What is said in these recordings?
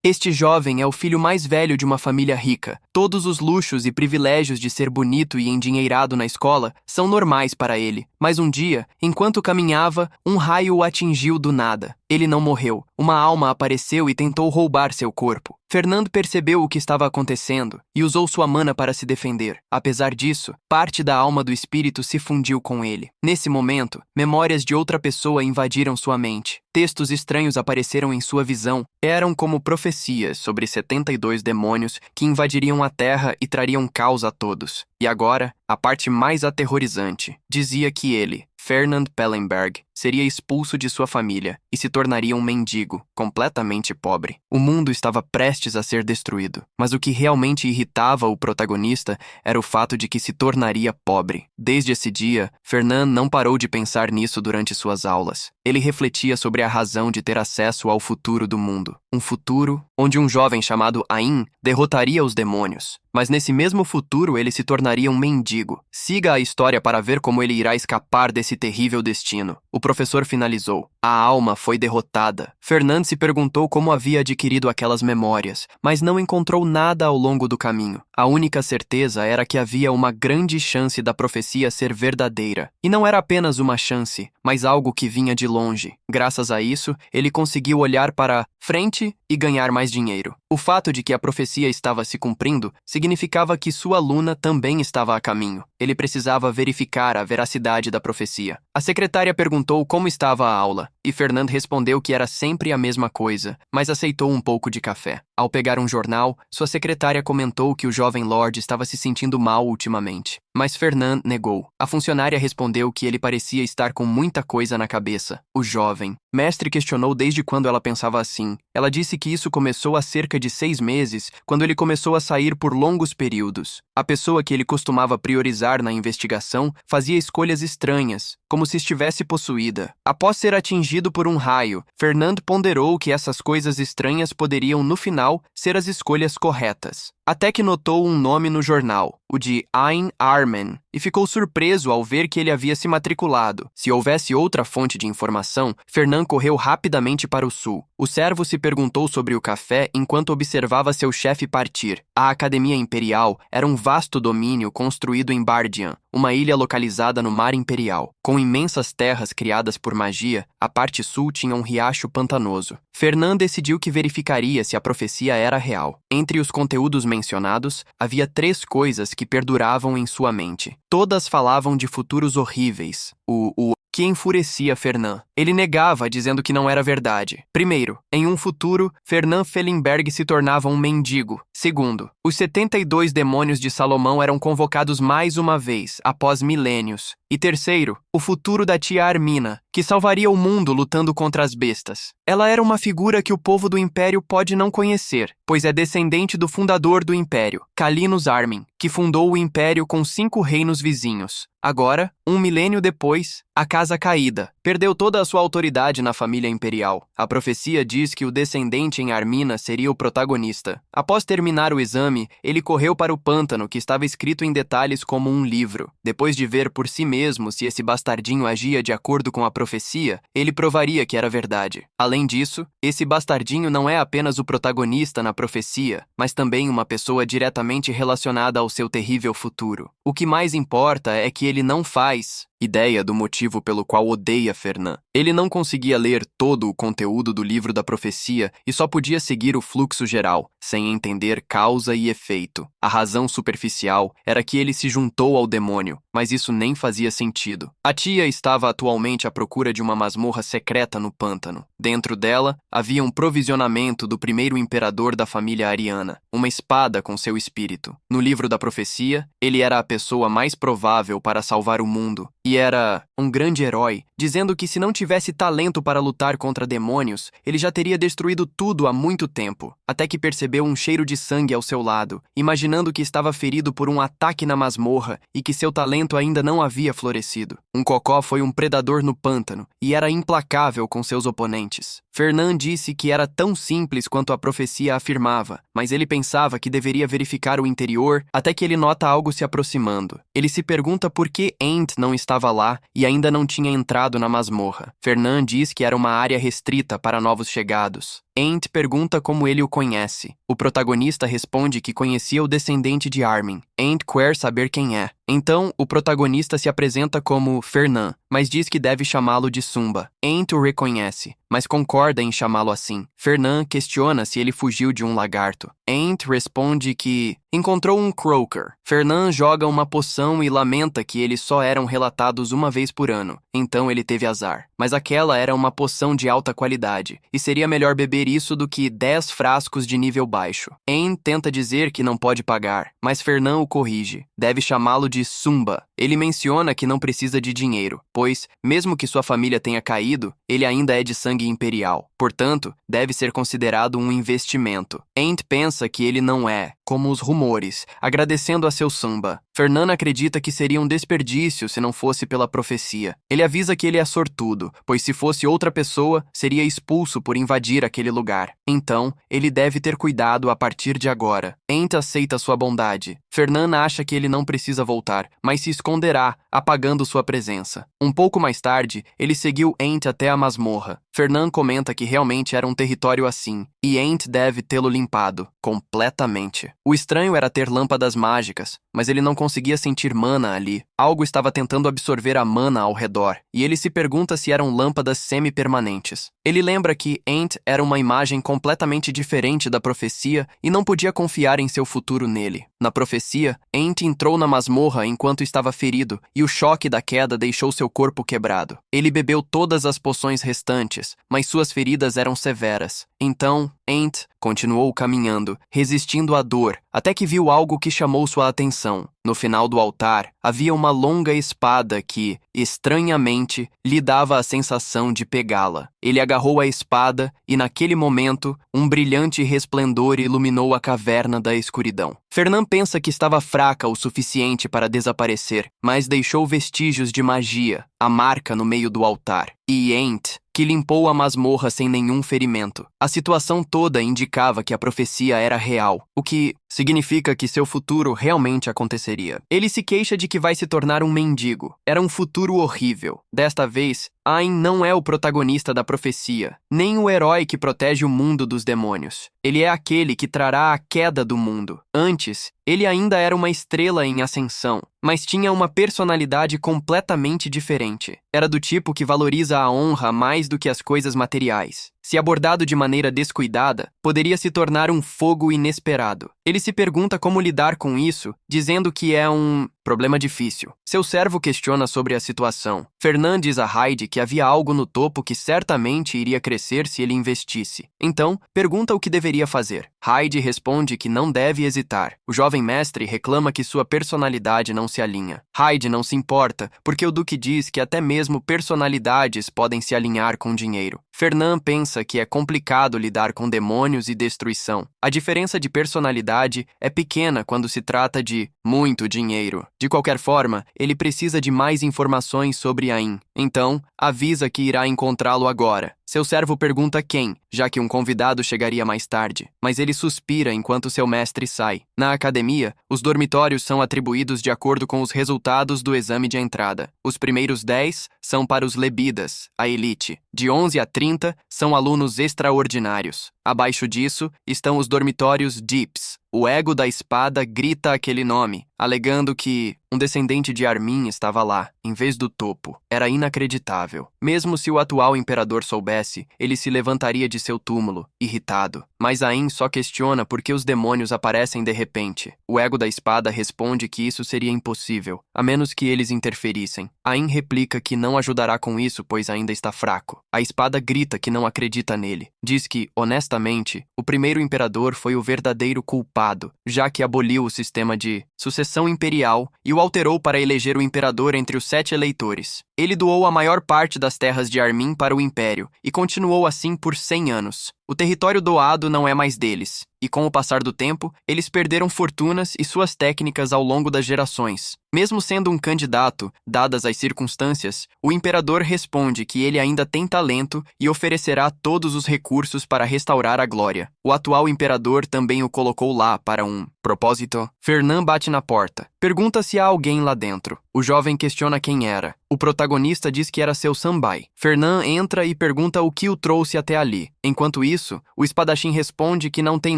Este jovem é o filho mais velho de uma família rica. Todos os luxos e privilégios de ser bonito e endinheirado na escola são normais para ele. Mas um dia, enquanto caminhava, um raio o atingiu do nada. Ele não morreu. Uma alma apareceu e tentou roubar seu corpo. Fernando percebeu o que estava acontecendo e usou sua mana para se defender. Apesar disso, parte da alma do espírito se fundiu com ele. Nesse momento, memórias de outra pessoa invadiram sua mente. Textos estranhos apareceram em sua visão. Eram como profecias sobre 72 demônios que invadiriam a Terra e trariam caos a todos. E agora, a parte mais aterrorizante, dizia que ele, Fernand Pellenberg, seria expulso de sua família e se tornaria um mendigo, completamente pobre. O mundo estava prestes a ser destruído, mas o que realmente irritava o protagonista era o fato de que se tornaria pobre. Desde esse dia, Fernand não parou de pensar nisso durante suas aulas. Ele refletia sobre a razão de ter acesso ao futuro do mundo. Um futuro onde um jovem chamado Ain derrotaria os demônios. Mas nesse mesmo futuro ele se tornaria um mendigo. Siga a história para ver como ele irá escapar desse terrível destino. O professor finalizou. A alma foi derrotada. Fernand se perguntou como havia adquirido aquelas memórias, mas não encontrou nada ao longo do caminho. A única certeza era que havia uma grande chance da profecia ser verdadeira. E não era apenas uma chance, mas algo que vinha de longe. Graças a isso, ele conseguiu olhar para frente e ganhar mais dinheiro. O fato de que a profecia estava se cumprindo significava que sua aluna também estava a caminho. Ele precisava verificar a veracidade da profecia. A secretária perguntou como estava a aula, e Fernand respondeu que era sempre a mesma coisa, mas aceitou um pouco de café. Ao pegar um jornal, sua secretária comentou que o jovem Lord estava se sentindo mal ultimamente. Mas Fernand negou. A funcionária respondeu que ele parecia estar com muita coisa na cabeça. O jovem. Mestre questionou desde quando ela pensava assim. Ela disse que isso começou há cerca de 6 meses, quando ele começou a sair por longos períodos. A pessoa que ele costumava priorizar na investigação fazia escolhas estranhas, como se estivesse possuída. Após ser atingido por um raio, Fernand ponderou que essas coisas estranhas poderiam, no final, ser as escolhas corretas. Até que notou um nome no jornal, o de Ain Armen, e ficou surpreso ao ver que ele havia se matriculado. Se houvesse outra fonte de informação, Fernand correu rapidamente para o sul. O servo se perguntou sobre o café enquanto observava seu chefe partir. A Academia Imperial era um vasto domínio construído em Bardian, uma ilha localizada no Mar Imperial. Com imensas terras criadas por magia, a parte sul tinha um riacho pantanoso. Fernand decidiu que verificaria se a profecia era real. Entre os conteúdos mencionados, havia 3 coisas que perduravam em sua mente. Todas falavam de futuros horríveis. O que enfurecia Fernand. Ele negava, dizendo que não era verdade. Primeiro, em um futuro, Fernand Pellenberg se tornava um mendigo. Segundo, os 72 demônios de Salomão eram convocados mais uma vez, após milênios. E terceiro, o futuro da tia Armina, que salvaria o mundo lutando contra as bestas. Ela era uma figura que o povo do Império pode não conhecer, pois é descendente do fundador do Império, Calinus Armin, que fundou o Império com 5 reinos vizinhos. Agora, 1 milênio depois, a Casa Caída perdeu toda a sua autoridade na família imperial. A profecia diz que o descendente em Armina seria o protagonista. Após terminar o exame, ele correu para o pântano que estava escrito em detalhes como um livro. Depois de ver por si mesmo se esse bastardinho agia de acordo com a profecia, ele provaria que era verdade. Além disso, esse bastardinho não é apenas o protagonista na profecia, mas também uma pessoa diretamente relacionada ao seu terrível futuro. O que mais importa é que ele não faz ideia do motivo pelo qual odeia Fernand. Ele não conseguia ler todo o conteúdo do livro da profecia e só podia seguir o fluxo geral, sem entender causa e efeito. A razão superficial era que ele se juntou ao demônio, mas isso nem fazia sentido. A tia estava atualmente à procura de uma masmorra secreta no pântano. Dentro dela, havia um provisionamento do primeiro imperador da família ariana, uma espada com seu espírito. No livro da profecia, ele era a pessoa mais provável para salvar o mundo, e era um grande herói, dizendo que se não tivesse talento para lutar contra demônios, ele já teria destruído tudo há muito tempo, até que percebeu um cheiro de sangue ao seu lado, imaginando que estava ferido por um ataque na masmorra e que seu talento ainda não havia florescido. Um cocó foi um predador no pântano e era implacável com seus oponentes. Fernand disse que era tão simples quanto a profecia afirmava, mas ele pensava que deveria verificar o interior até que ele nota algo se aproximando. Ele se pergunta por que Ent não estava lá e ainda não tinha entrado na masmorra. Fernand diz que era uma área restrita para novos chegados. Aent pergunta como ele o conhece. O protagonista responde que conhecia o descendente de Armin. Aent quer saber quem é. Então, o protagonista se apresenta como Fernand, mas diz que deve chamá-lo de Sumba. Aent o reconhece, mas concorda em chamá-lo assim. Fernand questiona se ele fugiu de um lagarto. Aent responde que encontrou um croaker. Fernand joga uma poção e lamenta que eles só eram relatados uma vez por ano, então ele teve azar. Mas aquela era uma poção de alta qualidade, e seria melhor beber isso do que 10 frascos de nível baixo. Aent tenta dizer que não pode pagar, mas Fernand o corrige. Deve chamá-lo de Sumba. Ele menciona que não precisa de dinheiro, pois, mesmo que sua família tenha caído, ele ainda é de sangue imperial. Portanto, deve ser considerado um investimento. Aent pensa que ele não é, como os rumores, agradecendo a seu Sumba. Fernand acredita que seria um desperdício se não fosse pela profecia. Ele avisa que ele é sortudo, pois se fosse outra pessoa, seria expulso por invadir aquele lugar. Então, ele deve ter cuidado a partir de agora. Aent aceita sua bondade. Fernand acha que ele não precisa voltar, mas se esconderá, apagando sua presença. Um pouco mais tarde, ele seguiu Aent até a masmorra. Fernand comenta que realmente era um território assim, e Aent deve tê-lo limpado, completamente. O estranho era ter lâmpadas mágicas, mas ele não conseguia sentir mana ali. Algo estava tentando absorver a mana ao redor, e ele se pergunta se eram lâmpadas semi-permanentes. Ele lembra que Aent era uma imagem completamente diferente da profecia e não podia confiar em seu futuro nele. Na profecia, Aent entrou na masmorra enquanto estava ferido, e o choque da queda deixou seu corpo quebrado. Ele bebeu todas as poções restantes, mas suas feridas eram severas. Então, Aent continuou caminhando, resistindo à dor, até que viu algo que chamou sua atenção. No final do altar, havia uma longa espada que, estranhamente, lhe dava a sensação de pegá-la. Ele agarrou a espada e, naquele momento, um brilhante resplendor iluminou a caverna da escuridão. Fernand pensa que estava fraca o suficiente para desaparecer, mas deixou vestígios de magia, a marca no meio do altar. E Aent, que limpou a masmorra sem nenhum ferimento. A situação toda indicava que a profecia era real, o que significa que seu futuro realmente aconteceria. Ele se queixa de que vai se tornar um mendigo. Era um futuro horrível. Desta vez, Aen não é o protagonista da profecia, nem o herói que protege o mundo dos demônios. Ele é aquele que trará a queda do mundo. Antes, ele ainda era uma estrela em ascensão, mas tinha uma personalidade completamente diferente. Era do tipo que valoriza a honra mais do que as coisas materiais. Se abordado de maneira descuidada, poderia se tornar um fogo inesperado. Ele se pergunta como lidar com isso, dizendo que é um problema difícil. Seu servo questiona sobre a situação. Fernand diz a Hyde que havia algo no topo que certamente iria crescer se ele investisse. Então, pergunta o que deveria fazer. Hyde responde que não deve hesitar. O jovem mestre reclama que sua personalidade não se alinha. Hyde não se importa, porque o Duque diz que até mesmo personalidades podem se alinhar com dinheiro. Fernand pensa que é complicado lidar com demônios e destruição. A diferença de personalidade é pequena quando se trata de muito dinheiro. De qualquer forma, ele precisa de mais informações sobre Aen. Então, avisa que irá encontrá-lo agora. Seu servo pergunta quem, já que um convidado chegaria mais tarde, mas ele suspira enquanto seu mestre sai. Na academia, os dormitórios são atribuídos de acordo com os resultados do exame de entrada. Os primeiros 10 são para os lebidas, a elite. De 11 a 30 são alunos extraordinários. Abaixo disso estão os dormitórios Deeps. O ego da espada grita aquele nome, alegando que um descendente de Armin estava lá, em vez do topo. Era inacreditável. Mesmo se o atual imperador soubesse, ele se levantaria de seu túmulo, irritado. Mas Aen só questiona por que os demônios aparecem de repente. O ego da espada responde que isso seria impossível, a menos que eles interferissem. Aen replica que não ajudará com isso, pois ainda está fraco. A espada grita que não acredita nele. Diz que, honestamente, o primeiro imperador foi o verdadeiro culpado, já que aboliu o sistema de sucessão imperial e o alterou para eleger o imperador entre os 7 eleitores. Ele doou a maior parte das terras de Armin para o império e continuou assim por 100 anos. O território doado não é mais deles, e com o passar do tempo, eles perderam fortunas e suas técnicas ao longo das gerações. Mesmo sendo um candidato, dadas as circunstâncias, o imperador responde que ele ainda tem talento e oferecerá todos os recursos para restaurar a glória. O atual imperador também o colocou lá para um propósito, Fernand bate na porta. Pergunta se há alguém lá dentro. O jovem questiona quem era. O protagonista diz que era seu sambai. Fernand entra e pergunta o que o trouxe até ali. Enquanto isso, o espadachim responde que não tem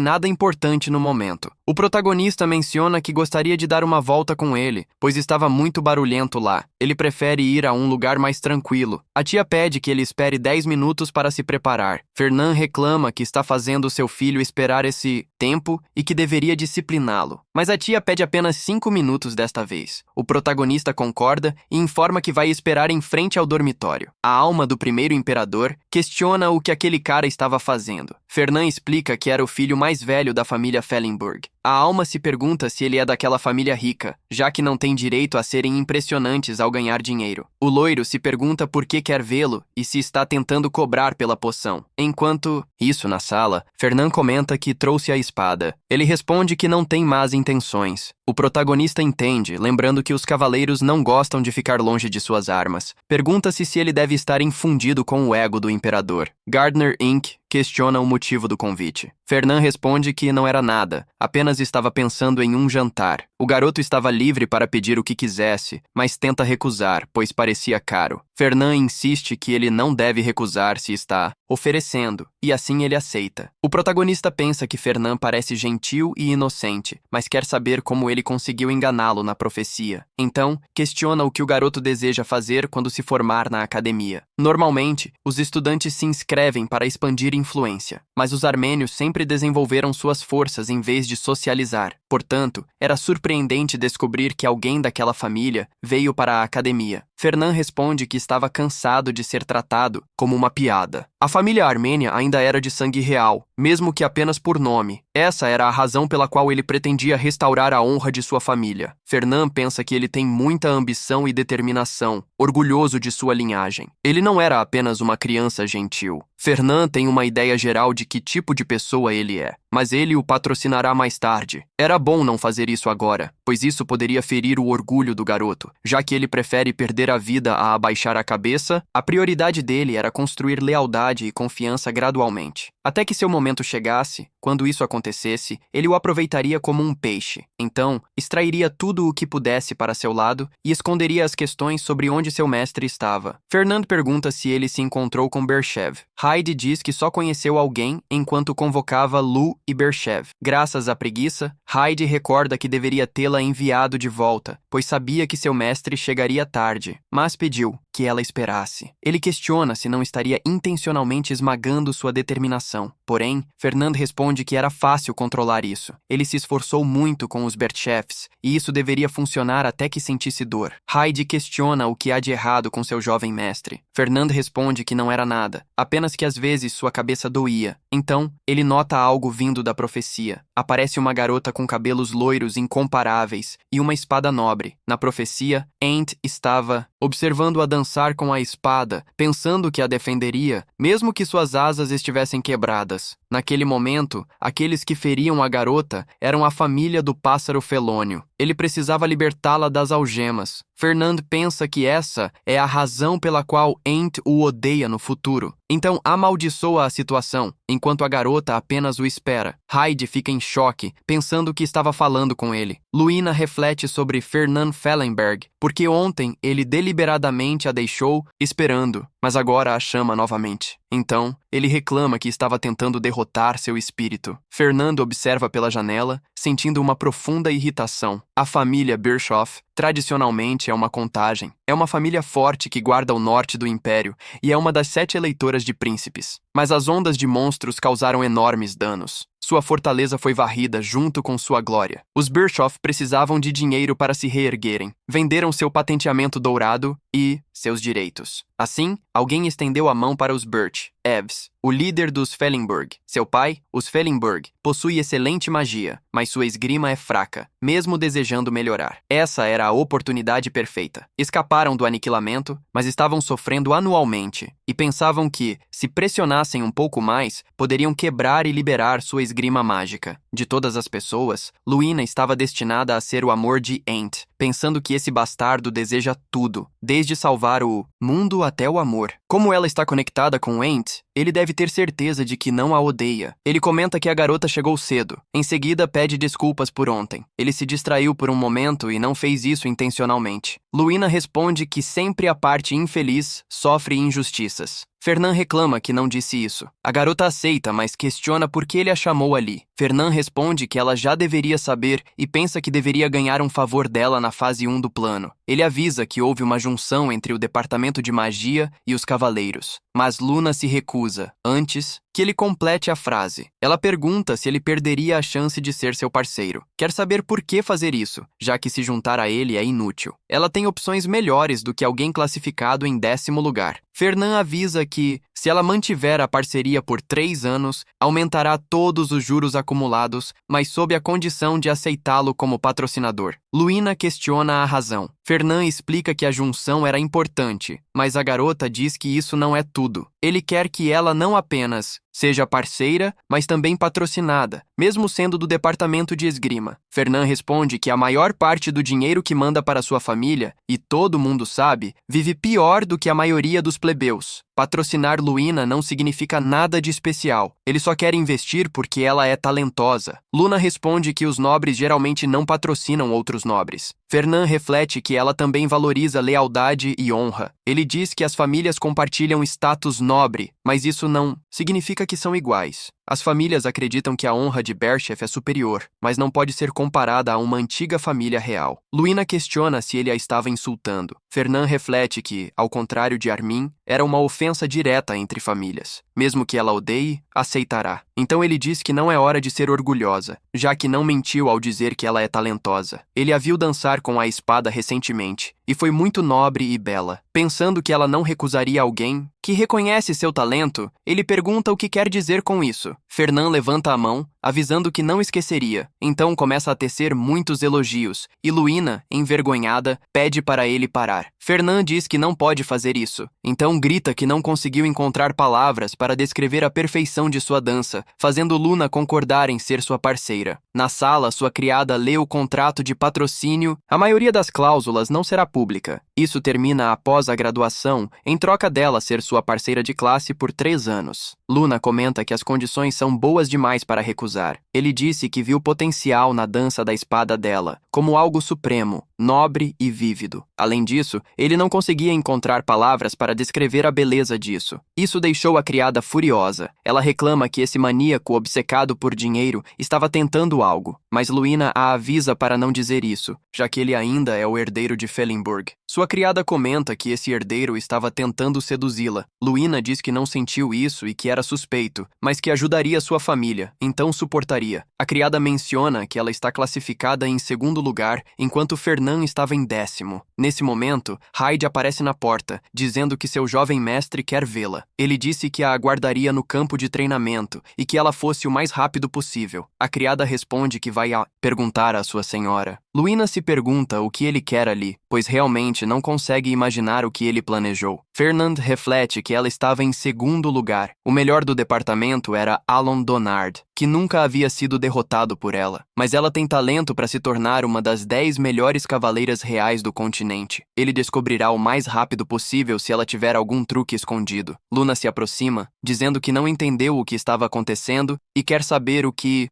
nada importante no momento. O protagonista menciona que gostaria de dar uma volta com ele, pois estava muito barulhento lá. Ele prefere ir a um lugar mais tranquilo. A tia pede que ele espere 10 minutos para se preparar. Fernand reclama que está fazendo seu filho esperar esse tempo e que deveria discipliná-lo. Mas a tia pede apenas 5 minutos desta vez. O protagonista concorda e informa que vai esperar em frente ao dormitório. A alma do primeiro imperador questiona o que aquele cara estava fazendo. Fernand explica que era o filho mais velho da família Fellenberg. A alma se pergunta se ele é daquela família rica, já que não tem direito a serem impressionantes ao ganhar dinheiro. O loiro se pergunta por que quer vê-lo e se está tentando cobrar pela poção. Enquanto isso na sala, Fernand comenta que trouxe a espada. Ele responde que não tem más intenções. O protagonista entende, lembrando que os cavaleiros não gostam de ficar longe de suas armas. Pergunta-se se ele deve estar infundido com o ego do imperador. Gardner Inc. questiona o motivo do convite. Fernand responde que não era nada, apenas estava pensando em um jantar. O garoto estava livre para pedir o que quisesse, mas tenta recusar, pois parecia caro. Fernand insiste que ele não deve recusar se está oferecendo, e assim ele aceita. O protagonista pensa que Fernand parece gentil e inocente, mas quer saber como ele conseguiu enganá-lo na profecia. Então, questiona o que o garoto deseja fazer quando se formar na academia. Normalmente, os estudantes se inscrevem para expandir influência, mas os armênios sempre desenvolveram suas forças em vez de socializar. Portanto, era surpreendente descobrir que alguém daquela família veio para a academia. Fernand responde que estava cansado de ser tratado como uma piada. A família armênia ainda era de sangue real, mesmo que apenas por nome. Essa era a razão pela qual ele pretendia restaurar a honra de sua família. Fernand pensa que ele tem muita ambição e determinação, orgulhoso de sua linhagem. Ele não era apenas uma criança gentil. Fernand tem uma ideia geral de que tipo de pessoa ele é, mas ele o patrocinará mais tarde. Era bom não fazer isso agora, pois isso poderia ferir o orgulho do garoto. Já que ele prefere perder a vida a abaixar a cabeça, a prioridade dele era construir lealdade e confiança gradualmente. Até que seu momento chegasse, quando isso acontecesse, ele o aproveitaria como um peixe. Então, extrairia tudo o que pudesse para seu lado e esconderia as questões sobre onde seu mestre estava. Fernand pergunta se ele se encontrou com Bershev. Hyde diz que só conheceu alguém enquanto convocava Lu e Bershev. Graças à preguiça, Hyde recorda que deveria tê-la enviado de volta, pois sabia que seu mestre chegaria tarde, mas pediu que ela esperasse. Ele questiona se não estaria intencionalmente esmagando sua determinação. Porém, Fernand responde que era fácil controlar isso. Ele se esforçou muito com os Berchevs, e isso deveria funcionar até que sentisse dor. Hyde questiona o que há de errado com seu jovem mestre. Fernand responde que não era nada, apenas que às vezes sua cabeça doía. Então, ele nota algo vindo da profecia. Aparece uma garota com cabelos loiros incomparáveis e uma espada nobre. Na profecia, Ent estava observando-a dançar com a espada, pensando que a defenderia, mesmo que suas asas estivessem quebradas. Naquele momento, aqueles que feriam a garota eram a família do pássaro felônio. Ele precisava libertá-la das algemas. Fernand pensa que essa é a razão pela qual Ent o odeia no futuro. Então amaldiçoa a situação, enquanto a garota apenas o espera. Hyde fica em choque, pensando que estava falando com ele. Luina reflete sobre Fernand Fellenberg, porque ontem ele deliberadamente a deixou esperando, mas agora a chama novamente. Então, ele reclama que estava tentando derrotar seu espírito. Fernando observa pela janela, sentindo uma profunda irritação. A família Bischoff, tradicionalmente, é uma contagem. É uma família forte que guarda o norte do império e é uma das 7 eleitoras de príncipes. Mas as ondas de monstros causaram enormes danos. Sua fortaleza foi varrida junto com sua glória. Os Bischoff precisavam de dinheiro para se reerguerem. Venderam seu patenteamento dourado e seus direitos. Assim, alguém estendeu a mão para os Birch, Eves, o líder dos Fellenberg. Seu pai, os Fellenberg, possui excelente magia, mas sua esgrima é fraca, mesmo desejando melhorar. Essa era a oportunidade perfeita. Escaparam do aniquilamento, mas estavam sofrendo anualmente e pensavam que, se pressionassem um pouco mais, poderiam quebrar e liberar sua esgrima mágica. De todas as pessoas, Luina estava destinada a ser o amor de Ent. pensando que esse bastardo deseja tudo, desde salvar o mundo até o amor. Como ela está conectada com Ent, ele deve ter certeza de que não a odeia. Ele comenta que a garota chegou cedo. Em seguida, pede desculpas por ontem. Ele se distraiu por um momento e não fez isso intencionalmente. Luína responde que sempre a parte infeliz sofre injustiças. Fernand reclama que não disse isso. A garota aceita, mas questiona por que ele a chamou ali. Fernand responde que ela já deveria saber e pensa que deveria ganhar um favor dela na fase 1 do plano. Ele avisa que houve uma junção entre o departamento de magia e os cavaleiros, mas Luna se recusa, antes que ele complete a frase. Ela pergunta se ele perderia a chance de ser seu parceiro. Quer saber por que fazer isso, já que se juntar a ele é inútil. Ela tem opções melhores do que alguém classificado em 10º lugar. Fernand avisa que, se ela mantiver a parceria por 3 anos, aumentará todos os juros acumulados, mas sob a condição de aceitá-lo como patrocinador. Luína questiona a razão. Fernand explica que a junção era importante, mas a garota diz que isso não é tudo. Ele quer que ela não apenas seja parceira, mas também patrocinada, mesmo sendo do departamento de esgrima. Fernand responde que a maior parte do dinheiro que manda para sua família, e todo mundo sabe, vive pior do que a maioria dos plebeus. Patrocinar Luína não significa nada de especial. Ele só quer investir porque ela é talentosa. Luna responde que os nobres geralmente não patrocinam outros nobres. Fernand reflete que ela também valoriza lealdade e honra. Ele diz que as famílias compartilham status nobre, mas isso não significa que são iguais. As famílias acreditam que a honra de Berchef é superior, mas não pode ser comparada a uma antiga família real. Luína questiona se ele a estava insultando. Fernand reflete que, ao contrário de Armin, era uma ofensa direta entre famílias. Mesmo que ela odeie, aceitará. Então ele diz que não é hora de ser orgulhosa, já que não mentiu ao dizer que ela é talentosa. Ele a viu dançar com a espada recentemente, e foi muito nobre e bela. Pensando que ela não recusaria alguém que reconhece seu talento, ele pergunta o que quer dizer com isso. Fernand levanta a mão, avisando que não esqueceria. Então começa a tecer muitos elogios, e Luína, envergonhada, pede para ele parar. Fernand diz que não pode fazer isso, então grita que não conseguiu encontrar palavras para descrever a perfeição de sua dança, fazendo Luna concordar em ser sua parceira. Na sala, sua criada lê o contrato de patrocínio. A maioria das cláusulas não será pública. Isso termina após a graduação, em troca dela ser sua parceira de classe por 3 anos. Luna comenta que as condições são boas demais para recusar. Ele disse que viu potencial na dança da espada dela, como algo supremo, nobre e vívido. Além disso, ele não conseguia encontrar palavras para descrever a beleza disso. Isso deixou a criada furiosa. Ela reclama que esse maníaco obcecado por dinheiro estava tentando algo, mas Luína a avisa para não dizer isso, já que ele ainda é o herdeiro de Fellenburg. Sua criada comenta que esse herdeiro estava tentando seduzi-la. Luína diz que não sentiu isso e que era suspeito, mas que ajudaria sua família, então suportaria. A criada menciona que ela está classificada em 2º lugar, enquanto Fernand estava em 10º. Nesse momento, Hyde aparece na porta, dizendo que seu jovem mestre quer vê-la. Ele disse que a aguardaria no campo de treinamento e que ela fosse o mais rápido possível. A criada responde que vai perguntar à sua senhora. Luína se pergunta o que ele quer ali, pois realmente não consegue imaginar o que ele planejou. Fernand reflete que ela estava em 2º lugar. O melhor do departamento era Alon Donard, que nunca havia sido derrotado por ela. Mas ela tem talento para se tornar uma das 10 melhores cavaleiras reais do continente. Ele descobrirá o mais rápido possível se ela tiver algum truque escondido. Luna se aproxima, dizendo que não entendeu o que estava acontecendo e quer saber o que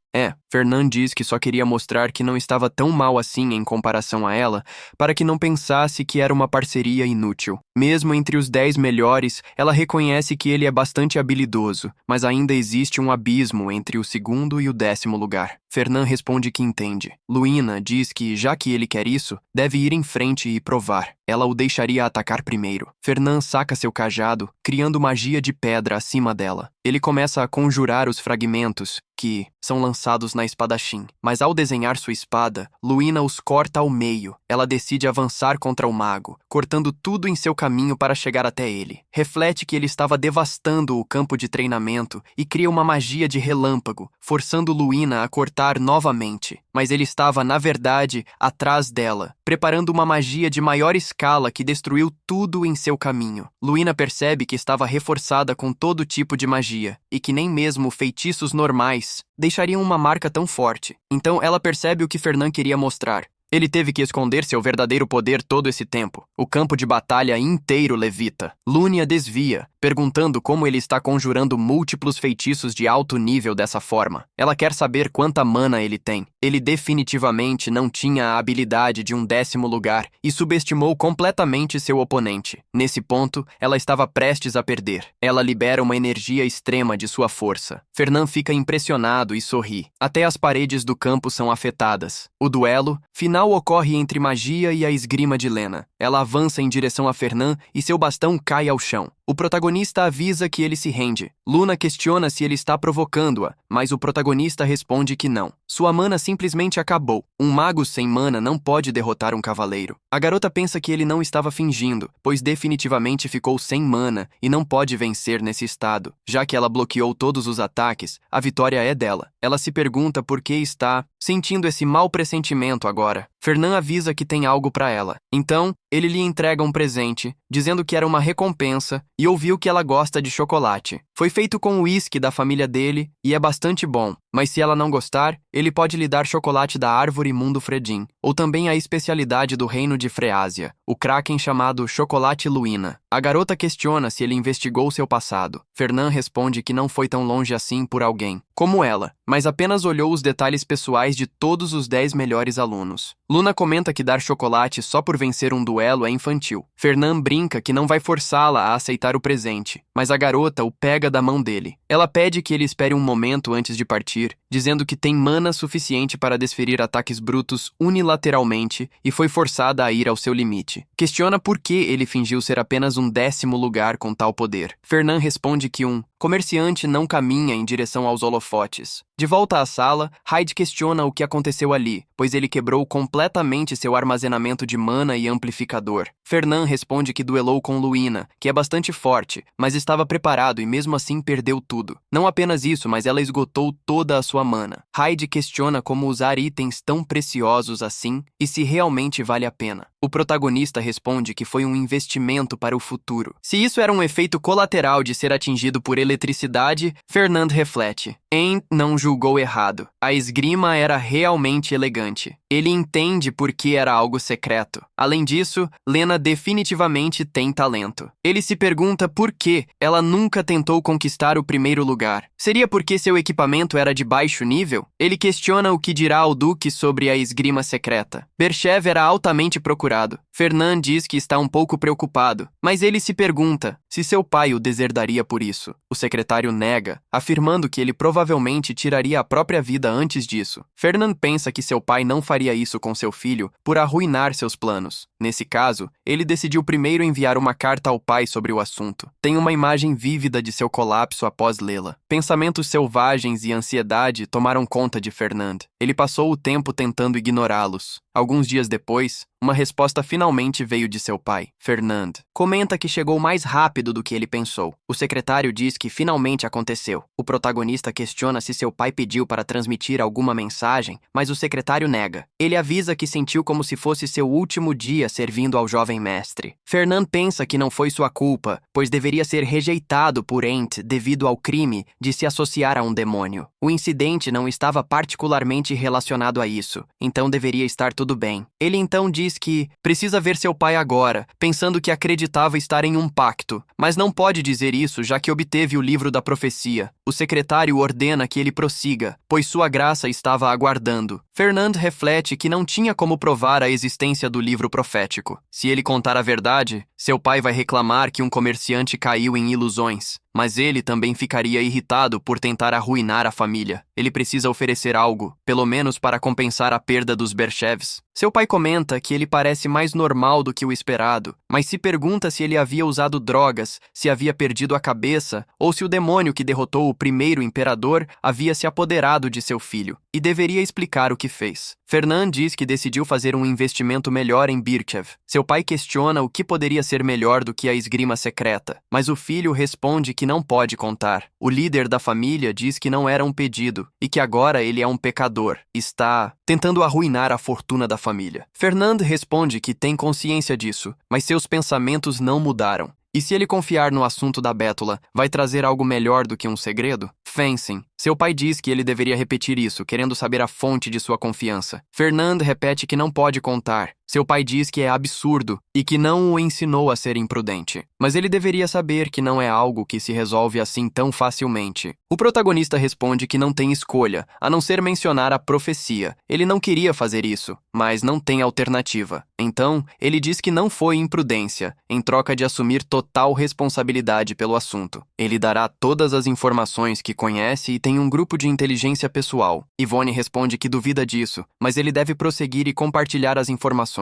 Fernand diz que só queria mostrar que não estava tão mal assim em comparação a ela, para que não pensasse que era uma parceria inútil. Mesmo entre os 10 melhores, ela reconhece que ele é bastante habilidoso, mas ainda existe um abismo entre o 2º e o 10º lugar. Fernand responde que entende. Luína diz que, já que ele quer isso, deve ir em frente e provar. Ela o deixaria atacar primeiro. Fernand saca seu cajado, criando magia de pedra acima dela. Ele começa a conjurar os fragmentos, que são lançados na espadachim. Mas ao desenhar sua espada, Luína os corta ao meio. Ela decide avançar contra o mago, cortando tudo em seu caminho para chegar até ele. Reflete que ele estava devastando o campo de treinamento e cria uma magia de relâmpago, forçando Luína a cortar novamente. Mas ele estava, na verdade, atrás dela, preparando uma magia de maior escala que destruiu tudo em seu caminho. Luína percebe que estava reforçada com todo tipo de magia, e que nem mesmo feitiços normais deixariam uma marca tão forte. Então ela percebe o que Fernand queria mostrar. Ele teve que esconder seu verdadeiro poder todo esse tempo. O campo de batalha inteiro levita. Lúnia desvia, perguntando como ele está conjurando múltiplos feitiços de alto nível dessa forma. Ela quer saber quanta mana ele tem. Ele definitivamente não tinha a habilidade de um 10º lugar e subestimou completamente seu oponente. Nesse ponto, ela estava prestes a perder. Ela libera uma energia extrema de sua força. Fernand fica impressionado e sorri. Até as paredes do campo são afetadas. O duelo final ocorre entre magia e a esgrima de Lena. Ela avança em direção a Fernand e seu bastão cai ao chão. O protagonista avisa que ele se rende. Luna questiona se ele está provocando-a, mas o protagonista responde que não. Sua mana simplesmente acabou. Um mago sem mana não pode derrotar um cavaleiro. A garota pensa que ele não estava fingindo, pois definitivamente ficou sem mana e não pode vencer nesse estado. Já que ela bloqueou todos os ataques, a vitória é dela. Ela se pergunta por que está sentindo esse mau pressentimento agora. Fernand avisa que tem algo para ela. Então, ele lhe entrega um presente, dizendo que era uma recompensa e ouviu que ela gosta de chocolate. Foi feito com o uísque da família dele e é bastante bom, mas se ela não gostar, ele pode lhe dar chocolate da árvore Mundo Fredin, ou também a especialidade do reino de Freásia, o kraken chamado chocolate Luína. A garota questiona se ele investigou seu passado. Fernand responde que não foi tão longe assim por alguém, como ela, mas apenas olhou os detalhes pessoais de todos os 10 melhores alunos. Luna comenta que dar chocolate só por vencer um duelo é infantil. Fernand brinca que não vai forçá-la a aceitar o presente, mas a garota o pega da mão dele. Ela pede que ele espere um momento antes de partir, dizendo que tem mana suficiente para desferir ataques brutos unilateralmente e foi forçada a ir ao seu limite. Questiona por que ele fingiu ser apenas um 10º lugar com tal poder. Fernand responde que um comerciante não caminha em direção aos holofotes. De volta à sala, Hyde questiona o que aconteceu ali, pois ele quebrou completamente seu armazenamento de mana e amplificador. Fernand responde que duelou com Luína, que é bastante forte, mas estava preparado e mesmo assim perdeu tudo. Não apenas isso, mas ela esgotou toda a sua mana. Hyde questiona como usar itens tão preciosos assim e se realmente vale a pena. O protagonista responde que foi um investimento para o futuro. Se isso era um efeito colateral de ser atingido por eletricidade, Fernand reflete. Aang não julgou errado. A esgrima era realmente elegante. Ele entende por que era algo secreto. Além disso, Lena definitivamente tem talento. Ele se pergunta por que ela nunca tentou conquistar o primeiro lugar. Seria porque seu equipamento era de baixo nível? Ele questiona o que dirá ao Duque sobre a esgrima secreta. Bershev era altamente procurado. Fernand diz que está um pouco preocupado, mas ele se pergunta se seu pai o deserdaria por isso. O secretário nega, afirmando que ele provavelmente tiraria a própria vida antes disso. Fernand pensa que seu pai não faria isso com seu filho por arruinar seus planos. Nesse caso, ele decidiu primeiro enviar uma carta ao pai sobre o assunto. Tem uma imagem vívida de seu colapso após lê-la. Pensamentos selvagens e ansiedade tomaram conta de Fernand. Ele passou o tempo tentando ignorá-los. Alguns dias depois, uma resposta finalmente veio de seu pai. Fernand comenta que chegou mais rápido do que ele pensou. O secretário diz que finalmente aconteceu. O protagonista questiona se seu pai pediu para transmitir alguma mensagem, mas o secretário nega. Ele avisa que sentiu como se fosse seu último dia servindo ao jovem mestre. Fernand pensa que não foi sua culpa, pois deveria ser rejeitado por Ent devido ao crime de se associar a um demônio. O incidente não estava particularmente relacionado a isso, então deveria estar tudo bem. Ele então diz que precisa ver seu pai agora, pensando que acreditava estar em um pacto, mas não pode dizer isso já que obteve o livro da profecia. O secretário ordena que ele prossiga, pois sua graça estava aguardando. Fernand reflete que não tinha como provar a existência do livro profético. Se ele contar a verdade, seu pai vai reclamar que um comerciante caiu em ilusões. Mas ele também ficaria irritado por tentar arruinar a família. Ele precisa oferecer algo, pelo menos para compensar a perda dos Berchevs. Seu pai comenta que ele parece mais normal do que o esperado, mas se pergunta se ele havia usado drogas, se havia perdido a cabeça, ou se o demônio que derrotou o primeiro imperador havia se apoderado de seu filho, e deveria explicar o que fez. Fernand diz que decidiu fazer um investimento melhor em Birchev. Seu pai questiona o que poderia ser melhor do que a esgrima secreta, mas o filho responde que não pode contar. O líder da família diz que não era um pedido e que agora ele é um pecador. Está tentando arruinar a fortuna da família. Fernand responde que tem consciência disso, mas seus pensamentos não mudaram. E se ele confiar no assunto da bétula, vai trazer algo melhor do que um segredo? Fencing. Seu pai diz que ele deveria repetir isso, querendo saber a fonte de sua confiança. Fernand repete que não pode contar. Seu pai diz que é absurdo e que não o ensinou a ser imprudente. Mas ele deveria saber que não é algo que se resolve assim tão facilmente. O protagonista responde que não tem escolha, a não ser mencionar a profecia. Ele não queria fazer isso, mas não tem alternativa. Então, ele diz que não foi imprudência, em troca de assumir total responsabilidade pelo assunto. Ele dará todas as informações que conhece e tem um grupo de inteligência pessoal. Yvonne responde que duvida disso, mas ele deve prosseguir e compartilhar as informações.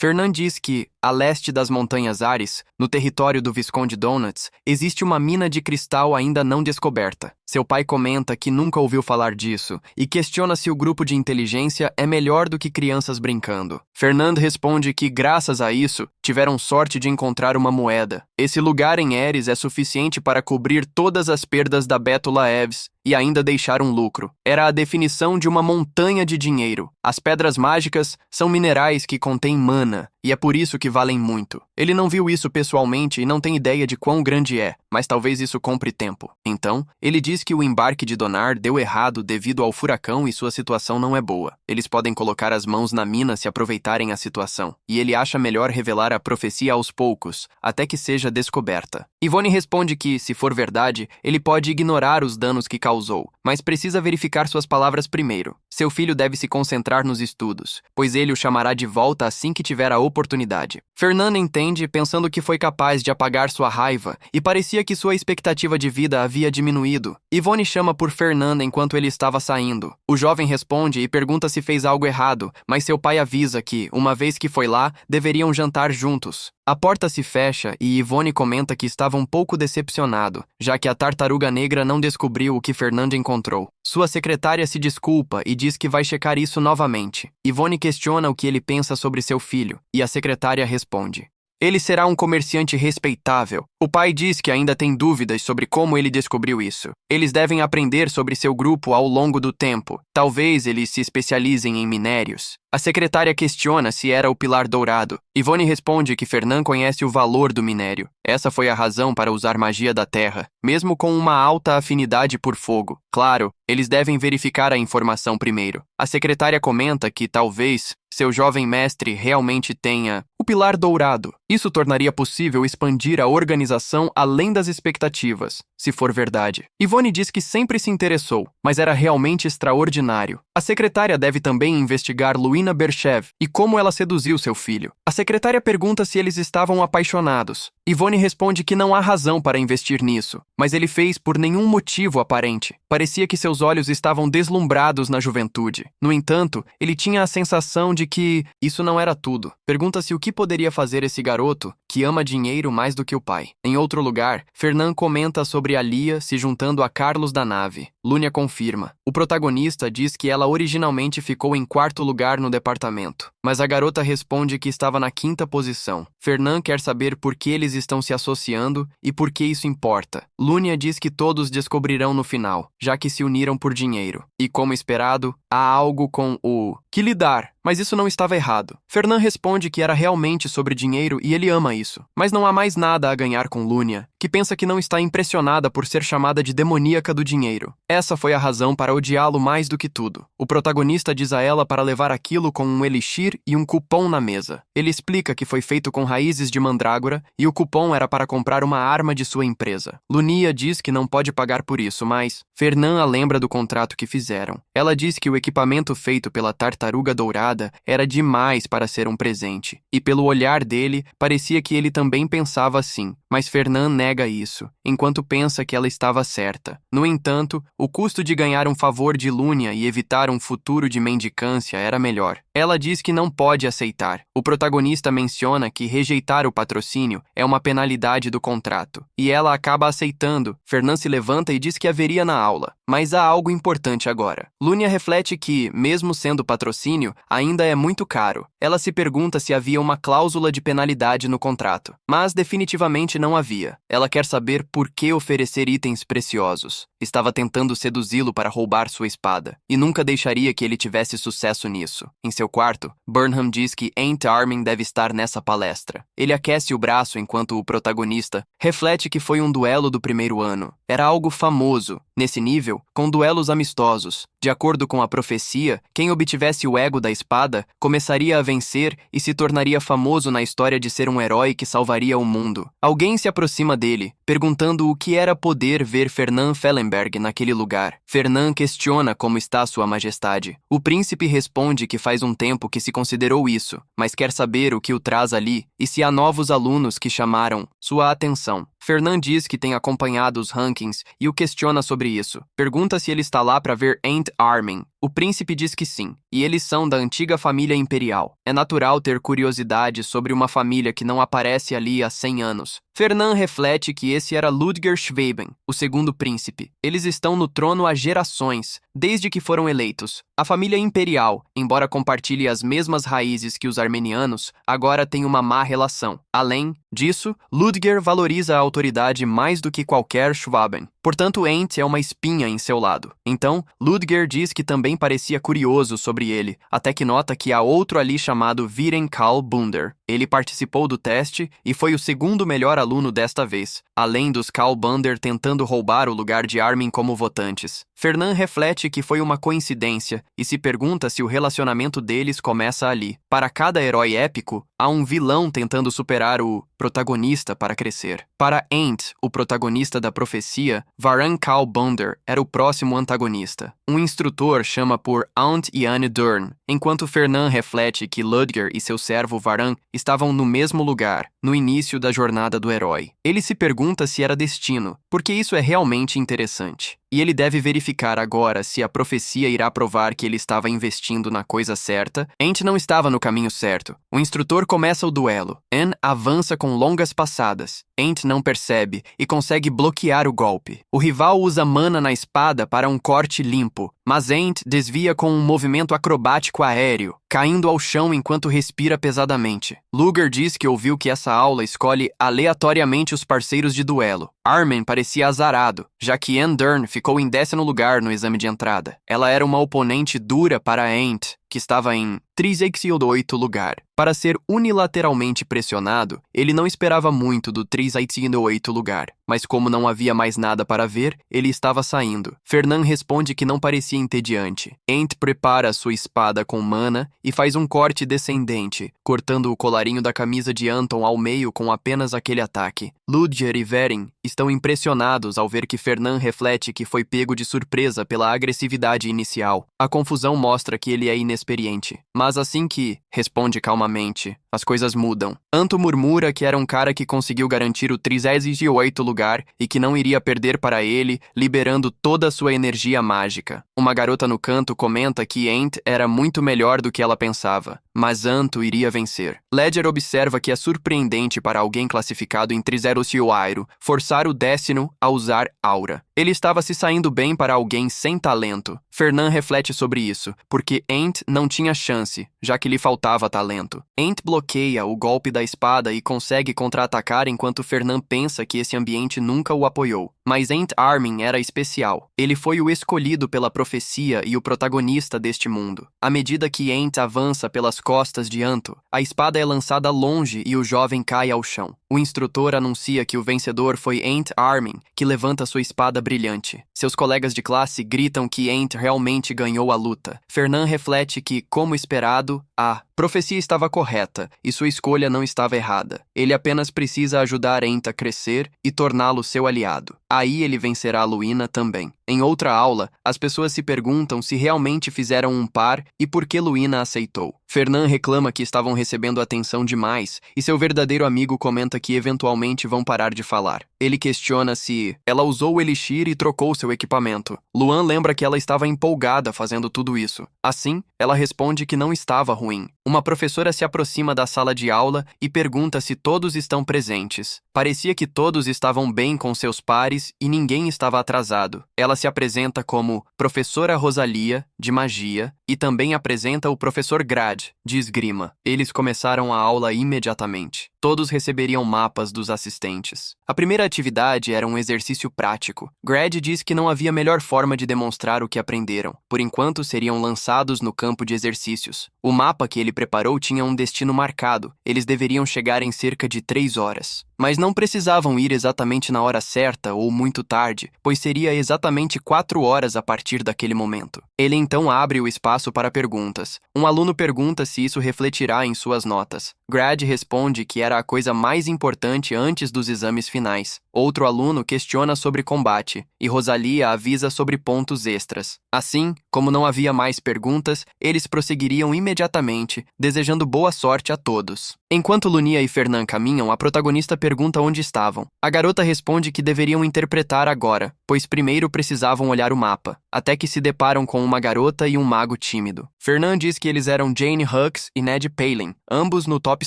Fernand diz que, a leste das Montanhas Ares, no território do Visconde Donuts, existe uma mina de cristal ainda não descoberta. Seu pai comenta que nunca ouviu falar disso e questiona se o grupo de inteligência é melhor do que crianças brincando. Fernand responde que, graças a isso, tiveram sorte de encontrar uma moeda. Esse lugar em Ares é suficiente para cobrir todas as perdas da Bétula Eves e ainda deixar um lucro. Era a definição de uma montanha de dinheiro. As pedras mágicas são minerais que contêm mana, e é por isso que valem muito. Ele não viu isso pessoalmente e não tem ideia de quão grande é, mas talvez isso compre tempo. Então, ele diz que o embarque de Donar deu errado devido ao furacão e sua situação não é boa. Eles podem colocar as mãos na mina se aproveitarem a situação, e ele acha melhor revelar a profecia aos poucos, até que seja descoberta. Yvonne responde que, se for verdade, ele pode ignorar os danos que causou, mas precisa verificar suas palavras primeiro. Seu filho deve se concentrar nos estudos, pois ele o chamará de volta assim que tiver a oportunidade. Fernand entende, pensando que foi capaz de apagar sua raiva, e parecia que sua expectativa de vida havia diminuído. Yvonne chama por Fernand enquanto ele estava saindo. O jovem responde e pergunta se fez algo errado, mas seu pai avisa que, uma vez que foi lá, deveriam jantar juntos. A porta se fecha e Yvonne comenta que estava um pouco decepcionado, já que a tartaruga negra não descobriu o que Fernand encontrou. Sua secretária se desculpa e diz que vai checar isso novamente. Yvonne questiona o que ele pensa sobre seu filho, e a secretária responde: ele será um comerciante respeitável. O pai diz que ainda tem dúvidas sobre como ele descobriu isso. Eles devem aprender sobre seu grupo ao longo do tempo. Talvez eles se especializem em minérios. A secretária questiona se era o pilar dourado. Yvonne responde que Fernand conhece o valor do minério. Essa foi a razão para usar magia da terra, mesmo com uma alta afinidade por fogo. Claro, eles devem verificar a informação primeiro. A secretária comenta que, talvez, seu jovem mestre realmente tenha o pilar dourado. Isso tornaria possível expandir a organização além das expectativas, se for verdade. Yvonne diz que sempre se interessou, mas era realmente extraordinário. A secretária deve também investigar Luina Berchev e como ela seduziu seu filho. A secretária pergunta se eles estavam apaixonados. Yvonne responde que não há razão para investir nisso, mas ele fez por nenhum motivo aparente. Parecia que seus olhos estavam deslumbrados na juventude. No entanto, ele tinha a sensação de que isso não era tudo. Pergunta-se o que poderia fazer esse garoto, que ama dinheiro mais do que o pai. Em outro lugar, Fernand comenta sobre a Lia se juntando a Carlos da nave. Lunia confirma. O protagonista diz que ela originalmente ficou em quarto lugar no departamento, mas a garota responde que estava na quinta posição. Fernand quer saber por que eles estão se associando e por que isso importa. Lunia diz que todos descobrirão no final, já que se uniram por dinheiro. E, como esperado, há algo com o que lidar. Mas isso não estava errado. Fernand responde que era realmente sobre dinheiro e ele ama isso. Mas não há mais nada a ganhar com Lunia, que pensa que não está impressionada por ser chamada de demoníaca do dinheiro. Essa foi a razão para odiá-lo mais do que tudo. O protagonista diz a ela para levar aquilo com um elixir e um cupom na mesa. Ele explica que foi feito com raízes de mandrágora e o cupom era para comprar uma arma de sua empresa. Lunia diz que não pode pagar por isso, mas Fernand a lembra do contrato que fizeram. Ela diz que o equipamento feito pela tartaruga dourada era demais para ser um presente, e pelo olhar dele, parecia que ele também pensava assim, mas Fernand nega isso, enquanto pensa que ela estava certa. No entanto, o custo de ganhar um favor de Lunia e evitar um futuro de mendicância era melhor. Ela diz que não pode aceitar. O protagonista menciona que rejeitar o patrocínio é uma penalidade do contrato, e ela acaba aceitando. Fernand se levanta e diz que haveria na aula, mas há algo importante agora. Lunia reflete que, mesmo sendo patrocínio, ainda é muito caro. Ela se pergunta se havia uma cláusula de penalidade no contrato, mas definitivamente não havia. Ela quer saber por que oferecer itens preciosos. Estava tentando seduzi-lo para roubar sua espada, e nunca deixaria que ele tivesse sucesso nisso. Em seu seu quarto, Burnham diz que Aunt Armin deve estar nessa palestra. Ele aquece o braço enquanto o protagonista reflete que foi um duelo do primeiro ano. Era algo famoso, nesse nível, com duelos amistosos. De acordo com a profecia, quem obtivesse o ego da espada começaria a vencer e se tornaria famoso na história de ser um herói que salvaria o mundo. Alguém se aproxima dele, perguntando o que era poder ver Fernand Fellenberg naquele lugar. Fernand questiona como está Sua Majestade. O príncipe responde que faz um tempo que se considerou isso, mas quer saber o que o traz ali e se há novos alunos que chamaram sua atenção. Fernand diz que tem acompanhado os rankings e o questiona sobre isso. Pergunta se ele está lá para ver Aunt Armin. O príncipe diz que sim, e eles são da antiga família imperial. É natural ter curiosidade sobre uma família que não aparece ali há 100 anos. Fernand reflete que esse era Ludger Schwaben, o segundo príncipe. Eles estão no trono há gerações, desde que foram eleitos. A família imperial, embora compartilhe as mesmas raízes que os armenianos, agora tem uma má relação. Além disso, Ludger valoriza a autoridade mais do que qualquer Schwaben. Portanto, Aunt é uma espinha em seu lado. Então, Ludger diz que também parecia curioso sobre ele, até que nota que há outro ali chamado Viren Karl Bunder. Ele participou do teste e foi o segundo melhor aluno desta vez, além dos Karl Bunder tentando roubar o lugar de Armin como votantes. Fernand reflete que foi uma coincidência e se pergunta se o relacionamento deles começa ali. Para cada herói épico, há um vilão tentando superar o protagonista para crescer. Para Aunt, o protagonista da profecia, Varan Karl Bunder era o próximo antagonista. Um instrutor chama por Aunt Iane Dern, enquanto Fernand reflete que Ludger e seu servo Varan estavam no mesmo lugar, no início da jornada do herói. Ele se pergunta se era destino, porque isso é realmente interessante. E ele deve verificar agora se a profecia irá provar que ele estava investindo na coisa certa. Aunt não estava no caminho certo. O instrutor começa o duelo. Anne avança com longas passadas. Aunt não percebe e consegue bloquear o golpe. O rival usa mana na espada para um corte limpo, mas Aunt desvia com um movimento acrobático aéreo, caindo ao chão enquanto respira pesadamente. Luger diz que ouviu que essa aula escolhe aleatoriamente os parceiros de duelo. Armin parecia azarado, já que Anne Dern ficou em 10º lugar no exame de entrada. Ela era uma oponente dura para Aunt, que estava em 38º lugar. Para ser unilateralmente pressionado, ele não esperava muito do 38º lugar, mas como não havia mais nada para ver, ele estava saindo. Fernand responde que não parecia entediante. Aunt prepara sua espada com mana e faz um corte descendente, cortando o colarinho da camisa de Anton ao meio com apenas aquele ataque. Ludger e Verin estão impressionados ao ver que Fernand reflete que foi pego de surpresa pela agressividade inicial. A confusão mostra que ele é inexperiente, mas assim que responde calmamente, as coisas mudam. Anto murmura que era um cara que conseguiu garantir o 38º lugar e que não iria perder para ele, liberando toda a sua energia mágica. Uma garota no canto comenta que Aunt era muito melhor do que ela pensava, mas Anto iria vencer. Ledger observa que é surpreendente para alguém classificado em 30º forçar o 10º a usar aura. Ele estava se saindo bem para alguém sem talento. Fernand reflete sobre isso, porque Aunt não tinha chance, já que lhe faltava talento. Aunt bloqueia o golpe da espada e consegue contra-atacar enquanto Fernand pensa que esse ambiente nunca o apoiou. Mas Aunt Armin era especial. Ele foi o escolhido pela profecia e o protagonista deste mundo. À medida que Aunt avança pelas costas de Anto, a espada é lançada longe e o jovem cai ao chão. O instrutor anuncia que o vencedor foi Aunt Armin, que levanta sua espada brilhante. Seus colegas de classe gritam que Aunt realmente ganhou a luta. Fernand reflete que, como esperado, a profecia estava correta e sua escolha não estava errada. Ele apenas precisa ajudar Aunt a crescer e torná-lo seu aliado. Aí ele vencerá Luina também. Em outra aula, as pessoas se perguntam se realmente fizeram um par e por que Luina aceitou. Fernand reclama que estavam recebendo atenção demais e seu verdadeiro amigo comenta que eventualmente vão parar de falar. Ele questiona se ela usou o elixir e trocou seu equipamento. Luan lembra que ela estava empolgada fazendo tudo isso. Assim, ela responde que não estava ruim. Uma professora se aproxima da sala de aula e pergunta se todos estão presentes. Parecia que todos estavam bem com seus pares e ninguém estava atrasado. Ela se apresenta como Professora Rosalia, de Magia, e também apresenta o professor Grad, de esgrima. Eles começaram a aula imediatamente. Todos receberiam mapas dos assistentes. A primeira atividade era um exercício prático. Grad diz que não havia melhor forma de demonstrar o que aprenderam. Por enquanto, seriam lançados no campo de exercícios. O mapa que ele preparou tinha um destino marcado. Eles deveriam chegar em cerca de 3 horas. Mas não precisavam ir exatamente na hora certa ou muito tarde, pois seria exatamente 4 horas a partir daquele momento. Ele então abre o espaço para perguntas. Um aluno pergunta se isso refletirá em suas notas. Grad responde que era a coisa mais importante antes dos exames finais. Outro aluno questiona sobre combate, e Rosalia avisa sobre pontos extras. Assim, como não havia mais perguntas, eles prosseguiriam imediatamente, desejando boa sorte a todos. Enquanto Lunia e Fernand caminham, a protagonista pergunta onde estavam. A garota responde que deveriam interpretar agora, pois primeiro precisavam olhar o mapa, até que se deparam com uma garota e um mago tímido. Fernand diz que eles eram Jane Hux e Ned Palin, ambos no top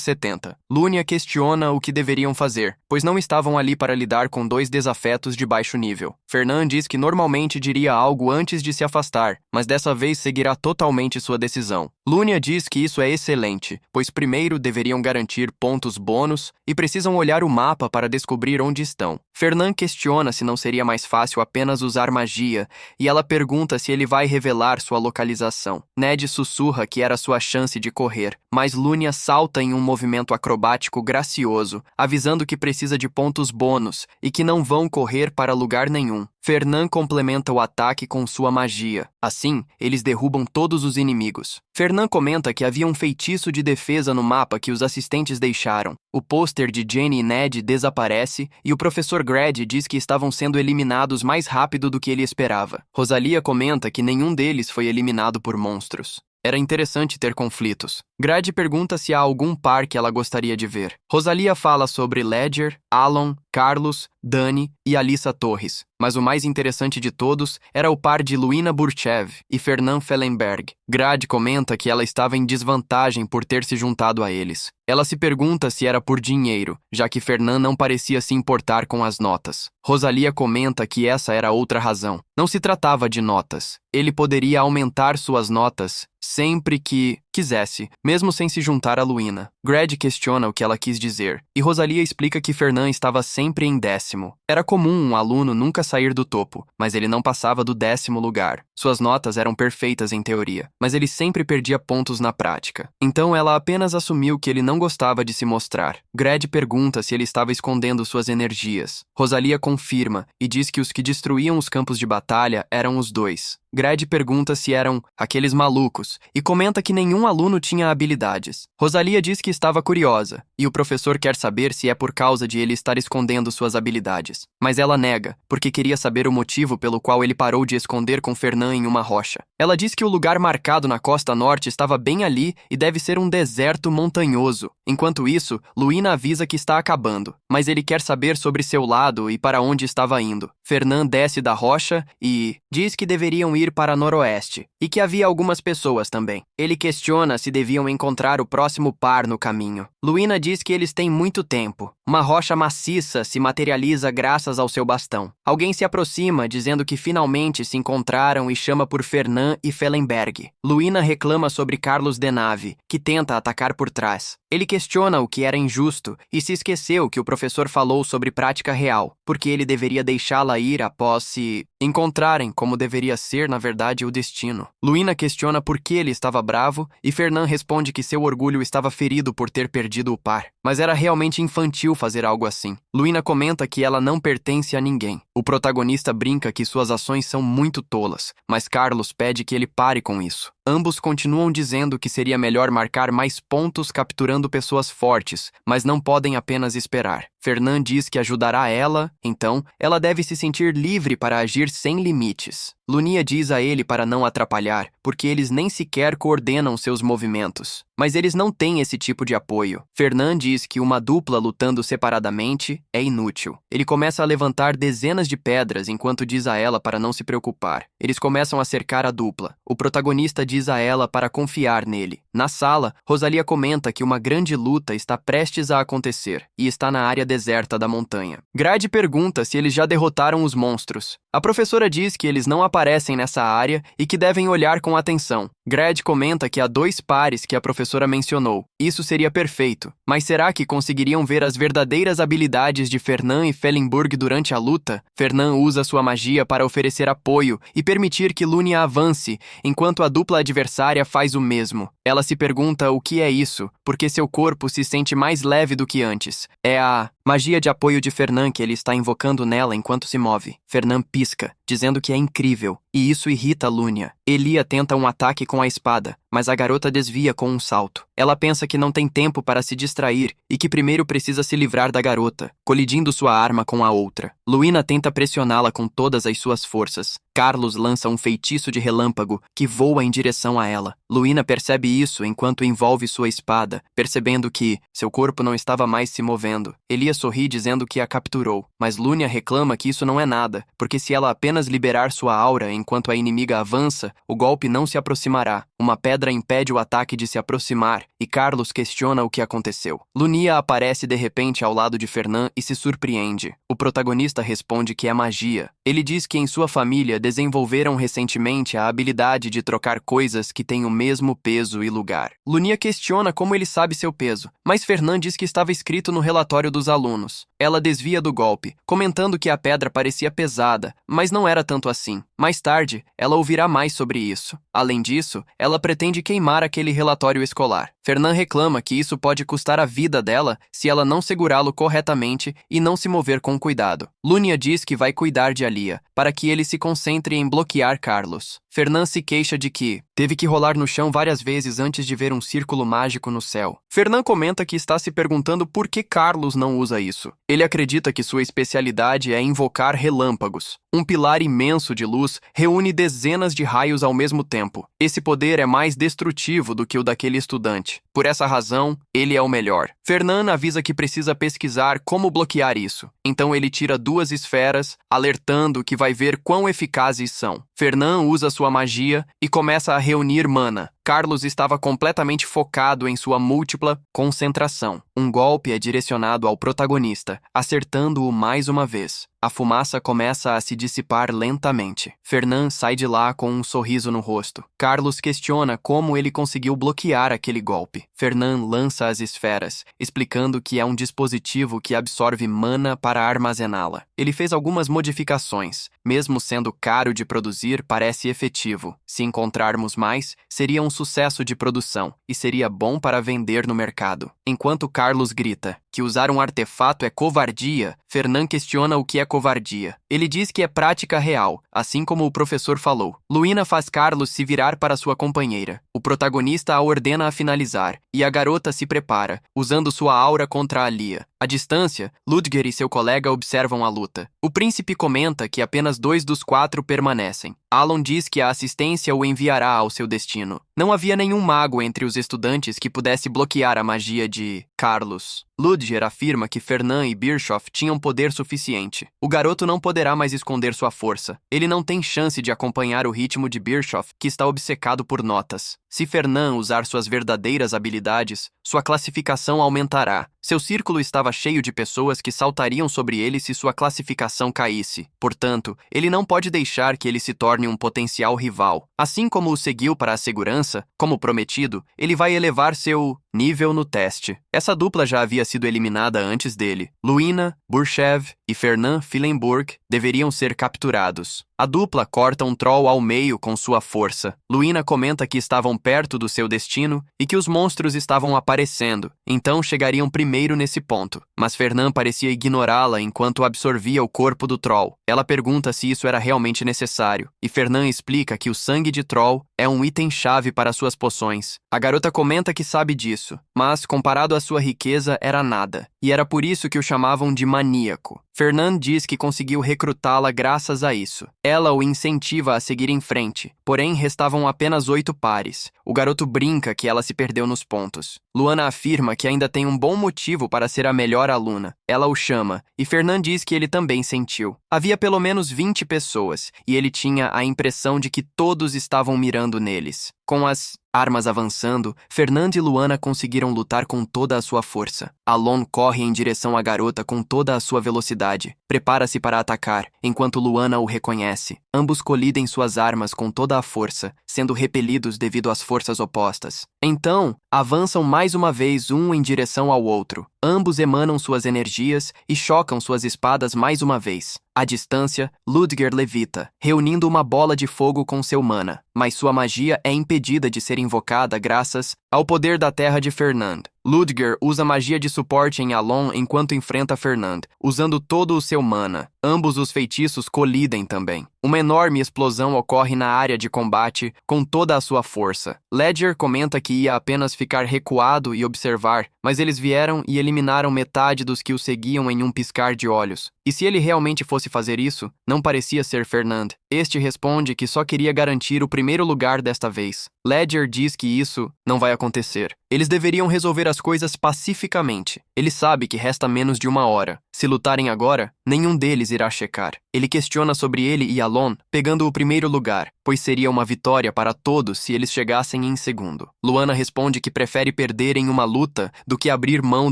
70. Lunia questiona o que deveriam fazer, pois não estavam ali para lidar com 2 desafetos de baixo nível. Fernand diz que normalmente diria algo antes de se afastar, mas dessa vez seguirá totalmente sua decisão. Lunia diz que isso é excelente, pois primeiro deveriam garantir pontos bônus e precisam olhar o mapa para descobrir onde estão. Fernand questiona se não seria mais fácil apenas usar magia, e ela pergunta se ele vai revelar sua localização. Ned sussurra que era sua chance de correr, mas Lunia salta em um movimento acrobático gracioso, avisando que precisa de pontos bônus e que não vão correr para lugar nenhum. Fernand complementa o ataque com sua magia. Assim, eles derrubam todos os inimigos. Fernand comenta que havia um feitiço de defesa no mapa que os assistentes deixaram. O pôster de Jane e Ned desaparece e o professor Grad diz que estavam sendo eliminados mais rápido do que ele esperava. Rosalia comenta que nenhum deles foi eliminado por monstros. Era interessante ter conflitos. Grad pergunta se há algum par que ela gostaria de ver. Rosalia fala sobre Ledger, Alan, Carlos, Dani e Alissa Torres, mas o mais interessante de todos era o par de Luina Burchev e Fernand Fellenberg. Grad comenta que ela estava em desvantagem por ter se juntado a eles. Ela se pergunta se era por dinheiro, já que Fernand não parecia se importar com as notas. Rosalia comenta que essa era outra razão. Não se tratava de notas. Ele poderia aumentar suas notas sempre que quisesse, mesmo sem se juntar a Luina. Grad questiona o que ela quis dizer, e Rosalia explica que Fernand estava sempre em 10º. Era comum um aluno nunca sair do topo, mas ele não passava do 10º lugar. Suas notas eram perfeitas em teoria, mas ele sempre perdia pontos na prática. Então ela apenas assumiu que ele não gostava de se mostrar. Grad pergunta se ele estava escondendo suas energias. Rosalia confirma e diz que os que destruíam os campos de batalha eram os 2. Grad pergunta se eram aqueles malucos e comenta que nenhum aluno tinha habilidades. Rosalia diz que estava curiosa e o professor quer saber se é por causa de ele estar escondendo suas habilidades. Mas ela nega, porque queria saber o motivo pelo qual ele parou de esconder com Fernand em uma rocha. Ela diz que o lugar marcado na costa norte estava bem ali e deve ser um deserto montanhoso. Enquanto isso, Luina avisa que está acabando, mas ele quer saber sobre seu lado e para onde estava indo. Fernand desce da rocha e diz que deveriam ir para noroeste, e que havia algumas pessoas também. Ele questiona se deviam encontrar o próximo par no caminho. Luina diz que eles têm muito tempo. Uma rocha maciça se materializa graças ao seu bastão. Alguém se aproxima, dizendo que finalmente se encontraram e chama por Fernand e Fellenberg. Luina reclama sobre Carlos Denave, que tenta atacar por trás. Ele questiona o que era injusto e se esqueceu que o professor falou sobre prática real, porque ele deveria deixá-la ir após se encontrarem como deveria ser, na verdade, o destino. Luina questiona por que ele estava bravo e Fernand responde que seu orgulho estava ferido por ter perdido o par. Mas era realmente infantil fazer algo assim. Luina comenta que ela não pertence a ninguém. O protagonista brinca que suas ações são muito tolas, mas Carlos pede que ele pare com isso. Ambos continuam dizendo que seria melhor marcar mais pontos capturando pessoas fortes, mas não podem apenas esperar. Fernand diz que ajudará ela, então ela deve se sentir livre para agir sem limites. Lunia diz a ele para não atrapalhar, porque eles nem sequer coordenam seus movimentos. Mas eles não têm esse tipo de apoio. Fernand diz que uma dupla lutando separadamente é inútil. Ele começa a levantar dezenas de pedras enquanto diz a ela para não se preocupar. Eles começam a cercar a dupla. O protagonista diz a ela para confiar nele. Na sala, Rosalia comenta que uma grande luta está prestes a acontecer e está na área deserta da montanha. Grade pergunta se eles já derrotaram os monstros. A professora diz que eles não aparecem nessa área e que devem olhar com atenção. Grade comenta que há 2 pares que a professora mencionou. Isso seria perfeito, mas será que conseguiriam ver as verdadeiras habilidades de Fernand e Fellenburg durante a luta? Fernand usa sua magia para oferecer apoio e permitir que Lunia avance, enquanto a dupla adversária faz o mesmo. Ela se pergunta o que é isso, porque seu corpo se sente mais leve do que antes. É a magia de apoio de Fernand que ele está invocando nela enquanto se move. Fernand pisca, dizendo que é incrível, e isso irrita Lunia. Elia tenta um ataque com a espada, mas a garota desvia com um salto. Ela pensa que não tem tempo para se distrair e que primeiro precisa se livrar da garota, colidindo sua arma com a outra. Luina tenta pressioná-la com todas as suas forças. Carlos lança um feitiço de relâmpago que voa em direção a ela. Luina percebe isso enquanto envolve sua espada, percebendo que seu corpo não estava mais se movendo. Elia sorri dizendo que a capturou, mas Lunia reclama que isso não é nada, porque se ela apenas liberar sua aura enquanto a inimiga avança, o golpe não se aproximará. Uma pedra impede o ataque de se aproximar e Carlos questiona o que aconteceu. Lunia aparece de repente ao lado de Fernand e se surpreende. O protagonista responde que é magia. Ele diz que em sua família desenvolveram recentemente a habilidade de trocar coisas que têm o mesmo peso e lugar. Lunia questiona como ele sabe seu peso, mas Fernand diz que estava escrito no relatório dos alunos. Ela desvia do golpe, comentando que a pedra parecia pesada, mas não era tanto assim. Mais tarde, ela ouvirá mais sobre isso. Além disso, ela pretende queimar aquele relatório escolar. Fernand reclama que isso pode custar a vida dela se ela não segurá-lo corretamente e não se mover com cuidado. Lunia diz que vai cuidar de Alia, para que ele se concentre em bloquear Carlos. Fernand se queixa de que teve que rolar no chão várias vezes antes de ver um círculo mágico no céu. Fernand comenta que está se perguntando por que Carlos não usa isso. Ele acredita que sua especialidade é invocar relâmpagos. Um pilar imenso de luz reúne dezenas de raios ao mesmo tempo. Esse poder é mais destrutivo do que o daquele estudante. Por essa razão, ele é o melhor. Fernand avisa que precisa pesquisar como bloquear isso. Então ele tira 2 esferas, alertando que vai ver quão eficazes são. Fernand usa sua magia e começa a reunir mana. Carlos estava completamente focado em sua múltipla concentração. Um golpe é direcionado ao protagonista, acertando-o mais uma vez. A fumaça começa a se dissipar lentamente. Fernand sai de lá com um sorriso no rosto. Carlos questiona como ele conseguiu bloquear aquele golpe. Fernand lança as esferas, explicando que é um dispositivo que absorve mana para armazená-la. Ele fez algumas modificações. Mesmo sendo caro de produzir, parece efetivo. Se encontrarmos mais, seria um sucesso de produção e seria bom para vender no mercado. Enquanto Carlos grita que usar um artefato é covardia, Fernand questiona o que é covardia. Ele diz que é prática real, assim como o professor falou. Luina faz Carlos se virar para sua companheira. O protagonista a ordena a finalizar, e a garota se prepara, usando sua aura contra Alia. À distância, Ludger e seu colega observam a luta. O príncipe comenta que apenas 2 dos 4 permanecem. Alon diz que a assistência o enviará ao seu destino. Não havia nenhum mago entre os estudantes que pudesse bloquear a magia de Carlos. Ludger afirma que Fernand e Bischoff tinham poder suficiente. O garoto não poderá mais esconder sua força. Ele não tem chance de acompanhar o ritmo de Bischoff, que está obcecado por notas. Se Fernand usar suas verdadeiras habilidades, sua classificação aumentará. Seu círculo estava cheio de pessoas que saltariam sobre ele se sua classificação caísse. Portanto, ele não pode deixar que ele se torne um potencial rival. Assim como o seguiu para a segurança, como prometido, ele vai elevar seu nível no teste. Essa dupla já havia sido eliminada antes dele. Luina, Burchev e Fernand Fellenburg deveriam ser capturados. A dupla corta um troll ao meio com sua força. Luina comenta que estavam perto do seu destino e que os monstros estavam aparecendo, então chegariam primeiro nesse ponto. Mas Fernand parecia ignorá-la enquanto absorvia o corpo do troll. Ela pergunta se isso era realmente necessário, e Fernand explica que o sangue de troll é um item-chave para suas poções. A garota comenta que sabe disso, mas comparado à sua riqueza era nada, e era por isso que o chamavam de maníaco. Fernand diz que conseguiu recrutá-la graças a isso. Ela o incentiva a seguir em frente, porém restavam apenas 8 pares. O garoto brinca que ela se perdeu nos pontos. Luana afirma que ainda tem um bom motivo para ser a melhor aluna. Ela o chama, e Fernand diz que ele também sentiu. Havia pelo menos 20 pessoas, e ele tinha a impressão de que todos estavam mirando neles. Com as armas avançando, Fernand e Luana conseguiram lutar com toda a sua força. Alon corre em direção à garota com toda a sua velocidade. Prepara-se para atacar, enquanto Luana o reconhece. Ambos colidem suas armas com toda a força, sendo repelidos devido às forças opostas. Então, avançam mais uma vez um em direção ao outro. Ambos emanam suas energias e chocam suas espadas mais uma vez. À distância, Ludger levita, reunindo uma bola de fogo com seu mana, mas sua magia é impedida de ser invocada graças ao poder da terra de Fernand. Ludger usa magia de suporte em Alon enquanto enfrenta Fernand, usando todo o seu mana. Ambos os feitiços colidem também. Uma enorme explosão ocorre na área de combate com toda a sua força. Ledger comenta que ia apenas ficar recuado e observar, mas eles vieram e eliminaram metade dos que o seguiam em um piscar de olhos. E se ele realmente fosse fazer isso, não parecia ser Fernand. Este responde que só queria garantir o primeiro lugar desta vez. Ledger diz que isso não vai acontecer. Eles deveriam resolver as coisas pacificamente. Ele sabe que resta menos de 1 hora. Se lutarem agora, nenhum deles irá checar. Ele questiona sobre ele e Alon, pegando o primeiro lugar, pois seria uma vitória para todos se eles chegassem em segundo. Luana responde que prefere perder em uma luta do que abrir mão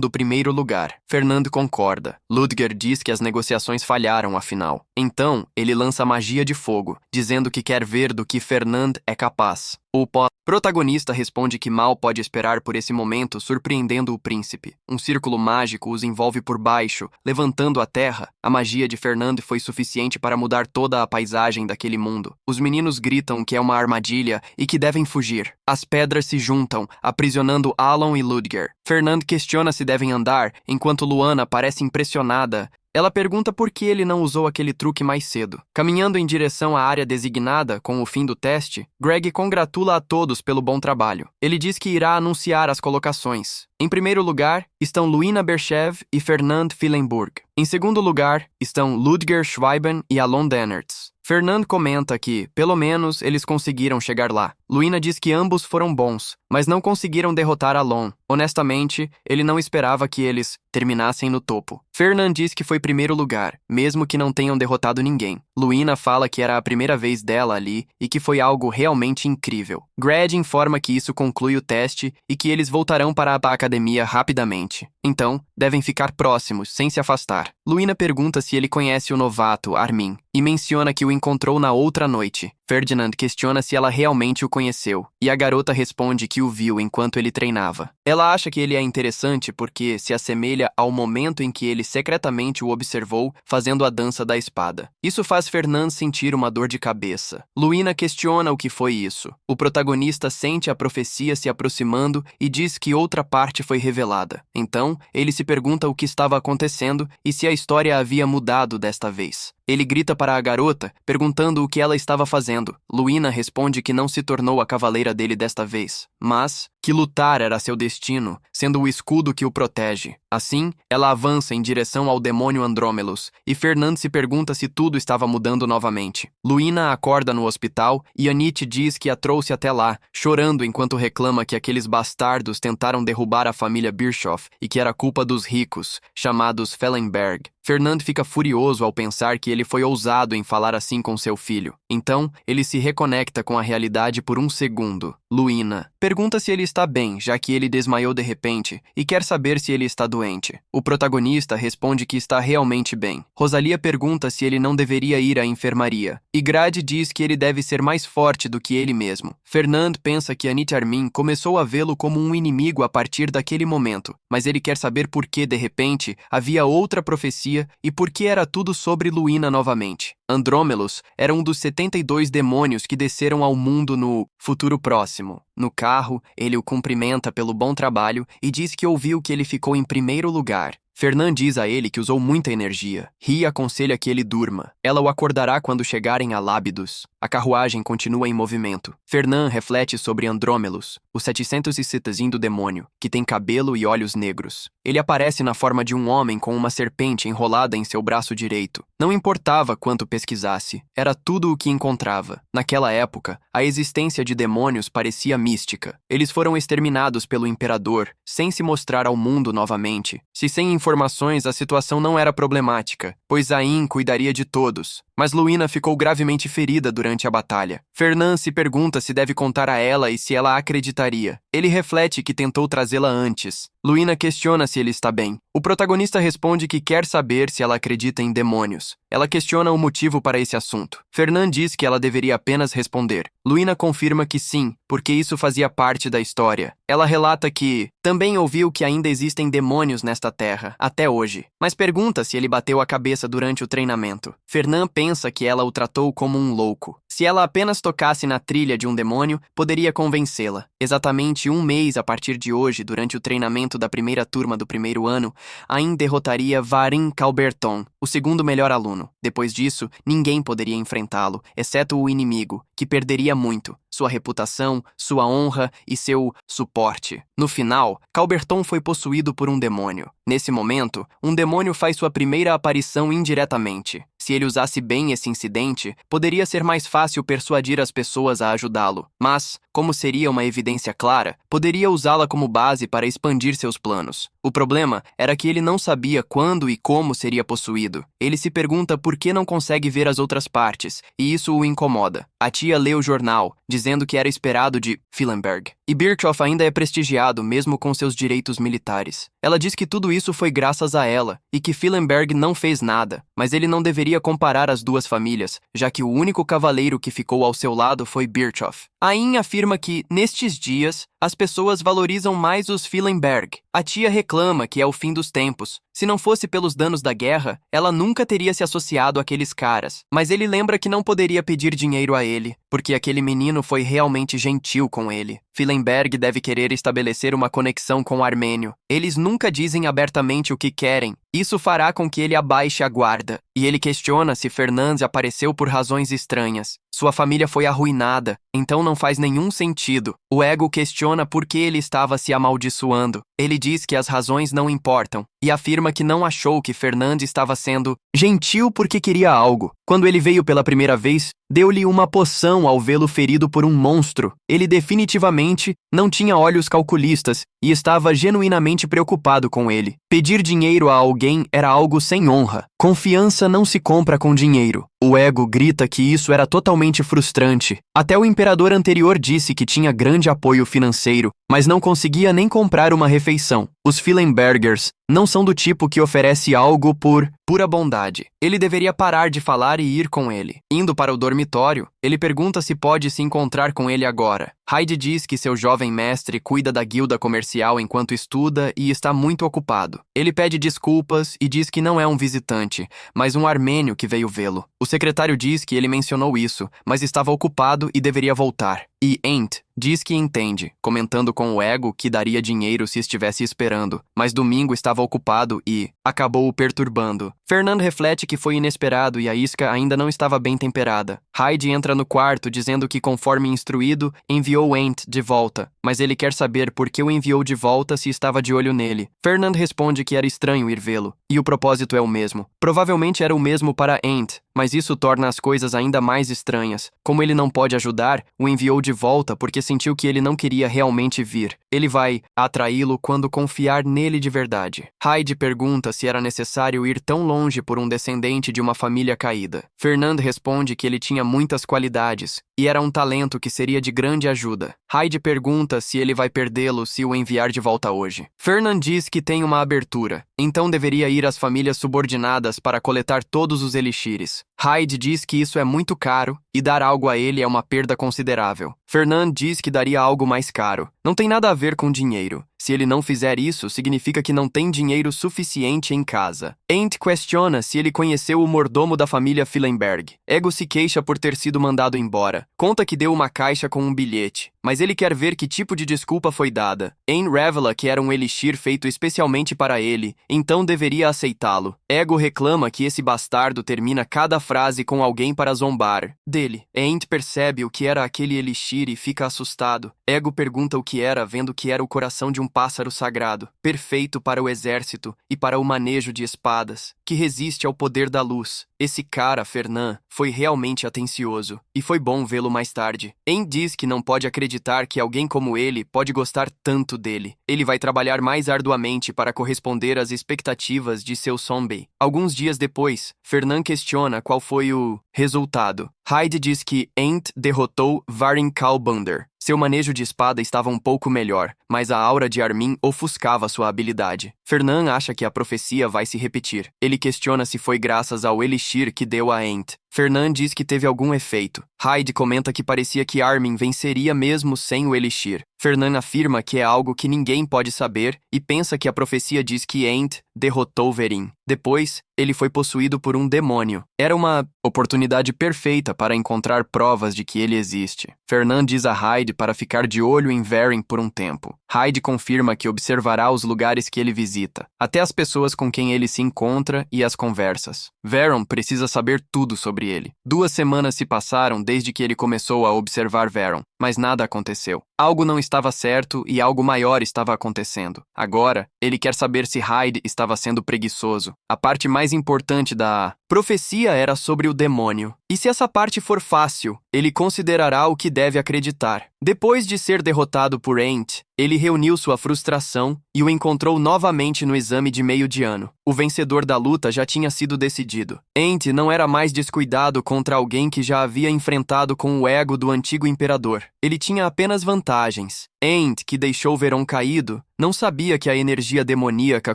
do primeiro lugar. Fernand concorda. Ludger diz que as negociações falharam afinal. Então, ele lança magia de fogo, dizendo que quer ver do que Fernand é capaz. O protagonista responde que mal pode esperar por esse momento, surpreendendo o príncipe. Um círculo mágico os envolve por baixo, levantando a terra. A magia de Fernand foi suficiente para mudar toda a paisagem daquele mundo. Os meninos gritam que é uma armadilha e que devem fugir. As pedras se juntam, aprisionando Alon e Ludger. Fernand questiona se devem andar, enquanto Luana parece impressionada. Ela pergunta por que ele não usou aquele truque mais cedo. Caminhando em direção à área designada, com o fim do teste, Greg congratula a todos pelo bom trabalho. Ele diz que irá anunciar as colocações. Em primeiro lugar, estão Luina Berchev e Fernand Filenburg. Em segundo lugar, estão Ludger Schweiben e Alon Dennertz. Fernand comenta que, pelo menos, eles conseguiram chegar lá. Luina diz que ambos foram bons, mas não conseguiram derrotar Alon. Honestamente, ele não esperava que eles terminassem no topo. Fernand diz que foi primeiro lugar, mesmo que não tenham derrotado ninguém. Luina fala que era a primeira vez dela ali e que foi algo realmente incrível. Greg informa que isso conclui o teste e que eles voltarão para a academia rapidamente. Então, devem ficar próximos, sem se afastar. Luina pergunta se ele conhece o novato, Armin, e menciona que o encontrou na outra noite. Ferdinand questiona se ela realmente o conheceu, e a garota responde que o viu enquanto ele treinava. Ela acha que ele é interessante porque se assemelha ao momento em que ele secretamente o observou fazendo a dança da espada. Isso faz Fernand sentir uma dor de cabeça. Luina questiona o que foi isso. O protagonista sente a profecia se aproximando e diz que outra parte foi revelada. Então, ele se pergunta o que estava acontecendo e se a história havia mudado desta vez. Ele grita para a garota, perguntando o que ela estava fazendo. Luina responde que não se tornou a cavaleira dele desta vez, mas que lutar era seu destino, sendo o escudo que o protege. Assim, ela avança em direção ao demônio Andrômelos, e Fernand se pergunta se tudo estava mudando novamente. Luina acorda no hospital e Anit diz que a trouxe até lá, chorando enquanto reclama que aqueles bastardos tentaram derrubar a família Bischoff e que era culpa dos ricos, chamados Fellenberg. Fernand fica furioso ao pensar que ele foi ousado em falar assim com seu filho. Então, ele se reconecta com a realidade por um segundo. Luina pergunta se ele está bem, já que ele desmaiou de repente, e quer saber se ele está doente. O protagonista responde que está realmente bem. Rosalia pergunta se ele não deveria ir à enfermaria, e Grade diz que ele deve ser mais forte do que ele mesmo. Fernand pensa que Anit Armin começou a vê-lo como um inimigo a partir daquele momento, mas ele quer saber por que, de repente, havia outra profecia e por que era tudo sobre Luina novamente. Andrômelos era um dos 72 demônios que desceram ao mundo no futuro próximo. No carro, ele o cumprimenta pelo bom trabalho e diz que ouviu que ele ficou em primeiro lugar. Fernand diz a ele que usou muita energia. Ri aconselha que ele durma. Ela o acordará quando chegarem a Lábidos. A carruagem continua em movimento. Fernand reflete sobre Andrômelos, o 770 demônio, que tem cabelo e olhos negros. Ele aparece na forma de um homem com uma serpente enrolada em seu braço direito. Não importava quanto pesquisasse, era tudo o que encontrava. Naquela época, a existência de demônios parecia mística. Eles foram exterminados pelo imperador, sem se mostrar ao mundo novamente. Se sem informações, a situação não era problemática, pois Zayn cuidaria de todos. Mas Luína ficou gravemente ferida durante a batalha. Fernand se pergunta se deve contar a ela e se ela acreditaria. Ele reflete que tentou trazê-la antes. Luína questiona se ele está bem. O protagonista responde que quer saber se ela acredita em demônios. Ela questiona o motivo para esse assunto. Fernand diz que ela deveria apenas responder. Luína confirma que sim, porque isso fazia parte da história. Ela relata que também ouviu que ainda existem demônios nesta terra, até hoje, mas pergunta se ele bateu a cabeça durante o treinamento. Fernand pensa que ela o tratou como um louco. Se ela apenas tocasse na trilha de um demônio, poderia convencê-la. Exatamente um mês a partir de hoje, durante o treinamento da primeira turma do primeiro ano, Ain derrotaria Varin Calberton, o segundo melhor aluno. Depois disso, ninguém poderia enfrentá-lo, exceto o inimigo, que perderia muito, sua reputação, sua honra e seu suporte. No final, Calberton foi possuído por um demônio. Nesse momento, um demônio faz sua primeira aparição indiretamente. Se ele usasse bem esse incidente, poderia ser mais fácil persuadir as pessoas a ajudá-lo. Mas, como seria uma evidência clara, poderia usá-la como base para expandir seus planos. O problema era que ele não sabia quando e como seria possuído. Ele se pergunta por que não consegue ver as outras partes, e isso o incomoda. A tia lê o jornal, dizendo que era esperado de Filenberg. E Birchoff ainda é prestigiado, mesmo com seus direitos militares. Ela diz que tudo isso foi graças a ela, e que Filenberg não fez nada, mas ele não deveria comparar as duas famílias, já que o único cavaleiro que ficou ao seu lado foi Birchoff. Ain afirma que, nestes dias, as pessoas valorizam mais os Filenberg. A tia reclama que é o fim dos tempos. Se não fosse pelos danos da guerra, ela nunca teria se associado àqueles caras. Mas ele lembra que não poderia pedir dinheiro a ele, porque aquele menino foi realmente gentil com ele. Filenberg deve querer estabelecer uma conexão com o Armênio. Eles nunca dizem abertamente o que querem. Isso fará com que ele abaixe a guarda. E ele questiona se Fernand apareceu por razões estranhas. Sua família foi arruinada, então não faz nenhum sentido. O ego questiona por que ele estava se amaldiçoando. Ele diz que as razões não importam, e afirma que não achou que Fernand estava sendo gentil porque queria algo. Quando ele veio pela primeira vez, deu-lhe uma poção ao vê-lo ferido por um monstro. Ele definitivamente não tinha olhos calculistas e estava genuinamente preocupado com ele. Pedir dinheiro a alguém era algo sem honra. Confiança não se compra com dinheiro. O ego grita que isso era totalmente frustrante. Até o imperador anterior disse que tinha grande apoio financeiro, mas não conseguia nem comprar uma refeição. Os Filenbergers não são do tipo que oferece algo por pura bondade. Ele deveria parar de falar e ir com ele. Indo para o dormitório, ele pergunta se pode se encontrar com ele agora. Hyde diz que seu jovem mestre cuida da guilda comercial enquanto estuda e está muito ocupado. Ele pede desculpas e diz que não é um visitante, mas um armênio que veio vê-lo. O secretário diz que ele mencionou isso, mas estava ocupado e deveria voltar. E Ent diz que entende, comentando com o ego que daria dinheiro se estivesse esperando, mas Domingo estava ocupado e acabou o perturbando. Fernand reflete que foi inesperado e a isca ainda não estava bem temperada. Hyde entra no quarto dizendo que, conforme instruído, enviou Ent de volta, mas ele quer saber por que o enviou de volta se estava de olho nele. Fernand responde que era estranho ir vê-lo, e o propósito é o mesmo. Provavelmente era o mesmo para Ent, mas isso torna as coisas ainda mais estranhas. Como ele não pode ajudar, o enviou de volta porque sentiu que ele não queria realmente vir. Ele vai atraí-lo quando confiar nele de verdade. Hyde pergunta se era necessário ir tão longe por um descendente de uma família caída. Fernand responde que ele tinha muitas qualidades e era um talento que seria de grande ajuda. Hyde pergunta se ele vai perdê-lo se o enviar de volta hoje. Fernand diz que tem uma abertura, então deveria ir às famílias subordinadas para coletar todos os elixires. Hyde diz que isso é muito caro e dar algo a ele é uma perda considerável. Fernand diz que daria algo mais caro. Não tem nada a ver com dinheiro. Se ele não fizer isso, significa que não tem dinheiro suficiente em casa. Ent questiona se ele conheceu o mordomo da família Fillenberg. Ego se queixa por ter sido mandado embora. Conta que deu uma caixa com um bilhete, mas ele quer ver que tipo de desculpa foi dada. Ain revela que era um elixir feito especialmente para ele, então deveria aceitá-lo. Ego reclama que esse bastardo termina cada frase com alguém para zombar dele. Ent percebe o que era aquele elixir e fica assustado. Ego pergunta o que era, vendo que era o coração de um pássaro sagrado, perfeito para o exército e para o manejo de espadas, que resiste ao poder da luz. Esse cara, Fernand, foi realmente atencioso, e foi bom vê-lo mais tarde. Ain diz que não pode acreditar que alguém como ele pode gostar tanto dele. Ele vai trabalhar mais arduamente para corresponder às expectativas de seu zombie. Alguns dias depois, Fernand questiona qual foi o resultado. Hyde diz que Ent derrotou Varin Kalbander. Seu manejo de espada estava um pouco melhor, mas a aura de Armin ofuscava sua habilidade. Fernand acha que a profecia vai se repetir. Ele questiona se foi graças ao elixir que deu a Ent. Fernand diz que teve algum efeito. Hyde comenta que parecia que Armin venceria mesmo sem o elixir. Fernand afirma que é algo que ninguém pode saber e pensa que a profecia diz que Ent derrotou Verin. Depois, ele foi possuído por um demônio. Era uma oportunidade perfeita para encontrar provas de que ele existe. Fernand diz a Hyde para ficar de olho em Verin por um tempo. Hyde confirma que observará os lugares que ele visita, até as pessoas com quem ele se encontra e as conversas. Veron precisa saber tudo sobre ele. 2 semanas se passaram desde que ele começou a observar Veron, mas nada aconteceu. Algo não estava certo e algo maior estava acontecendo. Agora, ele quer saber se Hyde estava sendo preguiçoso. A parte mais importante da profecia era sobre o demônio. E se essa parte for fácil, ele considerará o que deve acreditar. Depois de ser derrotado por Ent, ele reuniu sua frustração e o encontrou novamente no exame de meio de ano. O vencedor da luta já tinha sido decidido. Ent não era mais descuidado contra alguém que já havia enfrentado com o ego do antigo imperador. Ele tinha apenas vantagens. Ent, que deixou Veron caído, não sabia que a energia demoníaca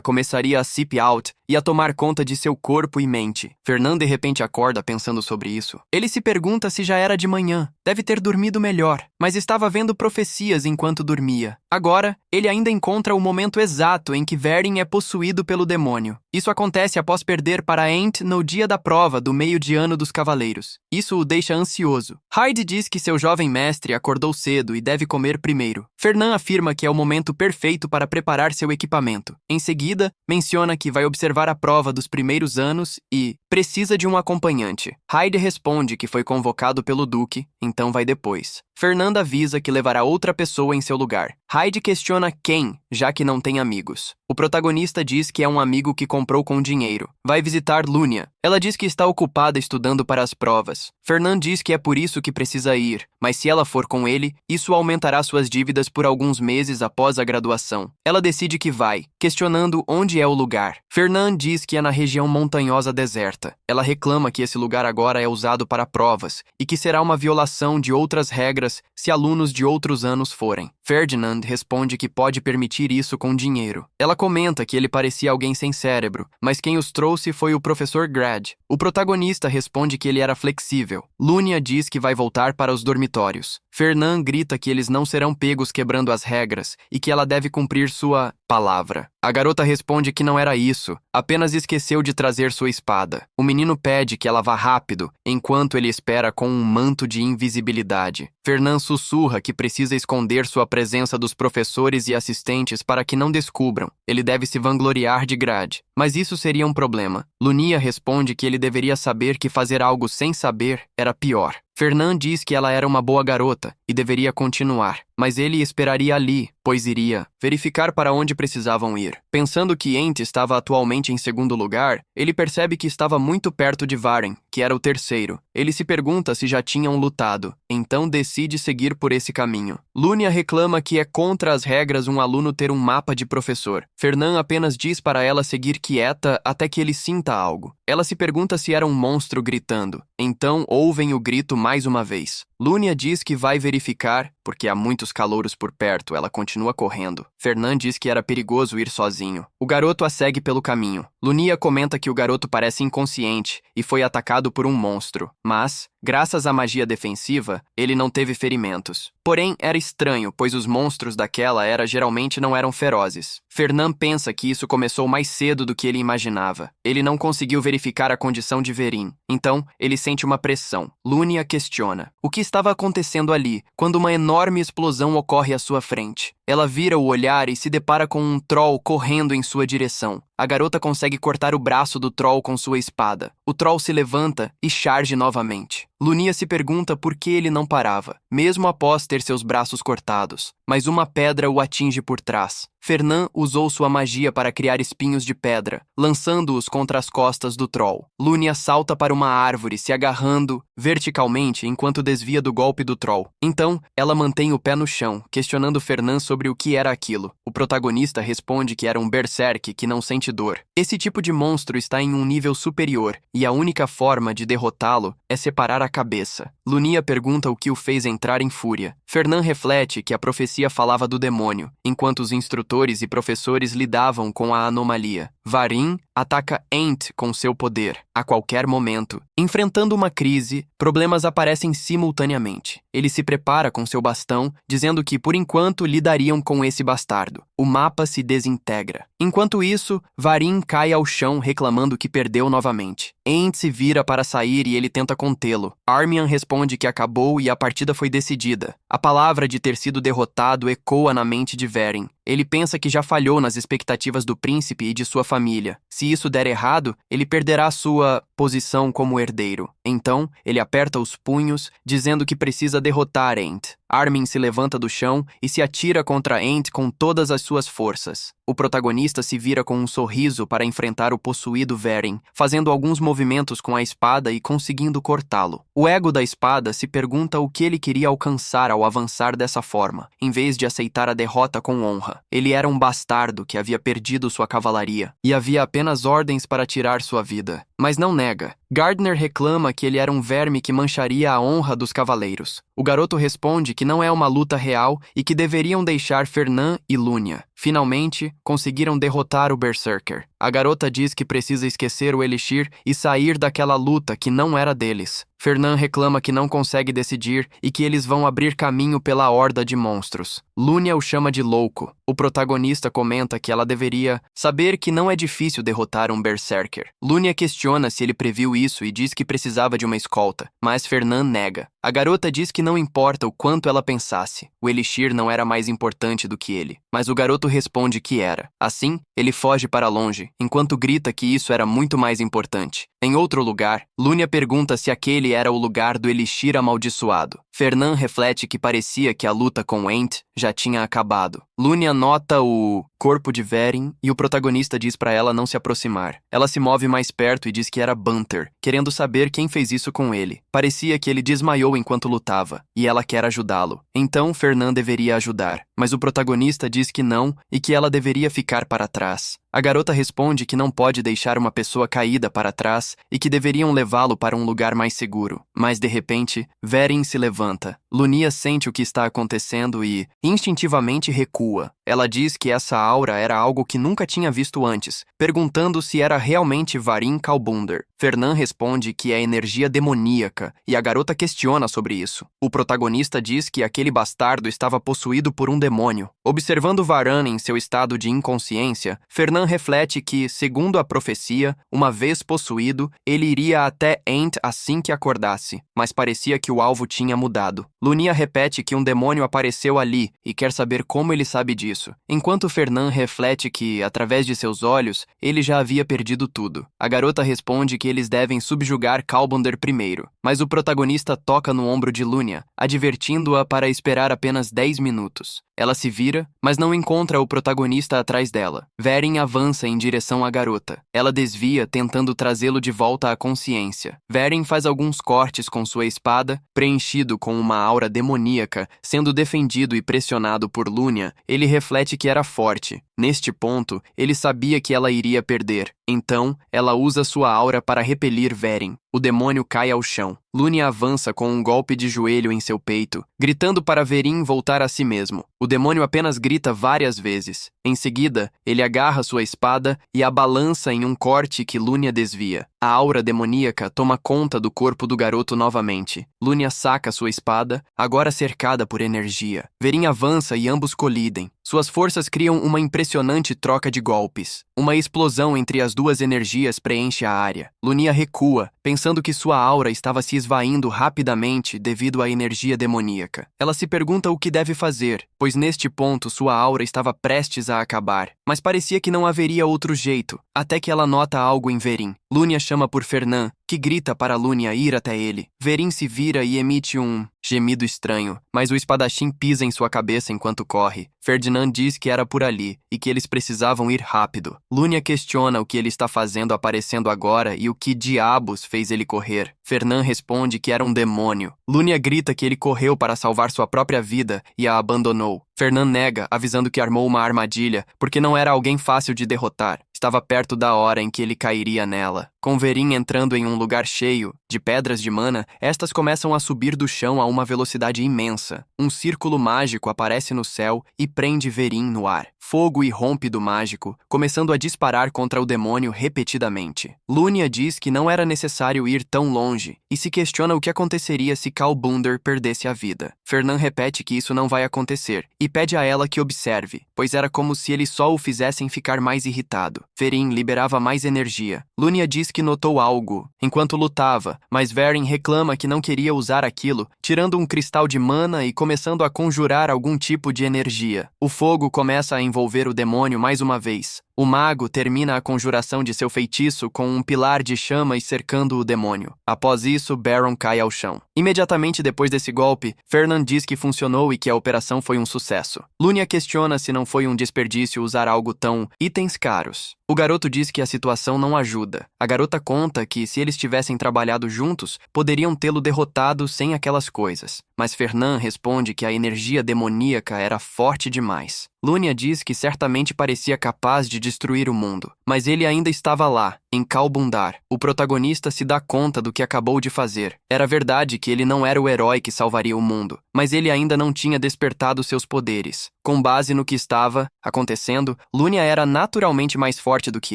começaria a seep out e a tomar conta de seu corpo e mente. Fernand de repente acorda pensando sobre isso. Ele se pergunta se já era de manhã. Deve ter dormido melhor, mas estava vendo profecias enquanto dormia. Agora, ele ainda encontra o momento exato em que Verin é possuído pelo demônio. Isso acontece após perder para Ent no dia da prova do meio de ano dos cavaleiros. Isso o deixa ansioso. Hyde diz que seu jovem mestre acordou cedo e deve comer primeiro. Fernand afirma que é o momento perfeito para preparar seu equipamento. Em seguida, menciona que vai observar a prova dos primeiros anos e precisa de um acompanhante. Hyde responde que foi convocado pelo Duque, então vai depois. Fernand avisa que levará outra pessoa em seu lugar. Hyde questiona quem, já que não tem amigos. O protagonista diz que é um amigo que comprou com dinheiro. Vai visitar Lunia. Ela diz que está ocupada estudando para as provas. Fernand diz que é por isso que precisa ir, mas se ela for com ele, isso aumentará suas dívidas por alguns meses após a graduação. Ela decide que vai, questionando onde é o lugar. Fernand diz que é na região montanhosa deserta. Ela reclama que esse lugar agora é usado para provas e que será uma violação de outras regras se alunos de outros anos forem. Ferdinand responde que pode permitir isso com dinheiro. Ela comenta que ele parecia alguém sem cérebro, mas quem os trouxe foi o professor Grad. O protagonista responde que ele era flexível. Lunia diz que vai voltar para os dormitórios. Fernand grita que eles não serão pegos quebrando as regras e que ela deve cumprir sua palavra. A garota responde que não era isso, apenas esqueceu de trazer sua espada. O menino pede que ela vá rápido, enquanto ele espera com um manto de invisibilidade. Fernand sussurra que precisa esconder sua presença dos professores e assistentes para que não descubram. Ele deve se vangloriar de Grad, mas isso seria um problema. Lunia responde que ele deveria saber que fazer algo sem saber era pior. Fernand diz que ela era uma boa garota e deveria continuar, mas ele esperaria ali, pois iria verificar para onde precisavam ir. Pensando que Ent estava atualmente em segundo lugar, ele percebe que estava muito perto de Varen, que era o terceiro. Ele se pergunta se já tinham lutado, então decide seguir por esse caminho. Lunia reclama que é contra as regras um aluno ter um mapa de professor. Fernand apenas diz para ela seguir quieta até que ele sinta algo. Ela se pergunta se era um monstro gritando. Então ouvem o grito mais uma vez. Lunia diz que vai verificar, porque há muitos calouros por perto, ela continua correndo. Fernand diz que era perigoso ir sozinho. O garoto a segue pelo caminho. Lunia comenta que o garoto parece inconsciente e foi atacado por um monstro, mas Graças à magia defensiva, ele não teve ferimentos. Porém, era estranho, pois os monstros daquela era geralmente não eram ferozes. Fernand pensa que isso começou mais cedo do que ele imaginava. Ele não conseguiu verificar a condição de Verin. Então, ele sente uma pressão. Lunia questiona o que estava acontecendo ali, quando uma enorme explosão ocorre à sua frente. Ela vira o olhar e se depara com um troll correndo em sua direção. A garota consegue cortar o braço do troll com sua espada. O troll se levanta e charge novamente. Lunia se pergunta por que ele não parava, mesmo após ter seus braços cortados. Mas uma pedra o atinge por trás. Fernand usou sua magia para criar espinhos de pedra, lançando-os contra as costas do troll. Lunia salta para uma árvore, se agarrando verticalmente enquanto desvia do golpe do troll. Então, ela mantém o pé no chão, questionando Fernand sobre o que era aquilo. O protagonista responde que era um berserk que não sente dor. Esse tipo de monstro está em um nível superior, e a única forma de derrotá-lo é separar a cabeça. Lunia pergunta o que o fez entrar em fúria. Fernand reflete que a profecia falava do demônio, enquanto os instrutores e professores lidavam com a anomalia. Varin ataca Ent com seu poder, a qualquer momento. Enfrentando uma crise, problemas aparecem simultaneamente. Ele se prepara com seu bastão, dizendo que, por enquanto, lidariam com esse bastardo. O mapa se desintegra. Enquanto isso, Varin cai ao chão reclamando que perdeu novamente. Ent se vira para sair e ele tenta contê-lo. Armian responde que acabou e a partida foi decidida. A palavra de ter sido derrotado ecoa na mente de Verin. Ele pensa que já falhou nas expectativas do príncipe e de sua família. Se isso der errado, ele perderá sua posição como herdeiro. Então, ele aperta os punhos, dizendo que precisa derrotar Ent. Armin se levanta do chão e se atira contra Ent com todas as suas forças. O protagonista se vira com um sorriso para enfrentar o possuído Verin, fazendo alguns movimentos com a espada e conseguindo cortá-lo. O ego da espada se pergunta o que ele queria alcançar ao avançar dessa forma, em vez de aceitar a derrota com honra. Ele era um bastardo que havia perdido sua cavalaria e havia apenas ordens para tirar sua vida. Mas não nega. Gardner reclama que ele era um verme que mancharia a honra dos cavaleiros. O garoto responde que não é uma luta real e que deveriam deixar Fernand e Lunia. Finalmente, conseguiram derrotar o Berserker. A garota diz que precisa esquecer o Elixir e sair daquela luta que não era deles. Fernand reclama que não consegue decidir e que eles vão abrir caminho pela horda de monstros. Lunia o chama de louco. O protagonista comenta que ela deveria saber que não é difícil derrotar um Berserker. Lunia questiona se ele previu isso e diz que precisava de uma escolta, mas Fernand nega. A garota diz que não importa o quanto ela pensasse, o Elixir não era mais importante do que ele, mas o garoto responde que era. Assim, ele foge para longe, enquanto grita que isso era muito mais importante. Em outro lugar, Lunia pergunta se aquele era o lugar do Elixir amaldiçoado. Fernand reflete que parecia que a luta com Ent já tinha acabado. Lunia nota o corpo de Verin e o protagonista diz para ela não se aproximar. Ela se move mais perto e diz que era Bunter, querendo saber quem fez isso com ele. Parecia que ele desmaiou enquanto lutava, e ela quer ajudá-lo. Então Fernand deveria ajudar, mas o protagonista diz que não e que ela deveria ficar para trás. A garota responde que não pode deixar uma pessoa caída para trás e que deveriam levá-lo para um lugar mais seguro. Mas, de repente, Verin se levanta. Lunia sente o que está acontecendo e, instintivamente, recua. Ela diz que essa aura era algo que nunca tinha visto antes, perguntando se era realmente Varin Kalbunder. Fernand responde que é energia demoníaca e a garota questiona sobre isso. O protagonista diz que aquele bastardo estava possuído por um demônio. Observando Varan em seu estado de inconsciência, Fernand reflete que, segundo a profecia, uma vez possuído, ele iria até Ent assim que acordasse, mas parecia que o alvo tinha mudado. Lunia repete que um demônio apareceu ali e quer saber como ele sabe disso, enquanto Fernand reflete que, através de seus olhos, ele já havia perdido tudo. A garota responde que eles devem subjugar Kalbunder primeiro, mas o protagonista toca no ombro de Lunia, advertindo-a para esperar apenas 10 minutos. Ela se vira, mas não encontra o protagonista atrás dela. Verin avança em direção à garota. Ela desvia, tentando trazê-lo de volta à consciência. Verin faz alguns cortes com sua espada, preenchido com uma aura demoníaca, sendo defendido e pressionado por Lunia. Ele reflete que era forte, Neste ponto, ele sabia que ela iria perder. Então, ela usa sua aura para repelir Verin. O demônio cai ao chão. Lunia avança com um golpe de joelho em seu peito, gritando para Verin voltar a si mesmo. O demônio apenas grita várias vezes. Em seguida, ele agarra sua espada e a balança em um corte que Lunia desvia. A aura demoníaca toma conta do corpo do garoto novamente. Lunia saca sua espada, agora cercada por energia. Verin avança e ambos colidem. Suas forças criam uma impressionante troca de golpes. Uma explosão entre as duas energias preenche a área. Lunia recua, pensando que sua aura estava se esvaindo rapidamente devido à energia demoníaca. Ela se pergunta o que deve fazer, pois neste ponto sua aura estava prestes a acabar. Mas parecia que não haveria outro jeito, até que ela nota algo em Verin. Lunia chama por Fernand, que grita para Lunia ir até ele. Verin se vira e emite um gemido estranho, mas o espadachim pisa em sua cabeça enquanto corre. Ferdinand diz que era por ali e que eles precisavam ir rápido. Lunia questiona o que ele está fazendo aparecendo agora e o que diabos fez ele correr. Fernand responde que era um demônio. Lunia grita que ele correu para salvar sua própria vida e a abandonou. Fernand nega, avisando que armou uma armadilha, porque não era alguém fácil de derrotar. Estava perto da hora em que ele cairia nela. Com Verin entrando em um lugar cheio de pedras de mana, estas começam a subir do chão a uma velocidade imensa. Um círculo mágico aparece no céu e prende Verin no ar. Fogo irrompe do mágico, começando a disparar contra o demônio repetidamente. Lunia diz que não era necessário ir tão longe e se questiona o que aconteceria se Kalbunder perdesse a vida. Fernand repete que isso não vai acontecer e pede a ela que observe, pois era como se eles só o fizessem ficar mais irritado. Verin liberava mais energia. Lunia diz que notou algo enquanto lutava, mas Verin reclama que não queria usar aquilo, tirando um cristal de mana e começando a conjurar algum tipo de energia. O fogo começa a envolver o demônio mais uma vez. O mago termina a conjuração de seu feitiço com um pilar de chamas cercando o demônio. Após isso, Baron cai ao chão. Imediatamente depois desse golpe, Fernand diz que funcionou e que a operação foi um sucesso. Lunia questiona se não foi um desperdício usar algo tão itens caros. O garoto diz que a situação não ajuda. A garota conta que, se eles tivessem trabalhado juntos, poderiam tê-lo derrotado sem aquelas coisas. Mas Fernand responde que a energia demoníaca era forte demais. Lunia diz que certamente parecia capaz de destruir o mundo, mas ele ainda estava lá, em Kalbundar. O protagonista se dá conta do que acabou de fazer. Era verdade que ele não era o herói que salvaria o mundo, mas ele ainda não tinha despertado seus poderes. Com base no que estava acontecendo, Lunia era naturalmente mais forte do que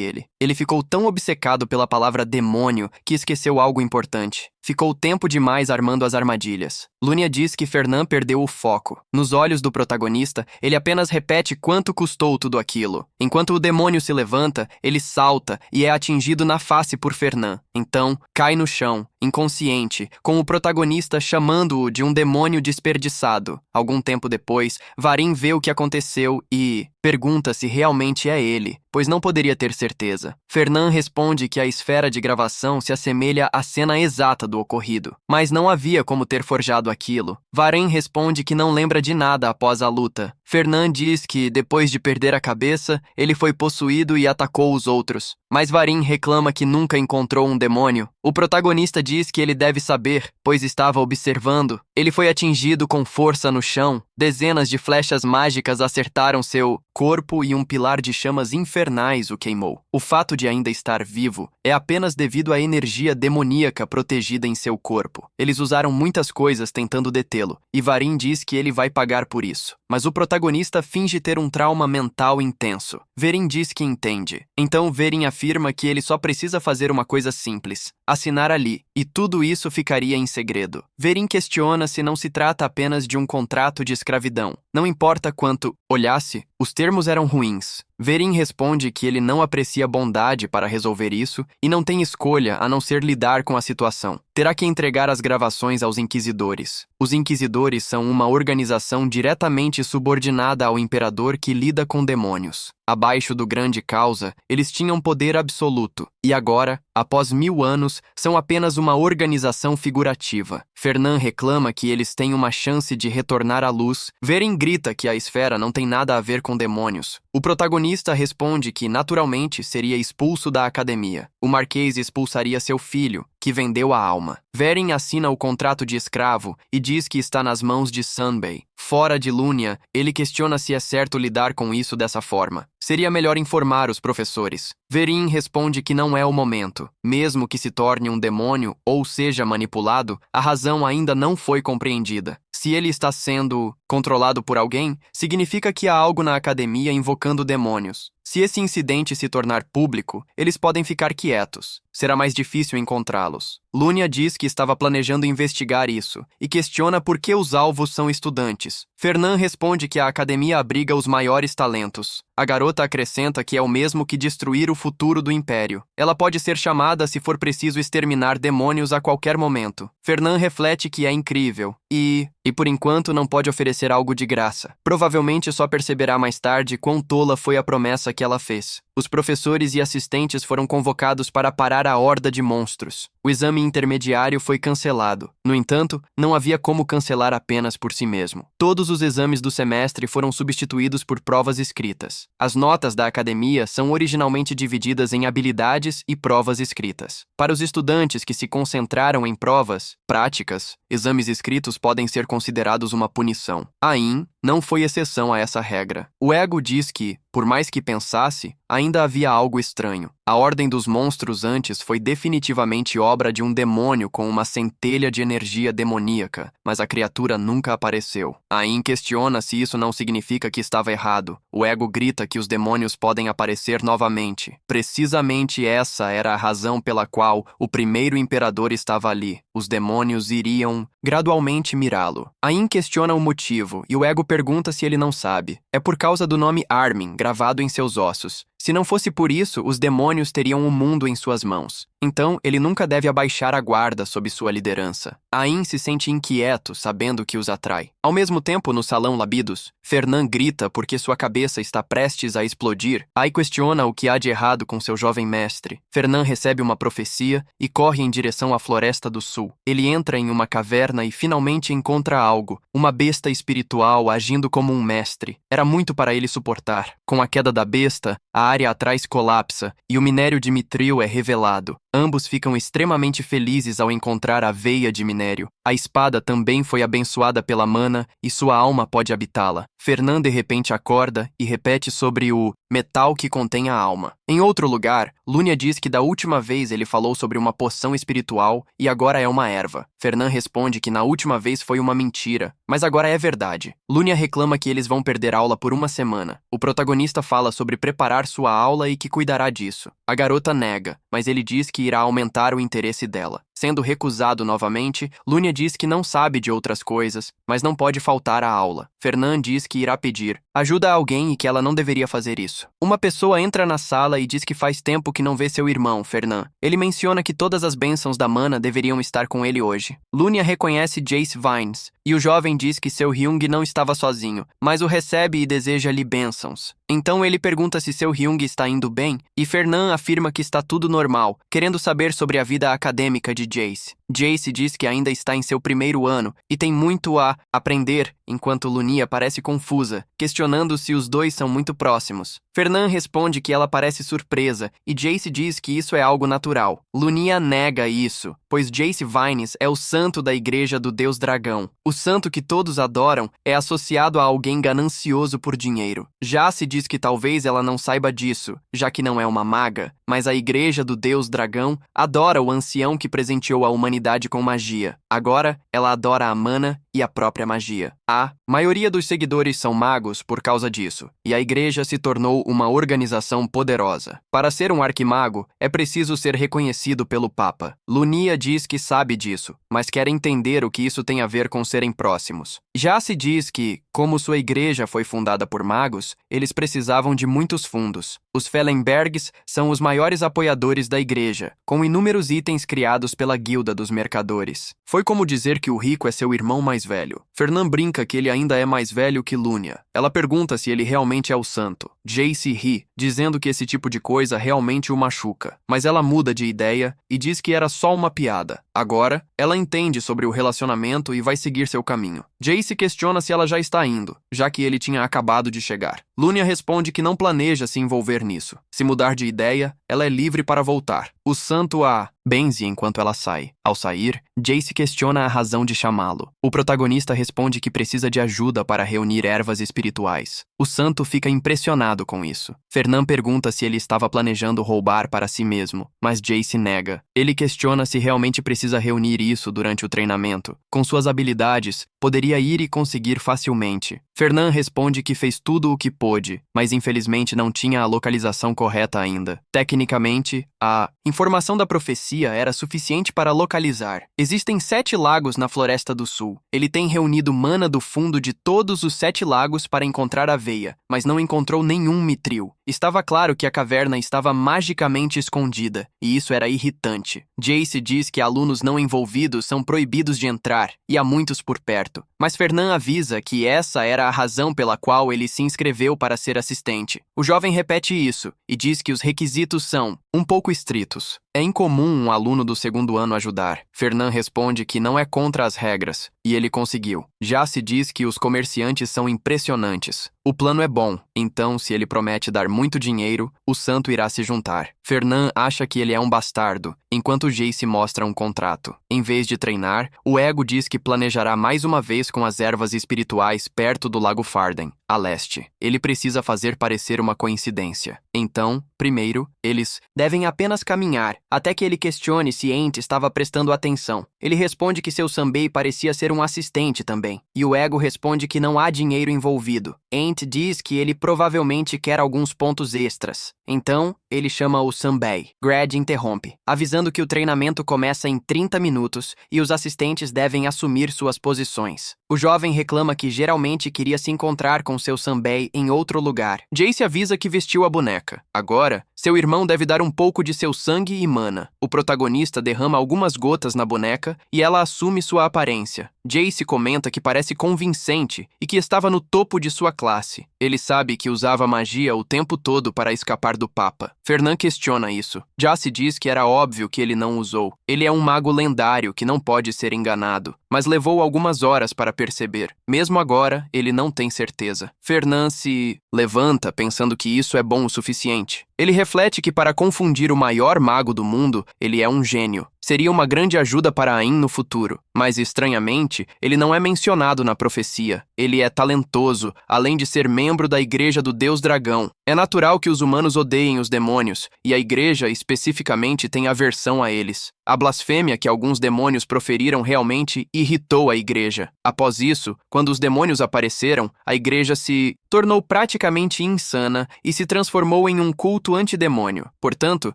ele. Ele ficou tão obcecado pela palavra demônio que esqueceu algo importante. Ficou tempo demais armando as armadilhas. Lunia diz que Fernand perdeu o foco. Nos olhos do protagonista, ele apenas repete quanto custou tudo aquilo. Enquanto o demônio se levanta, ele salta e é atingido na face por Fernand. Então, cai no chão, inconsciente, com o protagonista chamando-o de um demônio desperdiçado. Algum tempo depois, Varin vê o que aconteceu e pergunta se realmente é ele, pois não poderia ter certeza. Fernand responde que a esfera de gravação se assemelha à cena exata do ocorrido, mas não havia como ter forjado aquilo. Varin responde que não lembra de nada após a luta. Fernand diz que, depois de perder a cabeça, ele foi possuído e atacou os outros. Mas Varin reclama que nunca encontrou um demônio. O protagonista diz que ele deve saber, pois estava observando. Ele foi atingido com força no chão. Dezenas de flechas mágicas acertaram seu corpo e um pilar de chamas infernais o queimou. O fato de ainda estar vivo é apenas devido à energia demoníaca protegida em seu corpo. Eles usaram muitas coisas tentando detê-lo, e Varin diz que ele vai pagar por isso. Mas o protagonista finge ter um trauma mental intenso. Verin diz que entende. Então Verin afirma que ele só precisa fazer uma coisa simples: assinar ali, e tudo isso ficaria em segredo. Verin questiona se não se trata apenas de um contrato de escravidão. Não importa quanto olhasse, os termos eram ruins. Verin responde que ele não aprecia bondade para resolver isso e não tem escolha a não ser lidar com a situação. Terá que entregar as gravações aos inquisidores. Os inquisidores são uma organização diretamente subordinada ao imperador que lida com demônios. Abaixo do grande causa, eles tinham poder absoluto, e agora, após 1000 anos, são apenas uma organização figurativa. Fernand reclama que eles têm uma chance de retornar à luz. Verin grita que a esfera não tem nada a ver com demônios. O protagonista responde que, naturalmente, seria expulso da academia. O Marquês expulsaria seu filho, que vendeu a alma. Verin assina o contrato de escravo e diz que está nas mãos de Sunbay. Fora de Lunia, ele questiona se é certo lidar com isso dessa forma. Seria melhor informar os professores. Verin responde que não é o momento. Mesmo que se torne um demônio ou seja manipulado, a razão ainda não foi compreendida. Se ele está sendo controlado por alguém, significa que há algo na academia invocando demônios. Se esse incidente se tornar público, eles podem ficar quietos. Será mais difícil encontrá-los. Lunia diz que estava planejando investigar isso e questiona por que os alvos são estudantes. Fernand responde que a academia abriga os maiores talentos. A garota acrescenta que é o mesmo que destruir o futuro do império. Ela pode ser chamada se for preciso exterminar demônios a qualquer momento. Fernand reflete que é incrível e por enquanto não pode oferecer algo de graça. Provavelmente só perceberá mais tarde quão tola foi a promessa que ela fez. Os professores e assistentes foram convocados para parar a horda de monstros. O exame intermediário foi cancelado. No entanto, não havia como cancelar apenas por si mesmo. Todos os exames do semestre foram substituídos por provas escritas. As notas da academia são originalmente divididas em habilidades e provas escritas. Para os estudantes que se concentraram em provas práticas, exames escritos podem ser considerados uma punição. Ain não foi exceção a essa regra. O ego diz que, por mais que pensasse, ainda havia algo estranho. A ordem dos monstros antes foi definitivamente obra de um demônio com uma centelha de energia demoníaca, mas a criatura nunca apareceu. Ain questiona se isso não significa que estava errado. O ego grita que os demônios podem aparecer novamente. Precisamente essa era a razão pela qual o primeiro imperador estava ali. Os demônios iriam gradualmente mirá-lo. Ain questiona o motivo e o ego pergunta se ele não sabe. É por causa do nome Armin gravado em seus ossos. Se não fosse por isso, os demônios teriam o mundo em suas mãos. Então, ele nunca deve abaixar a guarda sob sua liderança. Ain se sente inquieto, sabendo que os atrai. Ao mesmo tempo, no Salão Labidos, Fernand grita porque sua cabeça está prestes a explodir. Ai questiona o que há de errado com seu jovem mestre. Fernand recebe uma profecia e corre em direção à Floresta do Sul. Ele entra em uma caverna e finalmente encontra algo, uma besta espiritual agindo como um mestre. Era muito para ele suportar. Com a queda da besta, a área atrás colapsa e o minério de mitril é revelado. Ambos ficam extremamente felizes ao encontrar a veia de minério. A espada também foi abençoada pela mana e sua alma pode habitá-la. Fernand de repente acorda e repete sobre o metal que contém a alma. Em outro lugar, Lunia diz que da última vez ele falou sobre uma poção espiritual e agora é uma erva. Fernand responde que na última vez foi uma mentira, mas agora é verdade. Lunia reclama que eles vão perder aula por uma semana. O protagonista fala sobre preparar sua aula e que cuidará disso. A garota nega, mas ele diz que irá aumentar o interesse dela. Sendo recusado novamente, Lunia diz que não sabe de outras coisas, mas não pode faltar à aula. Fernand diz que irá pedir ajuda a alguém e que ela não deveria fazer isso. Uma pessoa entra na sala e diz que faz tempo que não vê seu irmão, Fernand. Ele menciona que todas as bênçãos da mana deveriam estar com ele hoje. Lunia reconhece Jace Vines, e o jovem diz que seu Hyung não estava sozinho, mas o recebe e deseja-lhe bênçãos. Então ele pergunta se seu Hyung está indo bem, e Fernand afirma que está tudo normal, querendo saber sobre a vida acadêmica de Jace. Jace diz que ainda está em seu primeiro ano e tem muito a aprender, enquanto Lunia parece confusa, questionando se os dois são muito próximos. Fernand responde que ela parece surpresa e Jace diz que isso é algo natural. Lunia nega isso, pois Jace Vines é o santo da igreja do deus dragão. O santo que todos adoram é associado a alguém ganancioso por dinheiro. Jace diz que talvez ela não saiba disso, já que não é uma maga, mas a igreja do deus dragão adora o ancião que presenteou a humanidade com magia. Agora, ela adora a mana e a própria magia. A maioria dos seguidores são magos por causa disso, e a igreja se tornou uma organização poderosa. Para ser um arquimago, é preciso ser reconhecido pelo Papa. Lunia diz que sabe disso, mas quer entender o que isso tem a ver com serem próximos. Já se diz que, como sua igreja foi fundada por magos, eles precisavam de muitos fundos. Os Fellenbergs são os maiores apoiadores da igreja, com inúmeros itens criados pela guilda dos mercadores. Foi como dizer que o rico é seu irmão mais velho. Fernand brinca que ele ainda é mais velho que Lunia. Ela pergunta se ele realmente é o santo. Jace ri, dizendo que esse tipo de coisa realmente o machuca. Mas ela muda de ideia e diz que era só uma piada. Agora, ela entende sobre o relacionamento e vai seguir seu caminho. Jace questiona se ela já está indo, já que ele tinha acabado de chegar. Lunia responde que não planeja se envolver nisso. Se mudar de ideia, ela é livre para voltar. O santo a benze enquanto ela sai. Ao sair, Jace questiona a razão de chamá-lo. O protagonista responde que precisa de ajuda para reunir ervas espirituais. O santo fica impressionado com isso. Fernand pergunta se ele estava planejando roubar para si mesmo, mas Jace nega. Ele questiona se realmente precisa reunir isso durante o treinamento. Com suas habilidades, poderia ir e conseguir facilmente. Fernand responde que fez tudo o que pôde, mas infelizmente não tinha a localização correta ainda. Tecnicamente, a informação da profecia era suficiente para localizar. Existem 7 lagos na Floresta do Sul. Ele tem reunido mana do fundo de todos os 7 lagos para encontrar aveia, mas não encontrou nenhum mitril. Estava claro que a caverna estava magicamente escondida, e isso era irritante. Jace diz que alunos não envolvidos são proibidos de entrar, e há muitos por perto. Mas Fernand avisa que essa era a razão pela qual ele se inscreveu para ser assistente. O jovem repete isso, e diz que os requisitos são um pouco estritos. É incomum um aluno do 2º ano ajudar. Fernand responde que não é contra as regras, e ele conseguiu. Já se diz que os comerciantes são impressionantes. O plano é bom, então se ele promete dar muito dinheiro, o santo irá se juntar. Fernand acha que ele é um bastardo, enquanto Jace mostra um contrato. Em vez de treinar, o ego diz que planejará mais uma vez com as ervas espirituais perto do Lago Farden, a leste. Ele precisa fazer parecer uma coincidência. Então, primeiro, eles devem apenas caminhar, até que ele questione se Ent estava prestando atenção. Ele responde que seu Sanbei parecia ser um assistente também, e o ego responde que não há dinheiro envolvido. Ent diz que ele provavelmente quer alguns pontos extras. Então, ele chama o Sanbei. Grad interrompe, avisando que o treinamento começa em 30 minutos e os assistentes devem assumir suas posições. O jovem reclama que geralmente queria se encontrar com seu Sanbei em outro lugar. Jace avisa que vestiu a boneca. Agora, seu irmão deve dar um pouco de seu sangue e mana. O protagonista derrama algumas gotas na boneca e ela assume sua aparência. Jace comenta que parece convincente e que estava no topo de sua classe. Ele sabe que usava magia o tempo todo para escapar do Papa. Fernand questiona isso. Jace diz que era óbvio que ele não usou. Ele é um mago lendário que não pode ser enganado, mas levou algumas horas para perceber. Mesmo agora, ele não tem certeza. Fernand se levanta pensando que isso é bom o suficiente. Ele reflete que para confundir o maior mago do mundo, ele é um gênio. Seria uma grande ajuda para Ain no futuro, mas estranhamente, ele não é mencionado na profecia. Ele é talentoso, além de ser membro da Igreja do Deus Dragão. É natural que os humanos odeiem os demônios, e a Igreja especificamente tem aversão a eles. A blasfêmia que alguns demônios proferiram realmente irritou a Igreja. Após isso, quando os demônios apareceram, a Igreja se tornou praticamente insana e se transformou em um culto antidemônio. Portanto,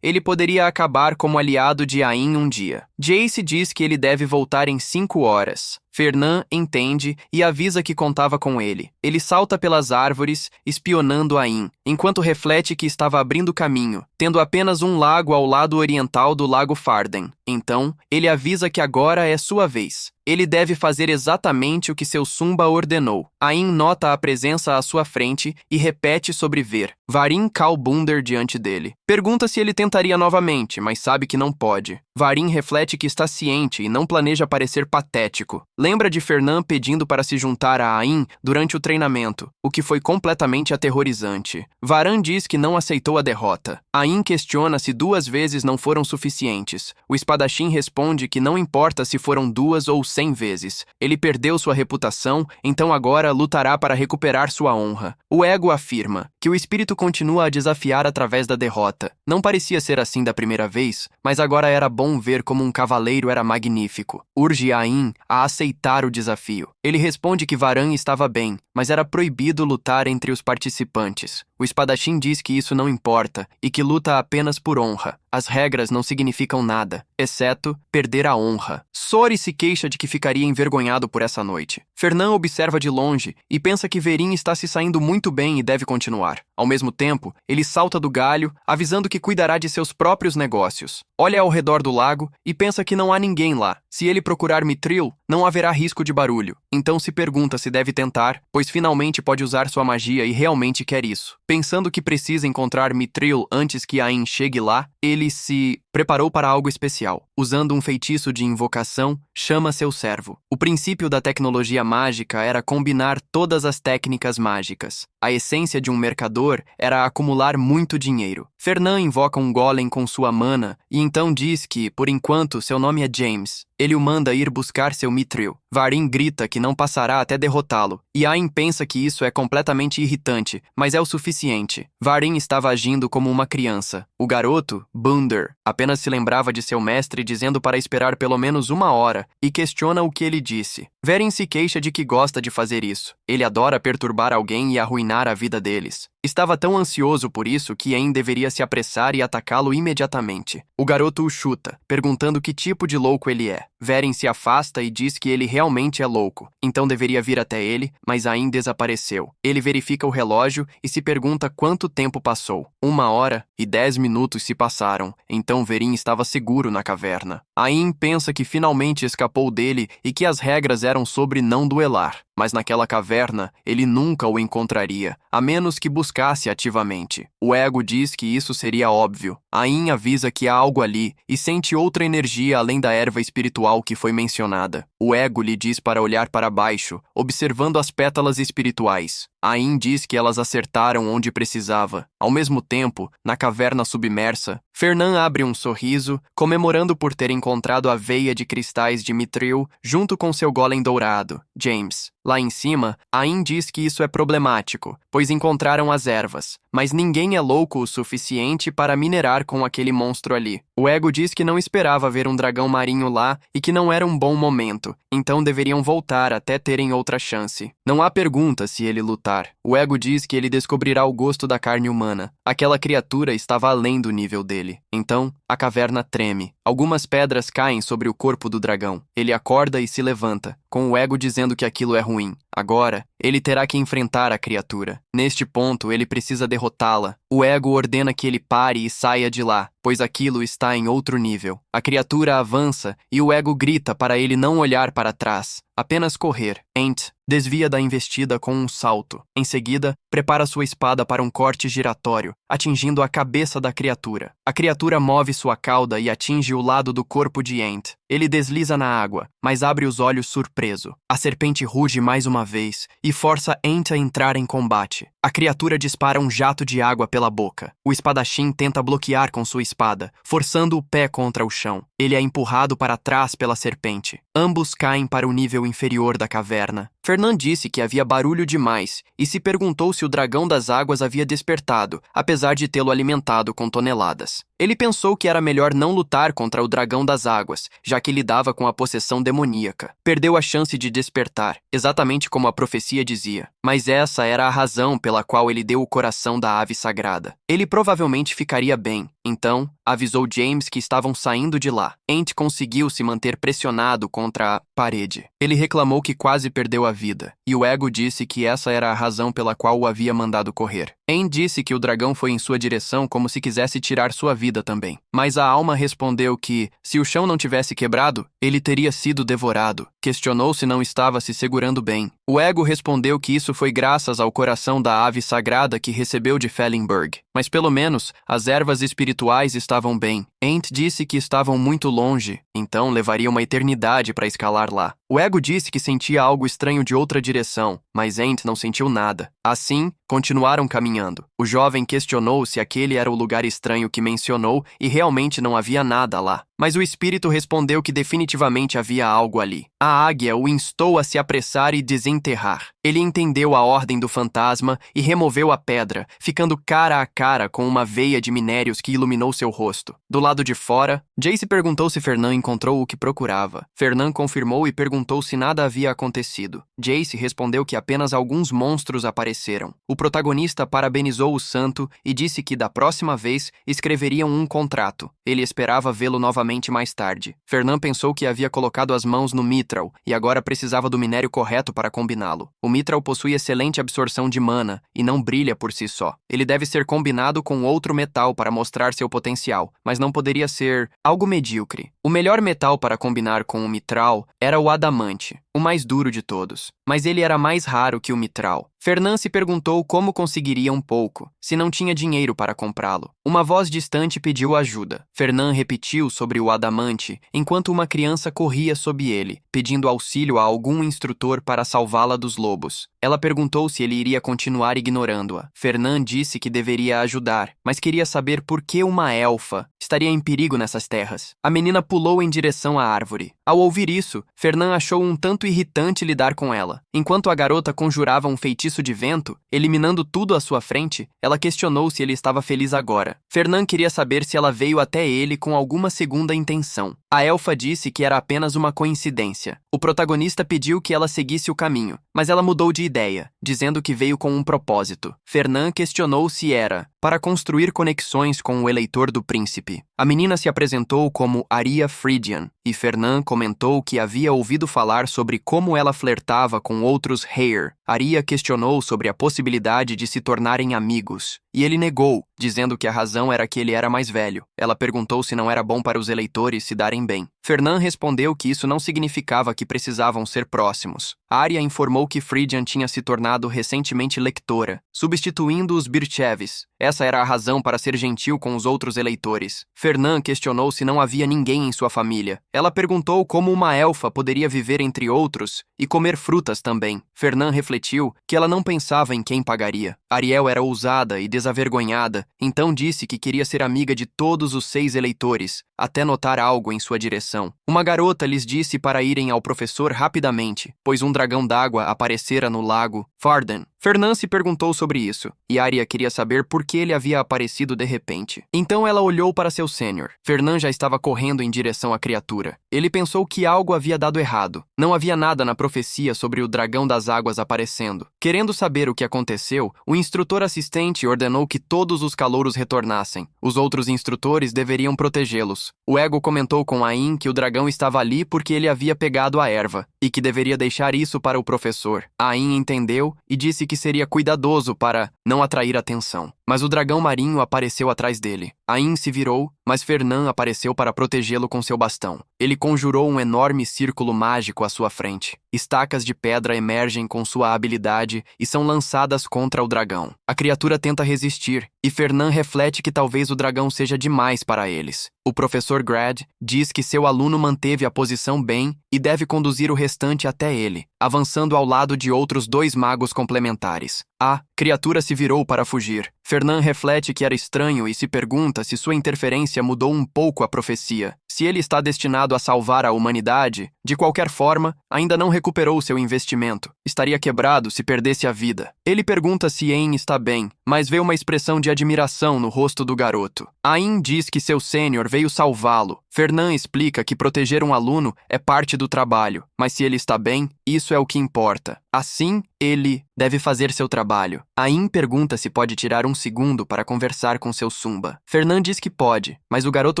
ele poderia acabar como aliado de Ain um dia. Jace diz que ele deve voltar em 5 horas. Fernand entende e avisa que contava com ele. Ele salta pelas árvores, espionando Ain, enquanto reflete que estava abrindo caminho, tendo apenas um lago ao lado oriental do Lago Farden. Então, ele avisa que agora é sua vez. Ele deve fazer exatamente o que seu Sumba ordenou. Ain nota a presença à sua frente e repete sobre ver Varin Kalbunder diante dele. Pergunta se ele tentaria novamente, mas sabe que não pode. Varin reflete que está ciente e não planeja parecer patético. Lembra de Fernand pedindo para se juntar a Ain durante o treinamento, o que foi completamente aterrorizante. Varan diz que não aceitou a derrota. Ain questiona se 2 vezes não foram suficientes. O espadachim responde que não importa se foram 2 ou 100 vezes. Ele perdeu sua reputação, então agora lutará para recuperar sua honra. O ego afirma que o espírito continua a desafiar através da derrota. Não parecia ser assim da primeira vez, mas agora era bom ver como um cavaleiro era magnífico. Urge Ain a aceitar o desafio. Ele responde que Varan estava bem, mas era proibido lutar entre os participantes. O espadachim diz que isso não importa e que luta apenas por honra. As regras não significam nada, exceto perder a honra. Sori se queixa de que ficaria envergonhado por essa noite. Fernand observa de longe e pensa que Verin está se saindo muito bem e deve continuar. Ao mesmo tempo, ele salta do galho, avisando que cuidará de seus próprios negócios. Olha ao redor do lago e pensa que não há ninguém lá. Se ele procurar Mithril, não haverá risco de barulho. Então se pergunta se deve tentar, pois finalmente pode usar sua magia e realmente quer isso. Pensando que precisa encontrar Mithril antes que Ain chegue lá, ele se preparou para algo especial. Usando um feitiço de invocação, chama seu servo. O princípio da tecnologia mágica era combinar todas as técnicas mágicas. A essência de um mercador era acumular muito dinheiro. Fernand invoca um golem com sua mana e então diz que, por enquanto, seu nome é James. Ele o manda ir buscar seu mithril. Varin grita que não passará até derrotá-lo, e Ain pensa que isso é completamente irritante, mas é o suficiente. Varin estava agindo como uma criança. O garoto, Bunder, apenas se lembrava de seu mestre dizendo para esperar pelo menos 1 hora e questiona o que ele disse. Varin se queixa de que gosta de fazer isso. Ele adora perturbar alguém e arruinar a vida deles. Estava tão ansioso por isso que Ain deveria se apressar e atacá-lo imediatamente. O garoto o chuta, perguntando que tipo de louco ele é. Varin se afasta e diz que ele realmente é louco, então deveria vir até ele, mas Ain desapareceu. Ele verifica o relógio e se pergunta quanto tempo passou. 1 hora e 10 minutos se passaram, então Varin estava seguro na caverna. Ain pensa que finalmente escapou dele e que as regras eram sobre não duelar. Mas naquela caverna, ele nunca o encontraria, a menos que buscasse ativamente. O ego diz que isso seria óbvio. Ain avisa que há algo ali e sente outra energia além da erva espiritual que foi mencionada. O ego lhe diz para olhar para baixo, observando as pétalas espirituais. Ain diz que elas acertaram onde precisava. Ao mesmo tempo, na caverna submersa, Fernand abre um sorriso, comemorando por ter encontrado a veia de cristais de mithril junto com seu golem dourado, James. Lá em cima, Ain diz que isso é problemático, pois encontraram as ervas, mas ninguém é louco o suficiente para minerar com aquele monstro ali. O ego diz que não esperava ver um dragão marinho lá e que não era um bom momento, então deveriam voltar até terem outra chance. Não há pergunta se ele lutar. O ego diz que ele descobrirá o gosto da carne humana. Aquela criatura estava além do nível dele. Então, a caverna treme. Algumas pedras caem sobre o corpo do dragão. Ele acorda e se levanta, com o ego dizendo que aquilo é ruim. Agora, ele terá que enfrentar a criatura. Neste ponto, ele precisa derrotá-la. O ego ordena que ele pare e saia de lá, pois aquilo está em outro nível. A criatura avança e o ego grita para ele não olhar para trás, apenas correr. Ent desvia da investida com um salto. Em seguida, prepara sua espada para um corte giratório, atingindo a cabeça da criatura. A criatura move sua cauda e atinge o lado do corpo de Ent. Ele desliza na água, mas abre os olhos surpreso. A serpente ruge mais uma vez e força Ent a entrar em combate. A criatura dispara um jato de água pela boca. O espadachim tenta bloquear com sua espada, forçando o pé contra o chão. Ele é empurrado para trás pela serpente. Ambos caem para o nível inferior da caverna. Fernand disse que havia barulho demais e se perguntou se o dragão das águas havia despertado, apesar de tê-lo alimentado com toneladas. Ele pensou que era melhor não lutar contra o dragão das águas, já que lidava com a possessão demoníaca. Perdeu a chance de despertar, exatamente como a profecia dizia. Mas essa era a razão pela qual ele deu o coração da ave sagrada. Ele provavelmente ficaria bem. Então, avisou James que estavam saindo de lá. Ent conseguiu se manter pressionado contra a parede. Ele reclamou que quase perdeu a vida, e o ego disse que essa era a razão pela qual o havia mandado correr. Ain disse que o dragão foi em sua direção como se quisesse tirar sua vida também. Mas a alma respondeu que, se o chão não tivesse quebrado, ele teria sido devorado. Questionou se não estava se segurando bem. O ego respondeu que isso foi graças ao coração da ave sagrada que recebeu de Fellenberg. Mas pelo menos, as ervas espirituais estavam bem. Ent disse que estavam muito longe, então levaria uma eternidade para escalar lá. O ego disse que sentia algo estranho de outra direção, mas Ent não sentiu nada. Assim, continuaram caminhando. O jovem questionou se aquele era o lugar estranho que mencionou e realmente não havia nada lá. Mas o espírito respondeu que definitivamente havia algo ali. A águia o instou a se apressar e desenterrar. Ele entendeu a ordem do fantasma e removeu a pedra, ficando cara a cara com uma veia de minérios que iluminou seu rosto. Do lado de fora, Jace perguntou se Fernand encontrou o que procurava. Fernand confirmou e perguntou se nada havia acontecido. Jace respondeu que apenas alguns monstros apareceram. O protagonista parabenizou o santo e disse que da próxima vez escreveriam um contrato. Ele esperava vê-lo novamente mais tarde. Fernand pensou que havia colocado as mãos no mithril e agora precisava do minério correto para combiná-lo. O mithril possui excelente absorção de mana e não brilha por si só. Ele deve ser combinado com outro metal para mostrar seu potencial, mas não poderia ser algo medíocre. O melhor metal para combinar com o mithril era o adamante. o mais duro de todos. Mas ele era mais raro que o mitral. Fernand se perguntou como conseguiria um pouco, se não tinha dinheiro para comprá-lo. Uma voz distante pediu ajuda. Fernand repetiu sobre o adamante, enquanto uma criança corria sob ele, pedindo auxílio a algum instrutor para salvá-la dos lobos. Ela perguntou se ele iria continuar ignorando-a. Fernand disse que deveria ajudar, mas queria saber por que uma elfa estaria em perigo nessas terras. A menina pulou em direção à árvore. Ao ouvir isso, Fernand achou um tanto irritante lidar com ela. Enquanto a garota conjurava um feitiço de vento, eliminando tudo à sua frente, ela questionou se ele estava feliz agora. Fernand queria saber se ela veio até ele com alguma segunda intenção. A elfa disse que era apenas uma coincidência. O protagonista pediu que ela seguisse o caminho, mas ela mudou de ideia, dizendo que veio com um propósito. Fernand questionou se era para construir conexões com o eleitor do príncipe. A menina se apresentou como Aria Friedian, e Fernand comentou que havia ouvido falar sobre como ela flertava com outros Heir. Aria questionou sobre a possibilidade de se tornarem amigos, e ele negou, dizendo que a razão era que ele era mais velho. Ela perguntou se não era bom para os eleitores se darem bem. Fernand respondeu que isso não significava que precisavam ser próximos. Aria informou que Friedian tinha se tornado recentemente lectora, substituindo os Bircheves. Essa era a razão para ser gentil com os outros eleitores. Fernand questionou se não havia ninguém em sua família. Ela perguntou como uma elfa poderia viver entre outros e comer frutas também. Fernand refletiu que ela não pensava em quem pagaria. Ariel era ousada e desavergonhada, então disse que queria ser amiga de todos os 6 eleitores, até notar algo em sua direção. Uma garota lhes disse para irem ao professor rapidamente, pois um dragão d'água aparecera no lago Farden. Fernand se perguntou sobre isso, e Aria queria saber por que ele havia aparecido de repente. Então ela olhou para seu sênior. Fernand já estava correndo em direção à criatura. Ele pensou que algo havia dado errado. Não havia nada na profecia sobre o dragão das águas aparecendo. Querendo saber o que aconteceu, o instrutor assistente ordenou que todos os calouros retornassem. Os outros instrutores deveriam protegê-los. O ego comentou com Ain que o dragão estava ali porque ele havia pegado a erva, e que deveria deixar isso para o professor. Ain entendeu e disse que seria cuidadoso para não atrair atenção. Mas o dragão marinho apareceu atrás dele. Ain se virou, mas Fernand apareceu para protegê-lo com seu bastão. Ele conjurou um enorme círculo mágico à sua frente. Estacas de pedra emergem com sua habilidade e são lançadas contra o dragão. A criatura tenta resistir, e Fernand reflete que talvez o dragão seja demais para eles. O professor Grad diz que seu aluno manteve a posição bem e deve conduzir o restante até ele, avançando ao lado de outros 2 magos complementares. A criatura se virou para fugir. Fernand reflete que era estranho e se pergunta se sua interferência mudou um pouco a profecia. Se ele está destinado a salvar a humanidade, de qualquer forma, ainda não recuperou seu investimento. Estaria quebrado se perdesse a vida. Ele pergunta se Ain está bem, mas vê uma expressão de admiração no rosto do garoto. Ain diz que seu sênior veio salvá-lo. Fernand explica que proteger um aluno é parte do trabalho, mas se ele está bem, isso é o que importa. Assim, ele deve fazer seu trabalho. Ain pergunta se pode tirar um segundo para conversar com seu Sumba. Fernand diz que pode, mas o garoto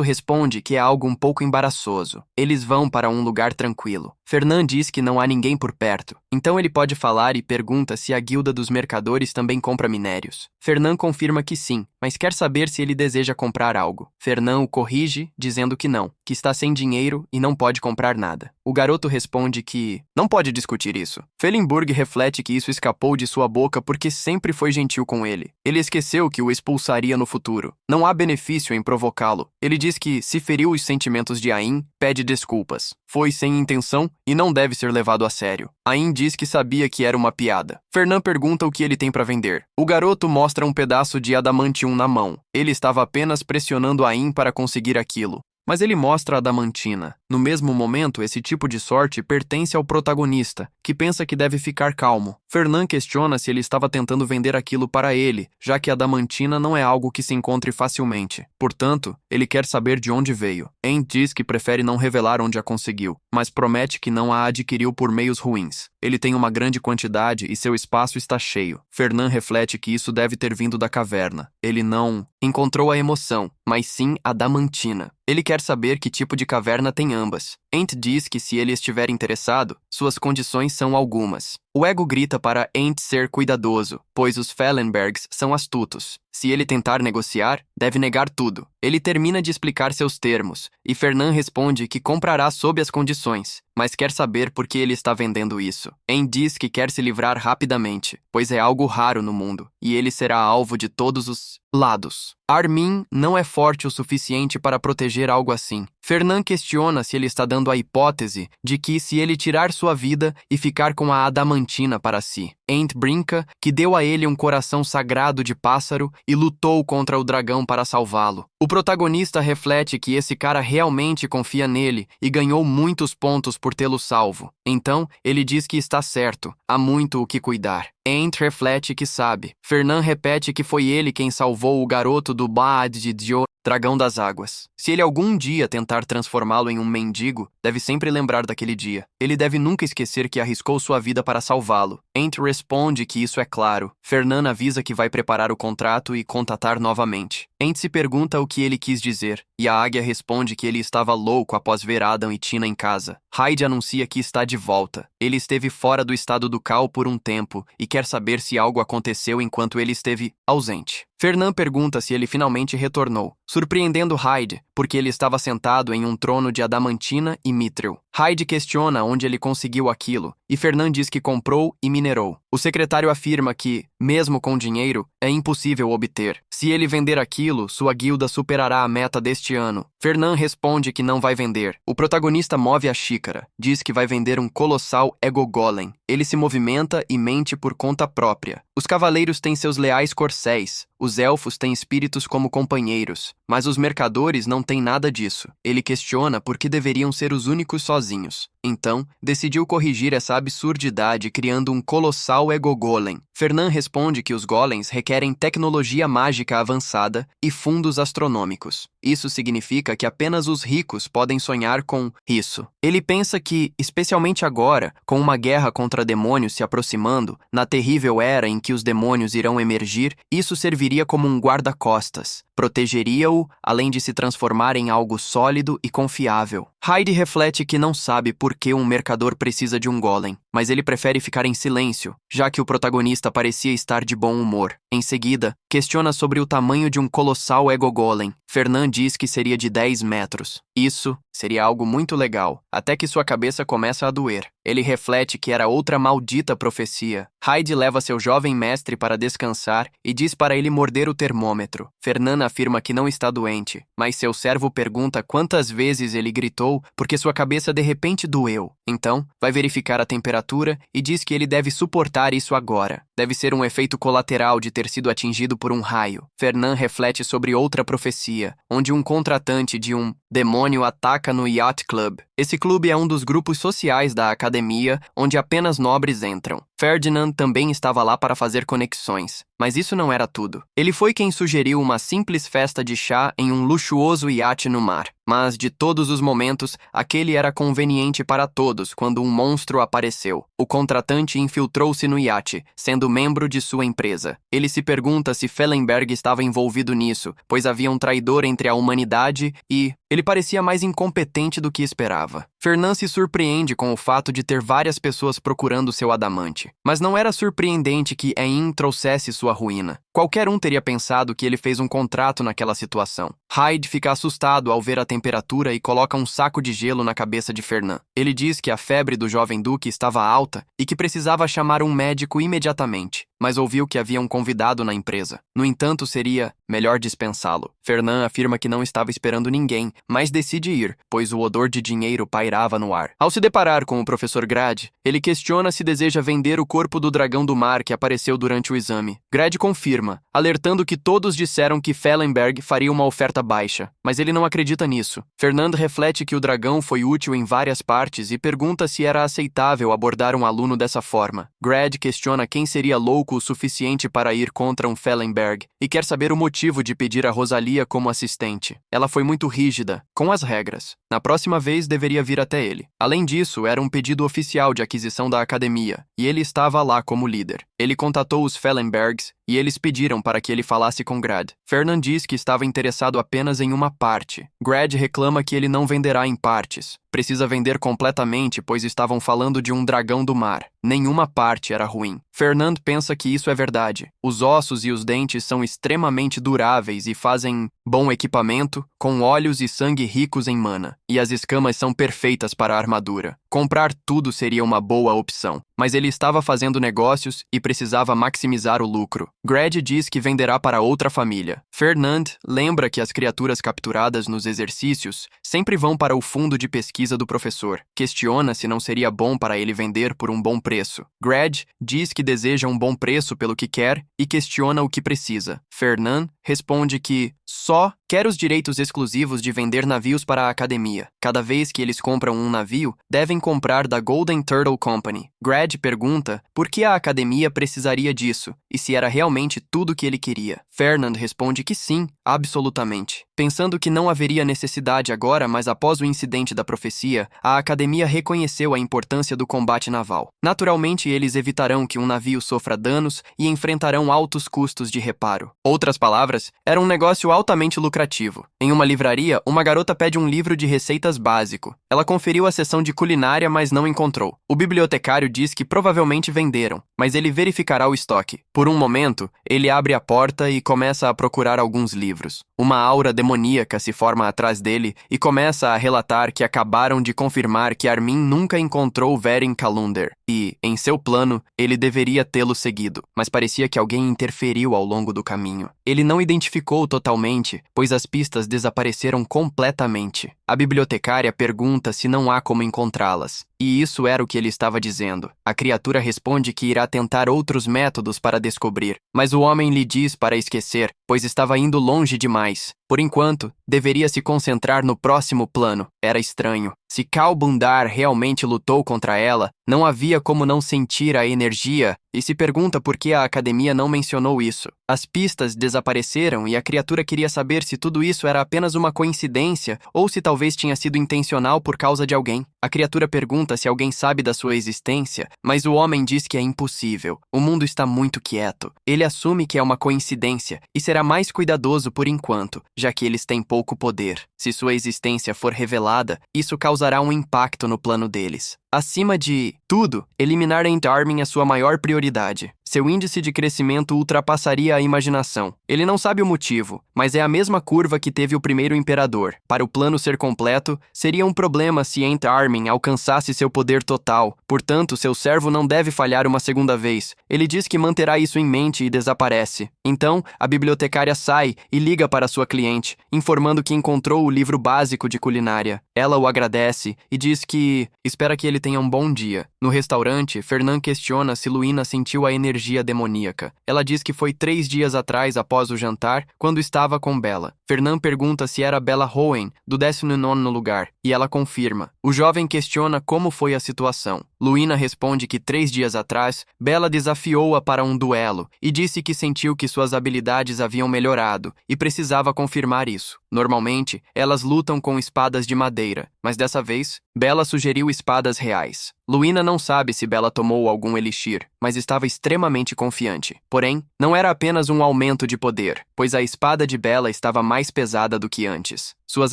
responde que é algo um pouco embaraçoso. Eles vão para um lugar tranquilo. Fernand diz que não há ninguém por perto, então ele pode falar e pergunta se a guilda dos mercadores também compra minérios. Fernand confirma que sim, mas quer saber se ele deseja comprar algo. Fernand o corrige, dizendo que não, que está sem dinheiro e não pode comprar nada. O garoto responde que não pode discutir isso. Fellenburg reflete que isso escapou de sua boca porque sempre foi gentil com ele. Ele esqueceu que o expulsaria no futuro. Não há benefício em provocá-lo. Ele diz que, se feriu os sentimentos de Ain, pede desculpas. Foi sem intenção e não deve ser levado a sério. Ain diz que sabia que era uma piada. Fernand pergunta o que ele tem para vender. O garoto mostra um pedaço de adamantium na mão. Ele estava apenas pressionando Ain para conseguir aquilo. Mas ele mostra a adamantina. No mesmo momento, esse tipo de sorte pertence ao protagonista, que pensa que deve ficar calmo. Fernand questiona se ele estava tentando vender aquilo para ele, já que a adamantina não é algo que se encontre facilmente. Portanto, ele quer saber de onde veio. Ain diz que prefere não revelar onde a conseguiu, mas promete que não a adquiriu por meios ruins. Ele tem uma grande quantidade e seu espaço está cheio. Fernand reflete que isso deve ter vindo da caverna. Ele não encontrou a emoção, mas sim a adamantina. Ele quer saber que tipo de caverna tem ambas. Ent diz que se ele estiver interessado, suas condições são algumas. O ego grita para Ant ser cuidadoso, pois os Fellenbergs são astutos. Se ele tentar negociar, deve negar tudo. Ele termina de explicar seus termos, e Fernand responde que comprará sob as condições, mas quer saber por que ele está vendendo isso. Ant diz que quer se livrar rapidamente, pois é algo raro no mundo, e ele será alvo de todos os lados. Armin não é forte o suficiente para proteger algo assim. Fernand questiona se ele está dando a hipótese de que se ele tirar sua vida e ficar com a adamantina para si. Ant brinca que deu a ele um coração sagrado de pássaro e lutou contra o dragão para salvá-lo. O protagonista reflete que esse cara realmente confia nele e ganhou muitos pontos por tê-lo salvo. Então, ele diz que está certo, há muito o que cuidar. Ant reflete que sabe. Fernand repete que foi ele quem salvou o garoto do Baad de Dio, dragão das águas. Se ele algum dia tentar transformá-lo em um mendigo, deve sempre lembrar daquele dia. Ele deve nunca esquecer que arriscou sua vida para salvá-lo. Ant responde que isso é claro. Fernand avisa que vai preparar o contrato e contatar novamente. Ant se pergunta o que ele quis dizer, e a águia responde que ele estava louco após ver Adam e Tina em casa. Hyde anuncia que está de volta. Ele esteve fora do estado do Cal por um tempo e quer saber se algo aconteceu enquanto ele esteve ausente. Fernand pergunta se ele finalmente retornou, surpreendendo Hyde, porque ele estava sentado em um trono de adamantina e mithril. Hyde questiona onde ele conseguiu aquilo, e Fernand diz que comprou e minerou. O secretário afirma que, mesmo com dinheiro, é impossível obter. Se ele vender aquilo, sua guilda superará a meta deste ano. Fernand responde que não vai vender. O protagonista move a xícara, diz que vai vender um colossal ego golem. Ele se movimenta e mente por conta própria. Os cavaleiros têm seus leais corcéis. Os elfos têm espíritos como companheiros, mas os mercadores não têm nada disso. Ele questiona por que deveriam ser os únicos sozinhos. Então, decidiu corrigir essa absurdidade criando um colossal ego golem. Fernand responde que os golems requerem tecnologia mágica avançada e fundos astronômicos. Isso significa que apenas os ricos podem sonhar com isso. Ele pensa que, especialmente agora, com uma guerra contra demônios se aproximando, na terrível era em que os demônios irão emergir, isso serviria como um guarda-costas. Protegeria-o, além de se transformar em algo sólido e confiável. Hyde reflete que não sabe por que um mercador precisa de um golem, mas ele prefere ficar em silêncio, já que o protagonista parecia estar de bom humor. Em seguida, questiona sobre o tamanho de um colossal ego golem. Fernand diz que seria de 10 metros. Isso seria algo muito legal, até que sua cabeça começa a doer. Ele reflete que era outra maldita profecia. Hyde leva seu jovem mestre para descansar e diz para ele morder o termômetro. Fernand afirma que não está doente, mas seu servo pergunta quantas vezes ele gritou porque sua cabeça de repente doeu. Então, vai verificar a temperatura e diz que ele deve suportar isso agora. Deve ser um efeito colateral de ter sido atingido por um raio. Fernand reflete sobre outra profecia, onde um contratante de um demônio ataca no Yacht Club. Esse clube é um dos grupos sociais da academia, onde apenas nobres entram. Ferdinand também estava lá para fazer conexões, mas isso não era tudo. Ele foi quem sugeriu uma simples festa de chá em um luxuoso iate no mar. Mas, de todos os momentos, aquele era conveniente para todos quando um monstro apareceu. O contratante infiltrou-se no iate, sendo membro de sua empresa. Ele se pergunta se Fellenberg estava envolvido nisso, pois havia um traidor entre a humanidade e... ele parecia mais incompetente do que esperava. Fernand se surpreende com o fato de ter várias pessoas procurando seu adamante. Mas não era surpreendente que Ain trouxesse sua ruína. Qualquer um teria pensado que ele fez um contrato naquela situação. Hyde fica assustado ao ver a temperatura e coloca um saco de gelo na cabeça de Fernand. Ele diz que a febre do jovem duque estava alta e que precisava chamar um médico imediatamente, mas ouviu que havia um convidado na empresa. No entanto, seria melhor dispensá-lo. Fernand afirma que não estava esperando ninguém, mas decide ir, pois o odor de dinheiro pairava no ar. Ao se deparar com o professor Grad, ele questiona se deseja vender o corpo do dragão do mar que apareceu durante o exame. Grad confirma, alertando que todos disseram que Fellenberg faria uma oferta baixa, mas ele não acredita nisso. Fernand reflete que o dragão foi útil em várias partes e pergunta se era aceitável abordar um aluno dessa forma. Grad questiona quem seria louco o suficiente para ir contra um Fellenberg e quer saber o motivo de pedir a Rosalia como assistente. Ela foi muito rígida, com as regras. Na próxima vez deveria vir até ele. Além disso, era um pedido oficial de aquisição da academia, e ele estava lá como líder. Ele contatou os Fellenbergs e eles pediram para que ele falasse com Grad. Fernand diz que estava interessado apenas em uma parte. Grad reclama que ele não venderá em partes. Precisa vender completamente, pois estavam falando de um dragão do mar. Nenhuma parte era ruim. Fernand pensa que isso é verdade. Os ossos e os dentes são extremamente duráveis e fazem bom equipamento, com olhos e sangue ricos em mana. E as escamas são perfeitas para a armadura. Comprar tudo seria uma boa opção. Mas ele estava fazendo negócios e precisava maximizar o lucro. Grad diz que venderá para outra família. Fernand lembra que as criaturas capturadas nos exercícios sempre vão para o fundo de pesquisa do professor. Questiona se não seria bom para ele vender por um bom preço. Grad diz que deseja um bom preço pelo que quer e questiona o que precisa. Fernand responde que só quer os direitos exclusivos de vender navios para a academia. Cada vez que eles compram um navio, devem comprar da Golden Turtle Company. Grad pergunta por que a academia precisaria disso e se era realmente tudo que ele queria. Fernand responde que sim, absolutamente. Pensando que não haveria necessidade agora, mas após o incidente da profecia, a academia reconheceu a importância do combate naval. Naturalmente, eles evitarão que um navio sofra danos e enfrentarão altos custos de reparo. Outras palavras, era um negócio altamente lucrativo. Em uma livraria, uma garota pede um livro de receitas básico. Ela conferiu a seção de culinária, mas não encontrou. O bibliotecário diz que provavelmente venderam, mas ele verificará o estoque. Por um momento, ele abre a porta e começa a procurar alguns livros. Uma aura demoníaca se forma atrás dele e começa a relatar que acabaram de confirmar que Armin nunca encontrou Verin Kalunder e, em seu plano, ele deveria tê-lo seguido, mas parecia que alguém interferiu ao longo do caminho. Ele não identificou totalmente, pois as pistas desapareceram completamente. A bibliotecária pergunta se não há como encontrá-las. E isso era o que ele estava dizendo. A criatura responde que irá tentar outros métodos para descobrir, mas o homem lhe diz para esquecer, pois estava indo longe demais. Por enquanto, deveria se concentrar no próximo plano. Era estranho. Se Kalbundar realmente lutou contra ela, não havia como não sentir a energia, e se pergunta por que a academia não mencionou isso. As pistas desapareceram e a criatura queria saber se tudo isso era apenas uma coincidência ou se talvez tinha sido intencional por causa de alguém. A criatura pergunta se alguém sabe da sua existência, mas o homem diz que é impossível. O mundo está muito quieto. Ele assume que é uma coincidência e será mais cuidadoso por enquanto, já que eles têm pouco poder. Se sua existência for revelada, isso causará um impacto no plano deles. Acima de tudo, eliminar Ent Armin é sua maior prioridade. Seu índice de crescimento ultrapassaria a imaginação. Ele não sabe o motivo, mas é a mesma curva que teve o primeiro imperador. Para o plano ser completo, seria um problema se Ent Armin alcançasse seu poder total. Portanto, seu servo não deve falhar uma segunda vez. Ele diz que manterá isso em mente e desaparece. Então, a bibliotecária sai e liga para sua cliente, informando que encontrou o livro básico de culinária. Ela o agradece e diz que espera que ele tenha um bom dia. No restaurante, Fernand questiona se Luína sentiu a energia demoníaca. Ela diz que foi 3 dias atrás, após o jantar, quando estava com Bella. Fernand pergunta se era Bella Hoen, do 19º lugar, e ela confirma. O jovem questiona como foi a situação. Luína responde que 3 dias atrás, Bella desafiou-a para um duelo e disse que sentiu que suas habilidades haviam melhorado e precisava confirmar isso. Normalmente, elas lutam com espadas de madeira, mas dessa vez, Bella sugeriu espadas reais. Luína não sabe se Bella tomou algum elixir, mas estava extremamente confiante. Porém, não era apenas um aumento de poder, pois a espada de Bella estava mais pesada do que antes. Suas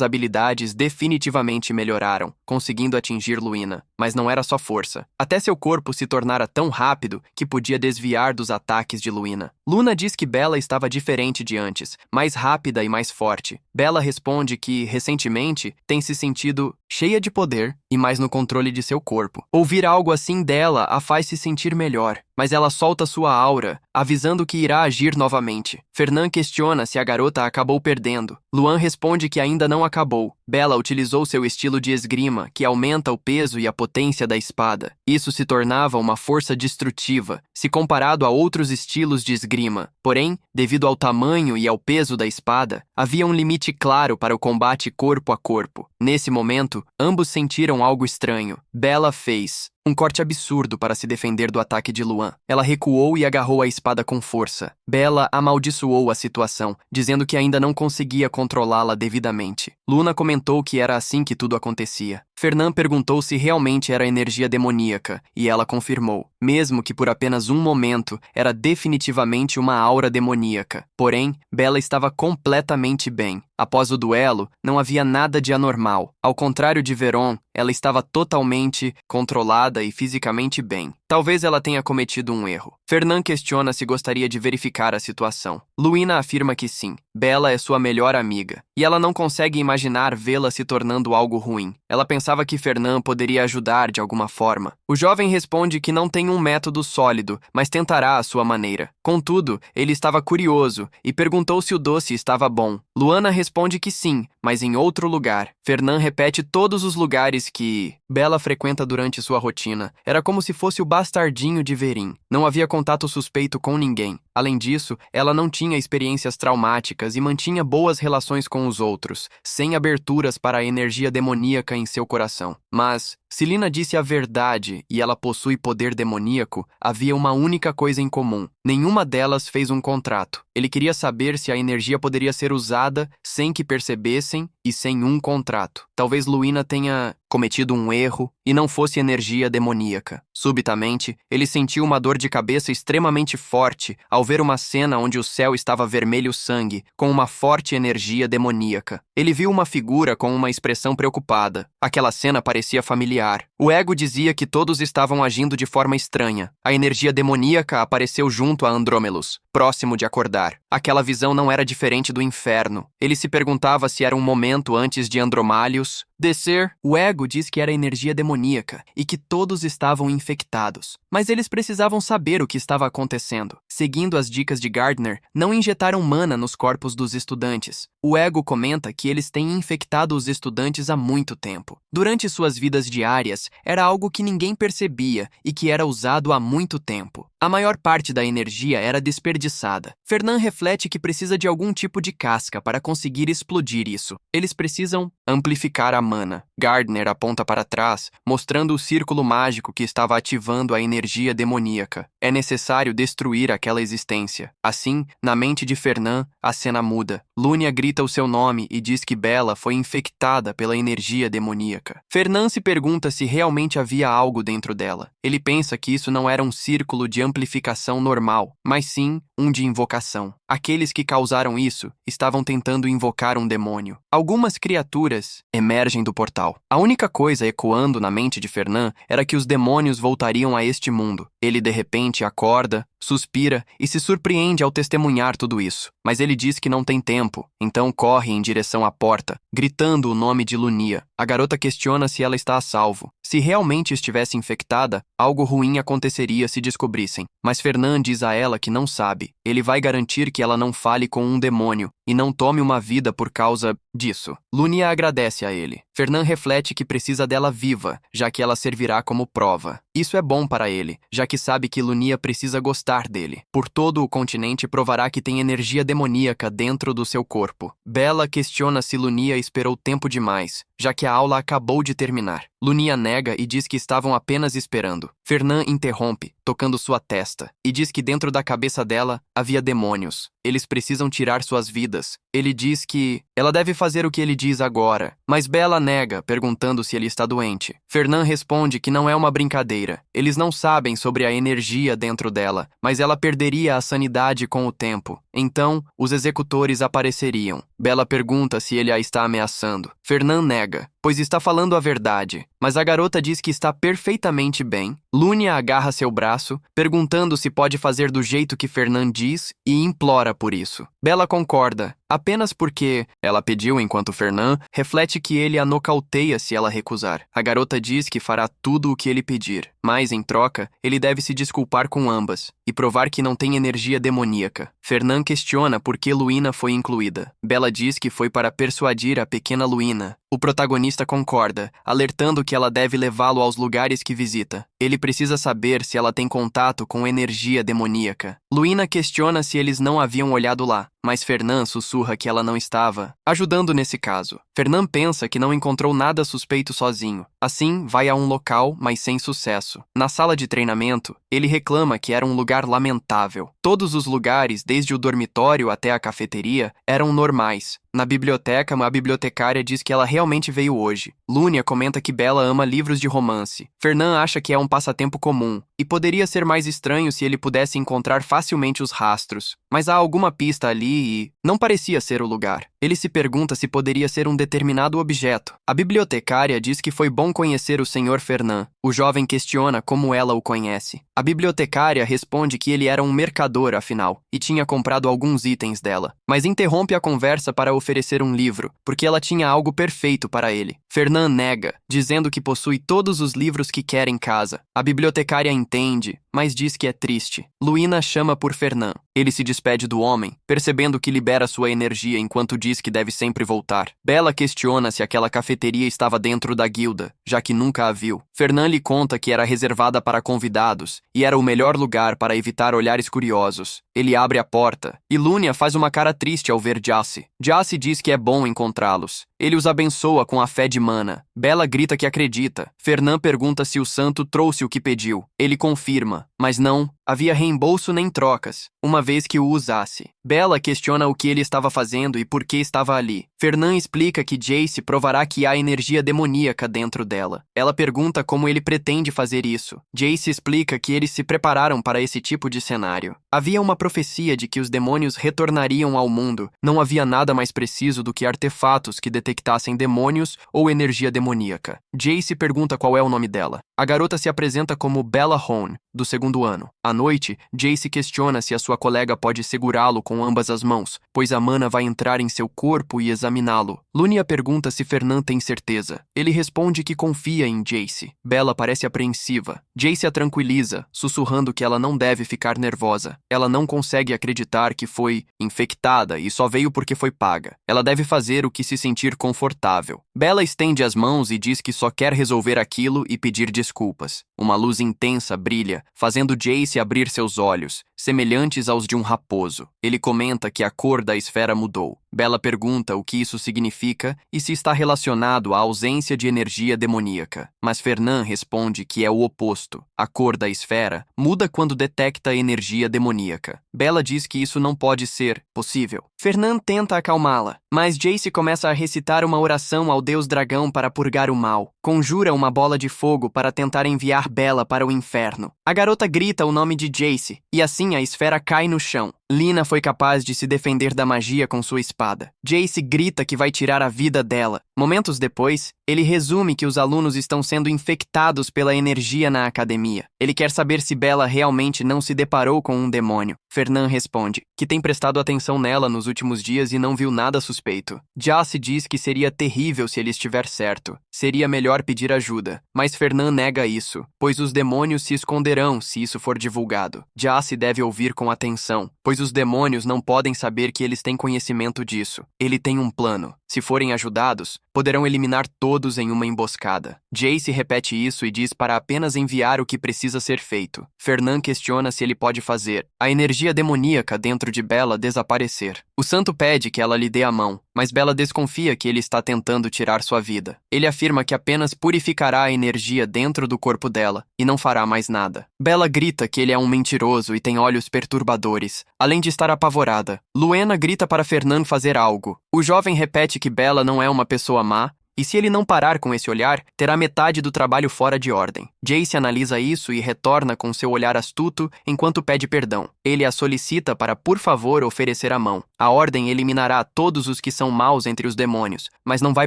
habilidades definitivamente melhoraram, conseguindo atingir Luína, mas não era só força. Até seu corpo se tornara tão rápido que podia desviar dos ataques de Luína. Luna diz que Bella estava diferente de antes, mais rápida e mais forte. Bella responde que, recentemente, tem se sentido cheia de poder e mais no controle de seu corpo. Ouvir algo assim dela a faz se sentir melhor, mas ela solta sua aura, avisando que irá agir novamente. Fernand questiona se a garota acabou perdendo. Luan responde que ainda não acabou. Bella utilizou seu estilo de esgrima, que aumenta o peso e a potência da espada. Isso se tornava uma força destrutiva, se comparado a outros estilos de esgrima. Porém, devido ao tamanho e ao peso da espada, havia um limite claro para o combate corpo a corpo. Nesse momento, ambos sentiram algo estranho. Bella fez um corte absurdo para se defender do ataque de Luan. Ela recuou e agarrou a espada com força. Bella amaldiçoou a situação, dizendo que ainda não conseguia controlá-la devidamente. Luna comentou que era assim que tudo acontecia. Fernand perguntou se realmente era energia demoníaca, e ela confirmou. Mesmo que por apenas um momento, era definitivamente uma aura demoníaca. Porém, Bella estava completamente bem. Após o duelo, não havia nada de anormal. Ao contrário de Veron, ela estava totalmente controlada e fisicamente bem. Talvez ela tenha cometido um erro. Fernand questiona se gostaria de verificar a situação. Luína afirma que sim. Bella é sua melhor amiga, e ela não consegue imaginar vê-la se tornando algo ruim. Ela pensava que Fernand poderia ajudar de alguma forma. O jovem responde que não tem um método sólido, mas tentará à sua maneira. Contudo, ele estava curioso e perguntou se o doce estava bom. Luana responde que sim, mas em outro lugar. Fernand repete todos os lugares que Bella frequenta durante sua rotina. Era como se fosse o bastardinho de Verin. Não havia contato suspeito com ninguém. Além disso, ela não tinha experiências traumáticas e mantinha boas relações com os outros, sem aberturas para a energia demoníaca em seu coração. Mas, se Lina disse a verdade e ela possui poder demoníaco, havia uma única coisa em comum. Nenhuma delas fez um contrato. Ele queria saber se a energia poderia ser usada sem que percebessem e sem um contrato. Talvez Luína tenha cometido um erro e não fosse energia demoníaca. Subitamente, ele sentiu uma dor de cabeça extremamente forte ao ver uma cena onde o céu estava vermelho sangue, com uma forte energia demoníaca. Ele viu uma figura com uma expressão preocupada. Aquela cena parecia familiar. O ego dizia que todos estavam agindo de forma estranha. A energia demoníaca apareceu junto a Andrômelos, próximo de acordar. Aquela visão não era diferente do inferno. Ele se perguntava se era um momento antes de Andromálios descer. O ego diz que era energia demoníaca e que todos estavam infectados. Mas eles precisavam saber o que estava acontecendo. Seguindo as dicas de Gardner, não injetaram mana nos corpos dos estudantes. O ego comenta que eles têm infectado os estudantes há muito tempo. Durante suas vidas diárias, era algo que ninguém percebia e que era usado há muito tempo. A maior parte da energia era desperdiçada. Fernand reflete que precisa de algum tipo de casca para conseguir explodir isso. Eles precisam amplificar a mana. Gardner aponta para trás, mostrando o círculo mágico que estava ativando a energia demoníaca. É necessário destruir aquela existência. Assim, na mente de Fernand, a cena muda. Lunia grita o seu nome e diz que Bella foi infectada pela energia demoníaca. Fernand se pergunta se realmente havia algo dentro dela. Ele pensa que isso não era um círculo de amplificação normal, mas sim um de invocação. Aqueles que causaram isso estavam tentando invocar um demônio. Algumas criaturas emergem do portal. A única coisa ecoando na mente de Fernand era que os demônios voltariam a este mundo. Ele de repente acorda, suspira e se surpreende ao testemunhar tudo isso. Mas ele diz que não tem tempo, então corre em direção à porta, gritando o nome de Lunia. A garota questiona se ela está a salvo. Se realmente estivesse infectada, algo ruim aconteceria se descobrissem. Mas Fernand diz a ela que não sabe. Ele vai garantir que ela não fale com um demônio e não tome uma vida por causa disso. Lunia agradece a ele. Fernand reflete que precisa dela viva, já que ela servirá como prova. Isso é bom para ele, já que sabe que Lunia precisa gostar dele. Por todo o continente provará que tem energia demoníaca dentro do seu corpo. Bella questiona se Lunia esperou tempo demais, já que a aula acabou de terminar. Lunia nega e diz que estavam apenas esperando. Fernand interrompe, tocando sua testa, e diz que dentro da cabeça dela havia demônios. Eles precisam tirar suas vidas. Ele diz que ela deve fazer o que ele diz agora, mas Bella nega, perguntando se ele está doente. Fernand responde que não é uma brincadeira. Eles não sabem sobre a energia dentro dela, mas ela perderia a sanidade com o tempo. Então, os executores apareceriam. Bella pergunta se ele a está ameaçando. Fernand nega, pois está falando a verdade, mas a garota diz que está perfeitamente bem. Lunia agarra seu braço, perguntando se pode fazer do jeito que Fernand diz e implora por isso. Bella concorda, apenas porque ela pediu enquanto Fernand reflete que ele a nocauteia se ela recusar. A garota diz que fará tudo o que ele pedir, mas, em troca, ele deve se desculpar com ambas e provar que não tem energia demoníaca. Fernand questiona por que Luína foi incluída. Bella diz que foi para persuadir a pequena Luína. O protagonista concorda, alertando que ela deve levá-lo aos lugares que visita. Ele precisa saber se ela tem contato com energia demoníaca. Luína questiona se eles não haviam olhado lá, mas Fernand sussurra que ela não estava ajudando nesse caso. Fernand pensa que não encontrou nada suspeito sozinho. Assim, vai a um local, mas sem sucesso. Na sala de treinamento, ele reclama que era um lugar lamentável. Todos os lugares, desde o dormitório até a cafeteria, eram normais. Na biblioteca, a bibliotecária diz que ela realmente veio hoje. Lúnia comenta que Bella ama livros de romance. Fernand acha que é um passatempo comum, e poderia ser mais estranho se ele pudesse encontrar facilmente os rastros. Mas há alguma pista ali e não parecia ser o lugar. Ele se pergunta se poderia ser um determinado objeto. A bibliotecária diz que foi bom conhecer o Sr. Fernand. O jovem questiona como ela o conhece. A bibliotecária responde que ele era um mercador, afinal, e tinha comprado alguns itens dela. Mas interrompe a conversa para oferecer um livro, porque ela tinha algo perfeito para ele. Fernand nega, dizendo que possui todos os livros que quer em casa. A bibliotecária entende, mas diz que é triste. Luína chama por Fernand. Ele se despede do homem, percebendo que libera sua energia enquanto diz que deve sempre voltar. Bella questiona se aquela cafeteria estava dentro da guilda, já que nunca a viu. Fernand lhe conta que era reservada para convidados e era o melhor lugar para evitar olhares curiosos. Ele abre a porta e Lúnia faz uma cara triste ao ver Jace. Jace diz que é bom encontrá-los. Ele os abençoa com a fé de Mana. Bella grita que acredita. Fernand pergunta se o santo trouxe o que pediu. Ele confirma, mas não havia reembolso nem trocas, uma vez que o usasse. Bella questiona o que ele estava fazendo e por que estava ali. Fernand explica que Jace provará que há energia demoníaca dentro dela. Ela pergunta como ele pretende fazer isso. Jace explica que eles se prepararam para esse tipo de cenário. Havia uma profecia de que os demônios retornariam ao mundo. Não havia nada mais preciso do que artefatos que detectassem demônios ou energia demoníaca. Jace pergunta qual é o nome dela. A garota se apresenta como Bella Hone, do segundo ano. À noite, Jace questiona se a sua colega pode segurá-lo com ambas as mãos, pois a mana vai entrar em seu corpo e examiná-lo. Lúnia pergunta se Fernand tem certeza. Ele responde que confia em Jace. Bella parece apreensiva. Jace a tranquiliza, sussurrando que ela não deve ficar nervosa. Ela não consegue acreditar que foi infectada e só veio porque foi paga. Ela deve fazer o que se sentir confortável. Bella estende as mãos e diz que só quer resolver aquilo e pedir desculpas. Uma luz intensa brilha, fazendo Jace abrir seus olhos, semelhantes aos de um raposo. Ele comenta que a cor da esfera mudou. Bella pergunta o que isso significa e se está relacionado à ausência de energia demoníaca. Mas Fernand responde que é o oposto. A cor da esfera muda quando detecta energia demoníaca. Bella diz que isso não pode ser possível. Fernand tenta acalmá-la, mas Jace começa a recitar uma oração ao deus dragão para purgar o mal. Conjura uma bola de fogo para tentar enviar Bella para o inferno. A garota grita o nome de Jace, e assim a esfera cai no chão. Lina foi capaz de se defender da magia com sua espada. Jace grita que vai tirar a vida dela. Momentos depois, ele resume que os alunos estão sendo infectados pela energia na academia. Ele quer saber se Bella realmente não se deparou com um demônio. Fernand responde que tem prestado atenção nela nos últimos dias e não viu nada suspeito. Jace diz que seria terrível se ele estiver certo. Seria melhor pedir ajuda. Mas Fernand nega isso, pois os demônios se esconderão se isso for divulgado. Jace deve ouvir com atenção, pois os demônios não podem saber que eles têm conhecimento disso. Ele tem um plano. Se forem ajudados, poderão eliminar todos em uma emboscada. Jace repete isso e diz para apenas enviar o que precisa ser feito. Fernand questiona se ele pode fazer a energia demoníaca dentro de Bella desaparecer. O santo pede que ela lhe dê a mão, mas Bella desconfia que ele está tentando tirar sua vida. Ele afirma que apenas purificará a energia dentro do corpo dela e não fará mais nada. Bella grita que ele é um mentiroso e tem olhos perturbadores, além de estar apavorada. Luena grita para Fernand fazer algo. O jovem repete que Bella não é uma pessoa má, e se ele não parar com esse olhar, terá metade do trabalho fora de ordem. Jace analisa isso e retorna com seu olhar astuto enquanto pede perdão. Ele a solicita para, por favor, oferecer a mão. A ordem eliminará todos os que são maus entre os demônios, mas não vai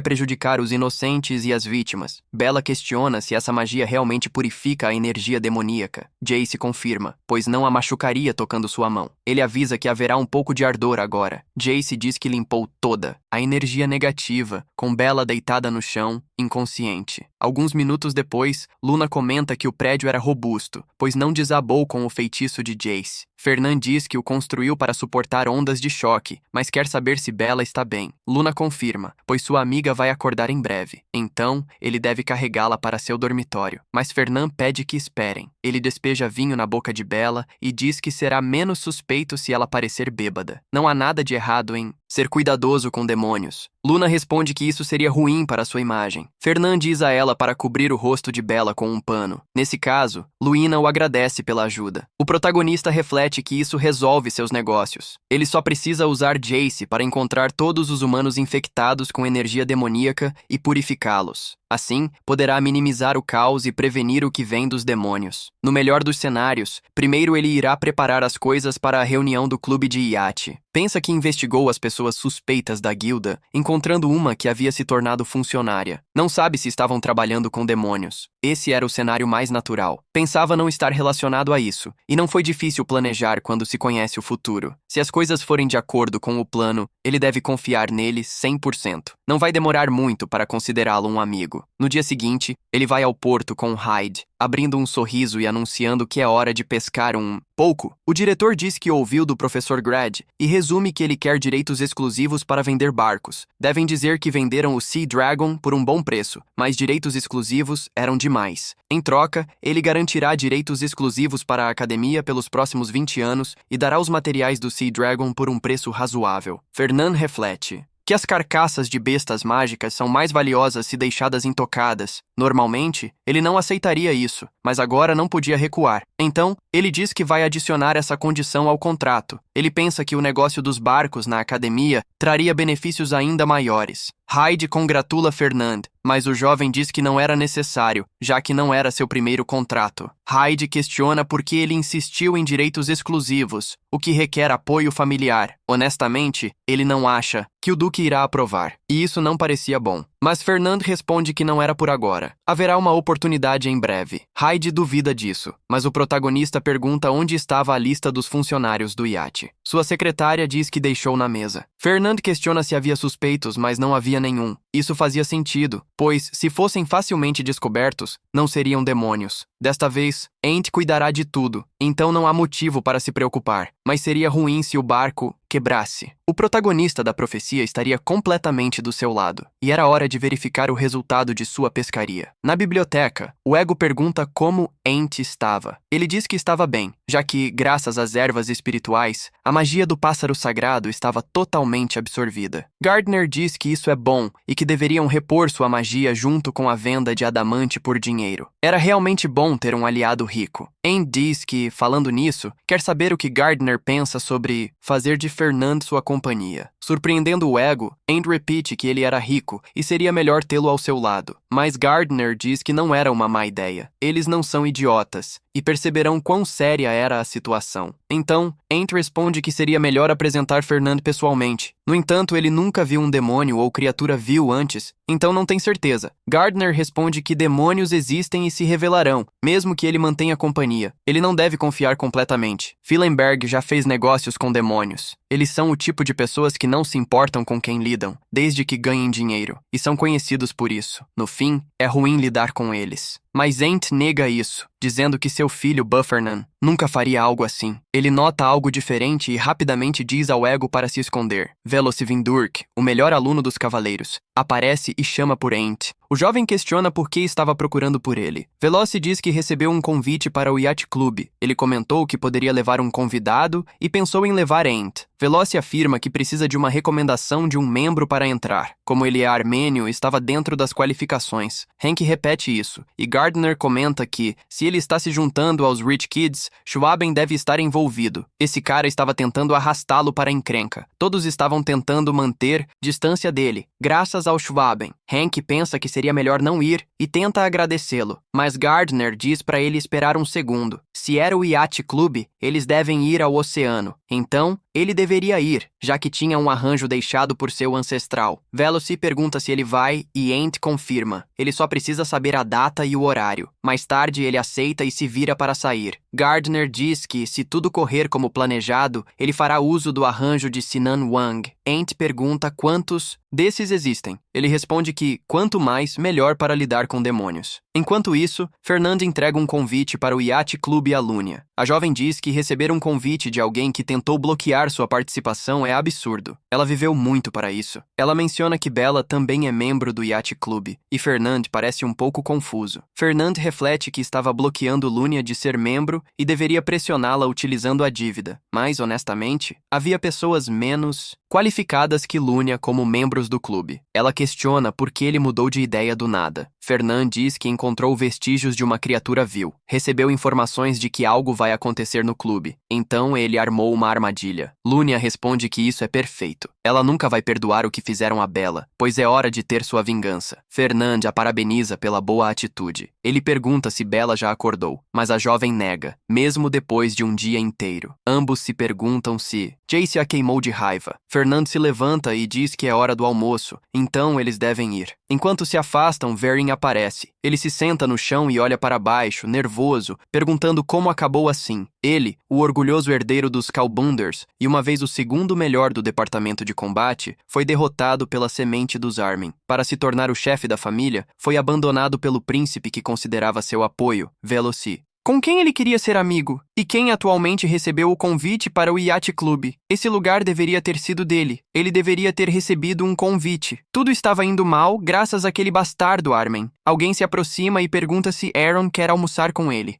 prejudicar os inocentes e as vítimas. Bella questiona se essa magia realmente purifica a energia demoníaca. Jace confirma, pois não a machucaria tocando sua mão. Ele avisa que haverá um pouco de ardor agora. Jace diz que limpou toda a energia negativa, com Bella deitada no chão, inconsciente. Alguns minutos depois, Luna comenta que o prédio era robusto, pois não desabou com o feitiço de Jace. Fernand diz que o construiu para suportar ondas de choque, mas quer saber se Bella está bem. Luna confirma, pois sua amiga vai acordar em breve. Então, ele deve carregá-la para seu dormitório. Mas Fernand pede que esperem. Ele despeja vinho na boca de Bella e diz que será menos suspeito se ela parecer bêbada. Não há nada de errado em ser cuidadoso com demônios. Luna responde que isso seria ruim para sua imagem. Fernand diz a ela ela para cobrir o rosto de Bella com um pano. Nesse caso, Luina o agradece pela ajuda. O protagonista reflete que isso resolve seus negócios. Ele só precisa usar Jace para encontrar todos os humanos infectados com energia demoníaca e purificá-los. Assim, poderá minimizar o caos e prevenir o que vem dos demônios. No melhor dos cenários, primeiro ele irá preparar as coisas para a reunião do clube de iate. Pensa que investigou as pessoas suspeitas da guilda, encontrando uma que havia se tornado funcionária. Não sabe se estavam trabalhando com demônios. Esse era o cenário mais natural. Pensava não estar relacionado a isso, e não foi difícil planejar quando se conhece o futuro. Se as coisas forem de acordo com o plano, ele deve confiar nele 100%. Não vai demorar muito para considerá-lo um amigo. No dia seguinte, ele vai ao porto com Hyde, abrindo um sorriso e anunciando que é hora de pescar um pouco. O diretor diz que ouviu do professor Grad e resume que ele quer direitos exclusivos para vender barcos. Devem dizer que venderam o Sea Dragon por um bom preço, mas direitos exclusivos eram demais. Em troca, ele garantirá direitos exclusivos para a academia pelos próximos 20 anos e dará os materiais do Sea Dragon por um preço razoável. Fernand reflete que as carcaças de bestas mágicas são mais valiosas se deixadas intocadas. Normalmente, ele não aceitaria isso, mas agora não podia recuar. Então, ele diz que vai adicionar essa condição ao contrato. Ele pensa que o negócio dos barcos na academia traria benefícios ainda maiores. Hyde congratula Fernand, mas o jovem diz que não era necessário, já que não era seu primeiro contrato. Hyde questiona por que ele insistiu em direitos exclusivos, o que requer apoio familiar. Honestamente, ele não acha que o Duque irá aprovar, e isso não parecia bom. Mas Fernand responde que não era por agora. Haverá uma oportunidade em breve. Hyde duvida disso, mas o protagonista pergunta onde estava a lista dos funcionários do iate. Sua secretária diz que deixou na mesa. Fernand questiona se havia suspeitos, mas não havia nenhum. Isso fazia sentido, pois, se fossem facilmente descobertos, não seriam demônios. Desta vez, Ent cuidará de tudo, então não há motivo para se preocupar, mas seria ruim se o barco quebrasse. O protagonista da profecia estaria completamente do seu lado, e era hora de verificar o resultado de sua pescaria. Na biblioteca, o ego pergunta como Ent estava. Ele diz que estava bem, já que, graças às ervas espirituais, a magia do pássaro sagrado estava totalmente absorvida. Gardner diz que isso é bom e que deveriam repor sua magia junto com a venda de adamante por dinheiro. Era realmente bom ter um aliado rico. Ent diz que, falando nisso, quer saber o que Gardner pensa sobre fazer de Fernand sua companhia. Surpreendendo o ego, Ent repete que ele era rico e seria melhor tê-lo ao seu lado. Mas Gardner diz que não era uma má ideia. Eles não são idiotas e perceberão quão séria era a situação. Então, Ent responde que seria melhor apresentar Fernand pessoalmente. No entanto, ele nunca viu um demônio ou criatura vil antes, então não tem certeza. Gardner responde que demônios existem e se revelarão, mesmo que ele mantenha companhia. Ele não deve confiar completamente. Filenberg já fez negócios com demônios. Eles são o tipo de pessoas que não se importam com quem lidam, desde que ganhem dinheiro, e são conhecidos por isso. No fim, é ruim lidar com eles. Mas Ent nega isso, dizendo que seu filho, Buffernan, nunca faria algo assim. Ele nota algo diferente e rapidamente diz ao ego para se esconder. Velocivindurk, o melhor aluno dos cavaleiros, aparece e chama por Ent. O jovem questiona por que estava procurando por ele. Veloci diz que recebeu um convite para o Yacht Club. Ele comentou que poderia levar um convidado e pensou em levar Ent. Veloci afirma que precisa de uma recomendação de um membro para entrar. Como ele é armênio, estava dentro das qualificações. Hank repete isso, e Gardner comenta que, se ele está se juntando aos Rich Kids, Schwaben deve estar envolvido. Esse cara estava tentando arrastá-lo para a encrenca. Todos estavam tentando manter distância dele, graças ao Schwaben. Hank pensa que seria melhor não ir e tenta agradecê-lo, mas Gardner diz para ele esperar um segundo. Se era o Yacht Club, eles devem ir ao oceano. Então, ele deveria ir, já que tinha um arranjo deixado por seu ancestral. Veloci pergunta se ele vai e Ent confirma. Ele só precisa saber a data e o horário. Mais tarde, ele aceita e se vira para sair. Gardner diz que, se tudo correr como planejado, ele fará uso do arranjo de Sinan Wang. Ent pergunta quantos desses existem. Ele responde que, quanto mais, melhor para lidar com demônios. Enquanto isso, Fernand entrega um convite para o Yacht Club Alúnia. A jovem diz que receber um convite de alguém que tentou bloquear sua participação é absurdo. Ela viveu muito para isso. Ela menciona que Bella também é membro do Yacht Club, e Fernand parece um pouco confuso. Fernand reflete que estava bloqueando Lúnia de ser membro e deveria pressioná-la utilizando a dívida. Mas, honestamente, havia pessoas menos qualificadas que Lúnia como membros do clube. Ela questiona por que ele mudou de ideia do nada. Fernand diz que encontrou vestígios de uma criatura vil. Recebeu informações de que algo vai acontecer no clube. Então ele armou uma armadilha. Lúnia responde que isso é perfeito. Ela nunca vai perdoar o que fizeram a Bella, pois é hora de ter sua vingança. Fernand a parabeniza pela boa atitude. Ele pergunta se Bella já acordou, mas a jovem nega, mesmo depois de um dia inteiro. Ambos se perguntam se Jace a queimou de raiva. Fernand se levanta e diz que é hora do almoço, então eles devem ir. Enquanto se afastam, Verin aparece. Ele se senta no chão e olha para baixo, nervoso, perguntando como acabou assim. Ele, o orgulhoso herdeiro dos Calbunders e uma vez o segundo melhor do departamento de combate, foi derrotado pela semente dos Armin. Para se tornar o chefe da família, foi abandonado pelo príncipe que considerava seu apoio, Veloci. Com quem ele queria ser amigo? E quem atualmente recebeu o convite para o Yacht Club? Esse lugar deveria ter sido dele. Ele deveria ter recebido um convite. Tudo estava indo mal graças àquele bastardo Armin. Alguém se aproxima e pergunta se Aaron quer almoçar com ele.